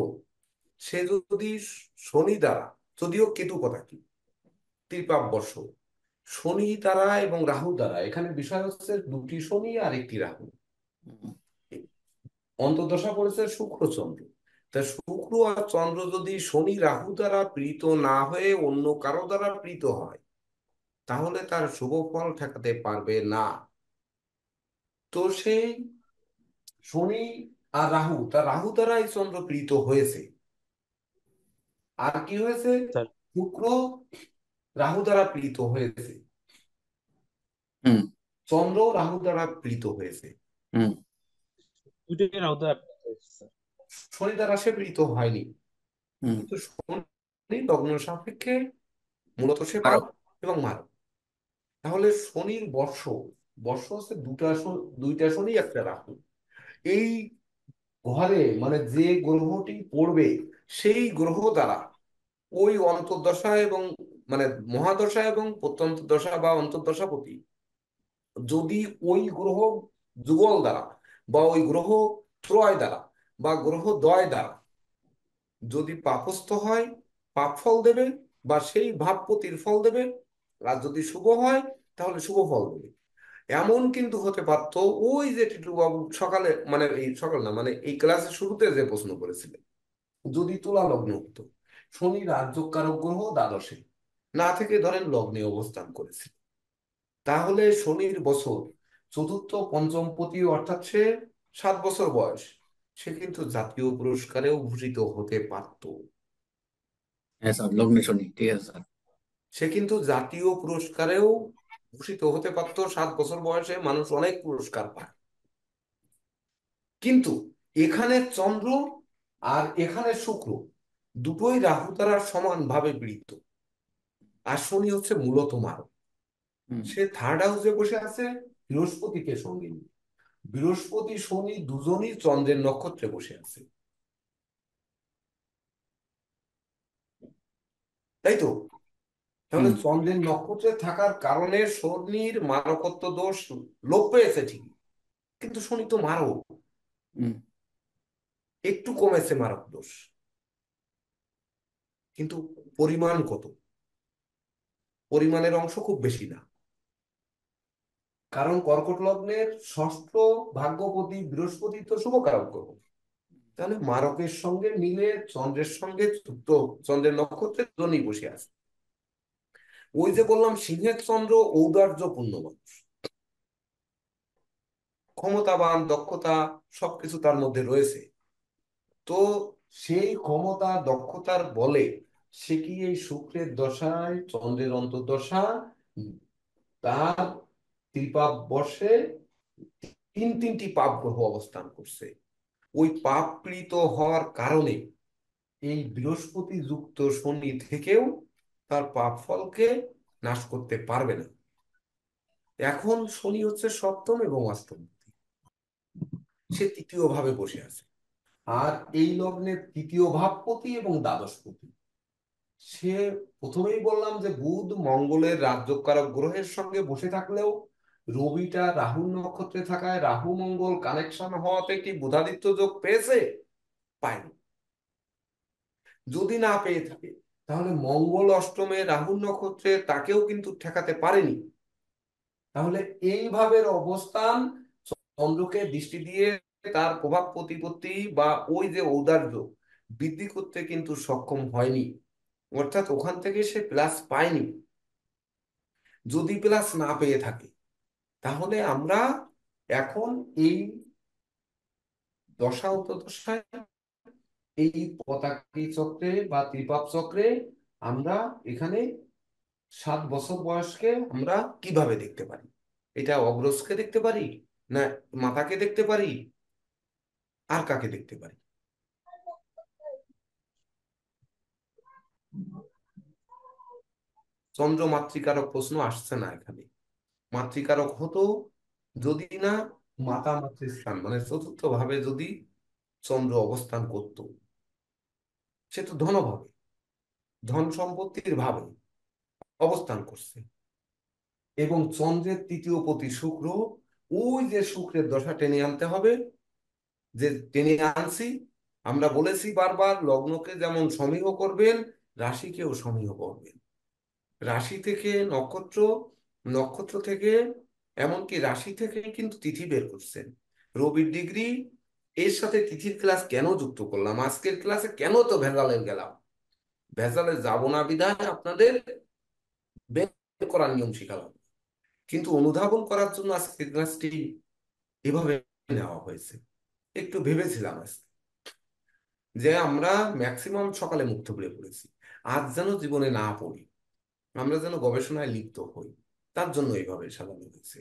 সে যদি শনি দ্বারা, যদিও কেতু কথা কি ত্রিপাপ বর্ষ, শনি দ্বারা এবং রাহু দ্বারা, এখানে বিষয় হচ্ছে দুটি শনি আর একটি রাহু। অন্তর্দশা করেছে শুক্র চন্দ্র। তা শুক্র আর চন্দ্র যদি শনি রাহু দ্বারা প্রীত না হয়ে অন্য কারো দ্বারা প্রীত হয়, তাহলে তার শুভ ফল ঠেকাতে পারবে না। তো সেই শনি আর রাহু, রাহু দ্বারা এই চন্দ্র পীড়িত হয়েছে। আর কি হয়েছে? স্যার শুক্র রাহু দ্বারা পীড়িত হয়েছে, হুম চন্দ্র রাহু দ্বারা পীড়িত হয়েছে, হুম দুইটাই আওতায় স্যার। শনি দ্বারা সে পীড়িত হয়নি। হুম কিন্তু শনি লগ্ন সাপেক্ষে মূলত সে আরো পাপ এবং মারক। তাহলে শনির বর্ষ, বর্ষ হচ্ছে দুইটা শনি একটা রাহু। এই ঘরে মানে যে গ্রহটি পড়বে সেই গ্রহ দ্বারা ওই অন্তর্দশা এবং মানে মহাদশা এবং প্রত্যন্তদশা বা অন্তর্দশাপতি যদি ওই গ্রহ যুগল দ্বারা বা ওই গ্রহ ত্রয় দ্বারা বা গ্রহ দ্বয় দ্বারা যদি পাপস্থ হয় পাপ ফল দেবে বা সেই ভাবপতির ফল দেবে। আর যদি শুভ হয় তাহলে শুভ ফল দেবে। এমন কিন্তু হতে পারতো ওই যে টিটু বাবু সকালে মানে এই সকাল না মানে এই ক্লাসের শুরুতে যে প্রশ্ন করেছিলেন, যদি তুলা লগ্ন হতো, শনি রাজ্যকারক গ্রহ দ্বাদশে না থেকে ধরেন লগ্নে অবস্থান করেছে, তাহলে শনির বছর চতুর্থ পঞ্চম পতি অর্থাৎ সে 7 বছর বয়স, সে কিন্তু জাতীয় পুরস্কারেও ভূষিত হতে পারত। হ্যাঁ স্যার, লগ্নে শনি, ঠিক আছে স্যার। সে কিন্তু জাতীয় পুরস্কারেও ভূষিত হতে পারত। 7 বছর বয়সে মানুষ অনেক পুরস্কার পায়। কিন্তু এখানে চন্দ্র আর এখানে শুক্র দুটোই রাহু দ্বারা সমানভাবে পীড়িত। আর শনি হচ্ছে মূলত মারক। হুম সে থার্ড হাউসে বসে আছে বৃহস্পতিকে সঙ্গে নিয়ে। বৃহস্পতি শনি দুজনই চন্দ্রের নক্ষত্রে বসে আছে, তাই তো? তাহলে হুম চন্দ্রের নক্ষত্রে থাকার কারণে শনির মারকত্ব দোষ লোপ পেয়েছে ঠিকই, কিন্তু শনি তো মারক, হুম একটু কমেছে মারক দোষ, কিন্তু পরিমাণ কত? পরিমাণের অংশ খুব বেশি না। কারণ কর্কট লগ্নের ষষ্ঠ ভাগ্যপতি বৃহস্পতি তো শুভকারক গ্রহ। তাহলে মারকের সঙ্গে মিলে চন্দ্রের সঙ্গে যুক্ত, চন্দ্রের নক্ষত্রে দুজনই বসে আছে। ওই যে বললাম সিংহের চন্দ্র ঔদার্যপূর্ণ মানুষ, ক্ষমতাবান, দক্ষতা সবকিছু তার মধ্যে রয়েছে। তো সেই ক্ষমতা দক্ষতার বলে সে কি এই শুক্রের দশায় চন্দ্রের অন্তর্দশা তার ত্রিপাপ বর্ষে তিনটি পাপ গ্রহ অবস্থান করছে। ওই পাপ পীড়িত হওয়ার কারণে এই বৃহস্পতি যুক্ত শনি থেকেও তার পাপ ফলকে নাশ করতে পারবে না। এখন শনি হচ্ছে সপ্তম এবং অষ্টম, সে তৃতীয় ভাবে বসে আছে। আর এই লগ্নের তৃতীয় ভাবপতি এবং দ্বাদশপতি, সে প্রথমেই বললাম যে বুধ মঙ্গলের রাজ্যকারক গ্রহের সঙ্গে বসে থাকলেও রবিটা রাহু নক্ষত্রে থাকায় রাহু মঙ্গল কানেকশন হওয়াতে কি বুধাদিত্য যোগ পেয়েছে? পায়নি। যদি না পেয়ে থাকে তাহলে মঙ্গল অষ্টমে রাহু নক্ষত্রে তাকেও কিন্তু ঠেকাতে পারেনি। তাহলে এইভাবে অবস্থান চন্দ্রকে দৃষ্টি দিয়ে তার প্রভাব প্রতিপত্তি বা ওই যে ঔদার্য বৃদ্ধি করতে কিন্তু সক্ষম হয়নি, অর্থাৎ ওখান থেকে সে প্লাস পায়নি। যদি প্লাস না পেয়ে থাকে তাহলে আমরা এখন এই দশা অন্তর্দশায় এই পতাকা চক্রে বা ত্রিপাপ চক্রে আমরা এখানে 7 বছর বয়সকে আমরা কিভাবে দেখতে পারি? এটা অগ্রজকে দেখতে পারি, না মাতাকে দেখতে পারি, আর কাকে দেখতে পারি? চন্দ্র মাতৃকারক প্রশ্ন আসছে না এখানে। মাতৃকারক হতো যদি না মাতা মাতৃস্থান মানে চতুর্থ ভাবে যদি চন্দ্র অবস্থান করত। সে তো ধনভাবে, ধন সম্পত্তির ভাবে অবস্থান করছে। এবং চন্দ্রের তৃতীয় পতি শুক্র, ওই যে শুক্রের দশা টেনে আনতে হবে, যে টেনে আনছি। আমরা বলেছি বারবার লগ্নকে যেমন সমীহ করবেন রাশিকেও সমীহ করবেন। রাশি থেকে নক্ষত্র, নক্ষত্র থেকে এমনকি রাশি থেকে কিন্তু তিথি বের করছেন। রবির ডিগ্রি এর সাথে তিথির ক্লাস কেন যুক্ত করলাম? আজকের ক্লাসে কেন তো ভেজালে গেলাম? ভেজালে যাব না বিধায় আপনাদের বের করার নিয়ম শিখালাম, কিন্তু অনুধাবন করার জন্য আজকের ক্লাসটি এভাবে নেওয়া হয়েছে। একটু ভেবেছিলাম আজকে যে আমরা ম্যাক্সিমাম সকালে মুখ থুবড়ে পড়েছি, আজ যেন জীবনে না পড়ি, আমরা যেন গবেষণায় লিপ্ত হই। তার জন্য এইভাবে সাজানো হয়েছে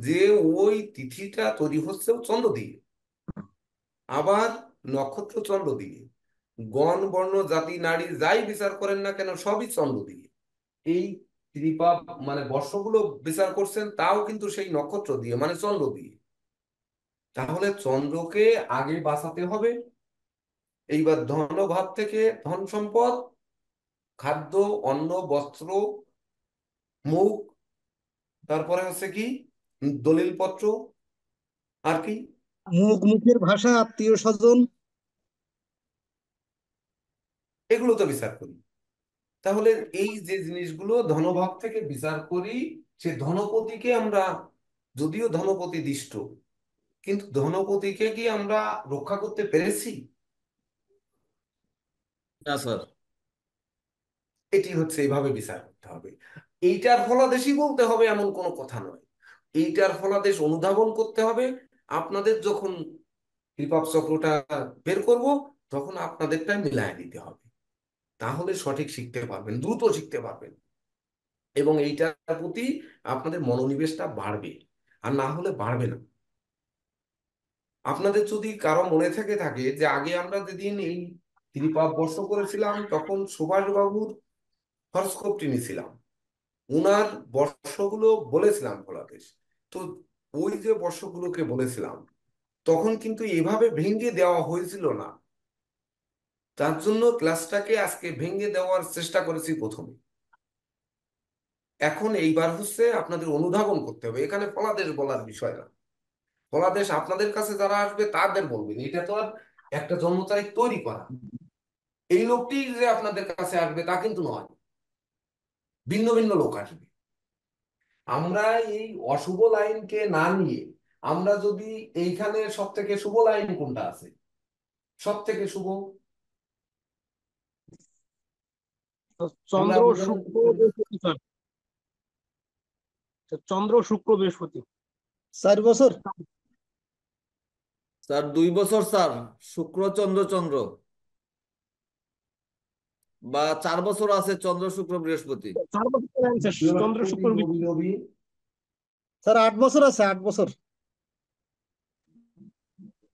যে ওই তিথিটা তৈরি হচ্ছে চন্দ্র দিয়ে, আবার নক্ষত্র চন্দ্র দিয়ে, গণ বর্ণ জাতি নারী যাই বিচার করেন না কেন সবই চন্দ্র দিয়ে। এই ত্রিপাপ মানে বর্ষগুলো বিচার করছেন তাও কিন্তু সেই নক্ষত্র দিয়ে মানে চন্দ্র দিয়ে। তাহলে চন্দ্রকে আগে বাঁচাতে হবে। এইবার ধনভাব থেকে ধন সম্পদ, খাদ্য, অন্ন, বস্ত্র, মুখ, তারপরে হচ্ছে কি দলিলপত্র, আর কি মুখের ভাষা, আত্মীয় স্বজন। এগুলো তো বিচার করি। তাহলে এই যে জিনিসগুলো ধনভাব থেকে বিচার করি, সে ধনপতিকে আমরা, যদিও ধনপতি দিষ্ট, কিন্তু ধনপতিকে কি আমরা রক্ষা করতে পেরেছি? না স্যার। এটি হচ্ছে এইভাবে বিচার করতে হবে। এইটার ফলাদেশই বলতে হবে এমন কোনো কথা নয়, এইটার ফলাদেশ অনুধাবন করতে হবে। আপনাদের যখন ত্রিপাপ চক্রটা বের করব তখন আপনাদেরটাই মিলায় দিতে হবে, তাহলে সঠিক শিখতে পারবেন, দ্রুত শিখতে পারবেন, এবং এইটার প্রতি আপনাদের মনোনিবেশটা বাড়বে, আর না হলে বাড়বে না। আপনাদের যদি কারো মনে থেকে থাকে যে আগে আমরা যেদিন এই ত্রিপাপ বর্ষ করেছিলাম তখন সুভাষবাবুর হরস্কোপটি নিয়েছিলাম, উনার বর্ষগুলো বলেছিলাম ফলাদেশ। তো ওই যে বর্ষগুলোকে বলেছিলাম তখন কিন্তু এভাবে ভেঙে দেওয়া হয়েছিল না, তার জন্য ক্লাসটাকে আজকে ভেঙে দেওয়ার চেষ্টা করেছি প্রথমে। এখন এইবার হচ্ছে আপনাদের অনুধাবন করতে হবে, এখানে ফলাদেশ বলার বিষয় না। ফলাদেশ আপনাদের কাছে যারা আসবে তাদের বলবেন, এটা তো আর একটা জন্ম তারিখ তৈরি করা, এই লোকটি যে আপনাদের কাছে আসবে তা কিন্তু নয়, ভিন্ন ভিন্ন লোক আসবে। আমরা এই অশুভ লাইনকে না নিয়ে আমরা যদি এইখানে সব থেকে শুভ লাইন কোনটা আছে, সব থেকে শুভ আমরা চন্দ্র শুক্র বৃহস্পতি স্যার। চন্দ্র শুক্র বৃহস্পতি 4 বছর। স্যার 2 বছর স্যার, শুক্র চন্দ্র চন্দ্র, বা 4 বছর আছে চন্দ্র শুক্র বৃহস্পতি। 4 বছর answer, চন্দ্র শুক্র রবি রবি স্যার 8 বছর আছে, 8 বছর।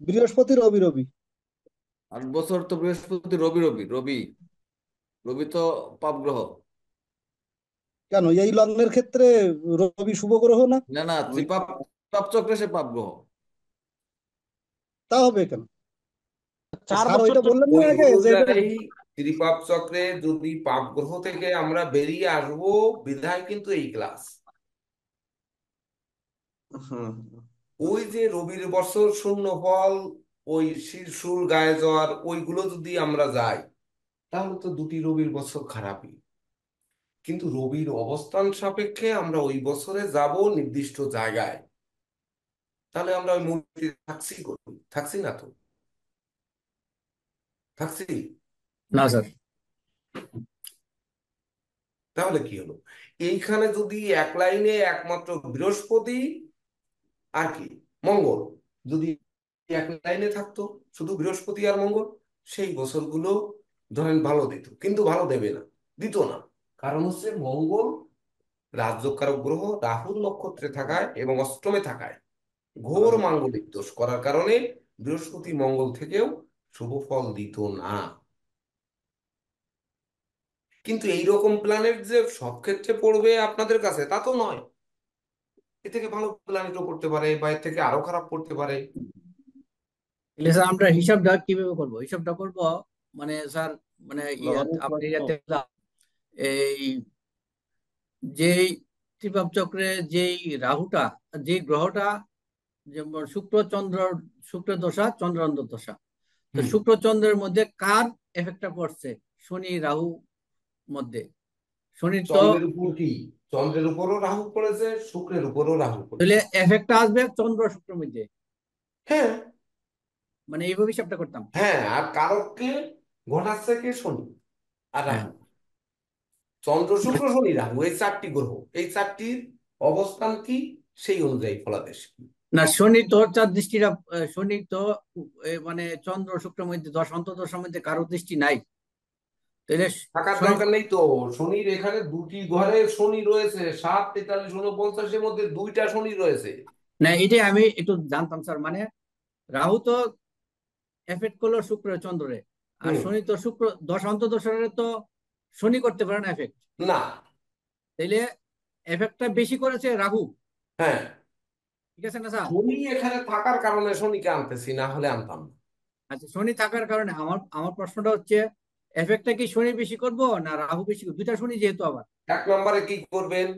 বৃহস্পতি রবি রবি। 8 বছর তো বৃহস্পতি রবি রবি রবি, রবি তো পাপ গ্রহ। কেন এই লগ্নের ক্ষেত্রে রবি শুভ গ্রহ না? না না, ত্রিপাপ পাপ চক্রে সে পাপ গ্রহ। তা হবে কেন? 4 স্যার বছর ওইটা তো বললেন না ওই আগে যে এটা অনুযায়ী ত্রিপাপ চক্রে যদি পাপ গ্রহ থেকে আমরা বেরিয়ে আসবো বিধায় কিন্তু এই ক্লাস। ওই যে রবির বছর শূন্য ফল, ওই শিরশুল গায়ে জ্বর, ওইগুলো যদি আমরা যাই তাহলে তো দুটি রবির বছর খারাপই। কিন্তু রবির অবস্থান সাপেক্ষে আমরা ওই বছরে যাব নির্দিষ্ট জায়গায়, তাহলে আমরা ওই মুহূর্তে থাকছি করি, থাকছি না তো, থাকছি না স্যার। তাহলে কি হলো, এইখানে যদি এক লাইনে একমাত্র বৃহস্পতি আর কি মঙ্গল যদি এক লাইনে থাকতো, শুধু বৃহস্পতি আর মঙ্গল, সেই বছরগুলো ধরেন ভালো দিত, কিন্তু ভালো দেবে না, দিত না। কারণ হচ্ছে মঙ্গল রাজ্যকারক গ্রহ রাহুর নক্ষত্রে থাকায় এবং অষ্টমে থাকায় ঘোর মাঙ্গলিক দোষ করার কারণে বৃহস্পতি মঙ্গল থেকেও শুভ ফল দিত না। কিন্তু এইরকম প্ল্যানেট যে সব ক্ষেত্রে পড়বে আপনাদের কাছে তা তো নয়, এ থেকে ভালো প্ল্যানেটও পড়তে পারে বা এর থেকে আরো খারাপ পড়তে পারে। তাহলে স্যার আমরা হিসাবটা কিভাবে করব? হিসাবটা করব মানে স্যার, মানে আপনি এই যেই ত্রিপাপ চক্রে যেই রাহুটা, যে গ্রহটা, যেমন শুক্র দশা চন্দ্র অন্তর্দশা, তো শুক্র চন্দ্রের মধ্যে কার এফেক্টটা পড়ছে? শনি রাহু মধ্যে। শনির তো চন্দ্রের উপর কি, চন্দ্রের উপরও রাহু পড়েছে, শুক্রের উপরও রাহু তাহলে পড়েছে। এফেক্টটা আসবে চন্দ্র শুক্র মধ্যে, হ্যাঁ মানে এইভাবে হিসাবটা করতাম। হ্যাঁ, আর কারককে ঘটাচ্ছে কে, শনি আর হ্যাঁ। রাহু। চন্দ্র শুক্র শনি রাহু এই চারটি গ্রহ, এই চারটির অবস্থান কি সেই অনুযায়ী ফলাদেশ কি। না, শনি তো চার দৃষ্টিটা, শনি তো মানে চন্দ্র শুক্রের মধ্যে দশ অন্তর্দশার মধ্যে কারো দৃষ্টি নাই, তাহলে থাকার শনি। দরকার নেই তো। শনির এখানে দুটি ঘরে শনি রয়েছে, 7, 43, 49-এর মধ্যে 2টা শনি রয়েছে। না, এটাই আমি একটু জানতাম স্যার, মানে রাহু তো এফেক্ট করলো শুক্র চন্দ্রে, আর হুম। শনি তো শুক্র দশ অন্তর্দশারে তো শনি করতে পারে না এফেক্ট, না। তাইলে এফেক্টটা বেশি করেছে রাহু। হ্যাঁ, ঠিক আছে না স্যার? শনি এখানে থাকার কারণে শনিকে আনতেছি, না হলে আনতাম না। আচ্ছা, শনি থাকার কারণে আমার আমার প্রশ্নটা হচ্ছে, এফেক্টটা কি শনি বেশি করব না রাহু বেশি করবো? দুইটা শনি যেহেতু আবার। 1 নম্বরে কি করবেন?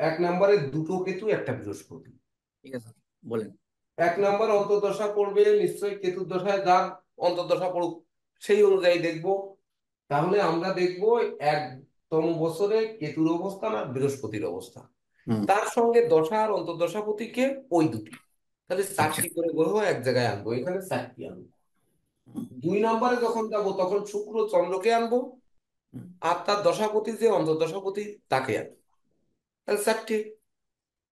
1 নম্বরে 2টো কেতু, 1টা বৃহস্পতি। ঠিক আছে বলেন। 1 নম্বর অন্তর্দশা পড়বে, নিশ্চয়ই কেতুর দশায় যার অন্তর্দশা পড়ুক, সেই অনুযায়ী দেখব। তাহলে আমরা দেখব 1তম বছরে কেতুর অবস্থান আর বৃহস্পতির অবস্থান, তার সঙ্গে দশা আর অন্তর্দশাপতিকে ওই দুটি, তাহলে 4টি করে গ্রহ এক জায়গায় আনবো, এখানে 4টি আনবো। 2 নম্বরে যখন যাবো তখন শুক্র চন্দ্রকে আনবো, আর তার দশাপতি যে অন্তর্দশাপতি তাকে আনবো, তাহলে 4টি।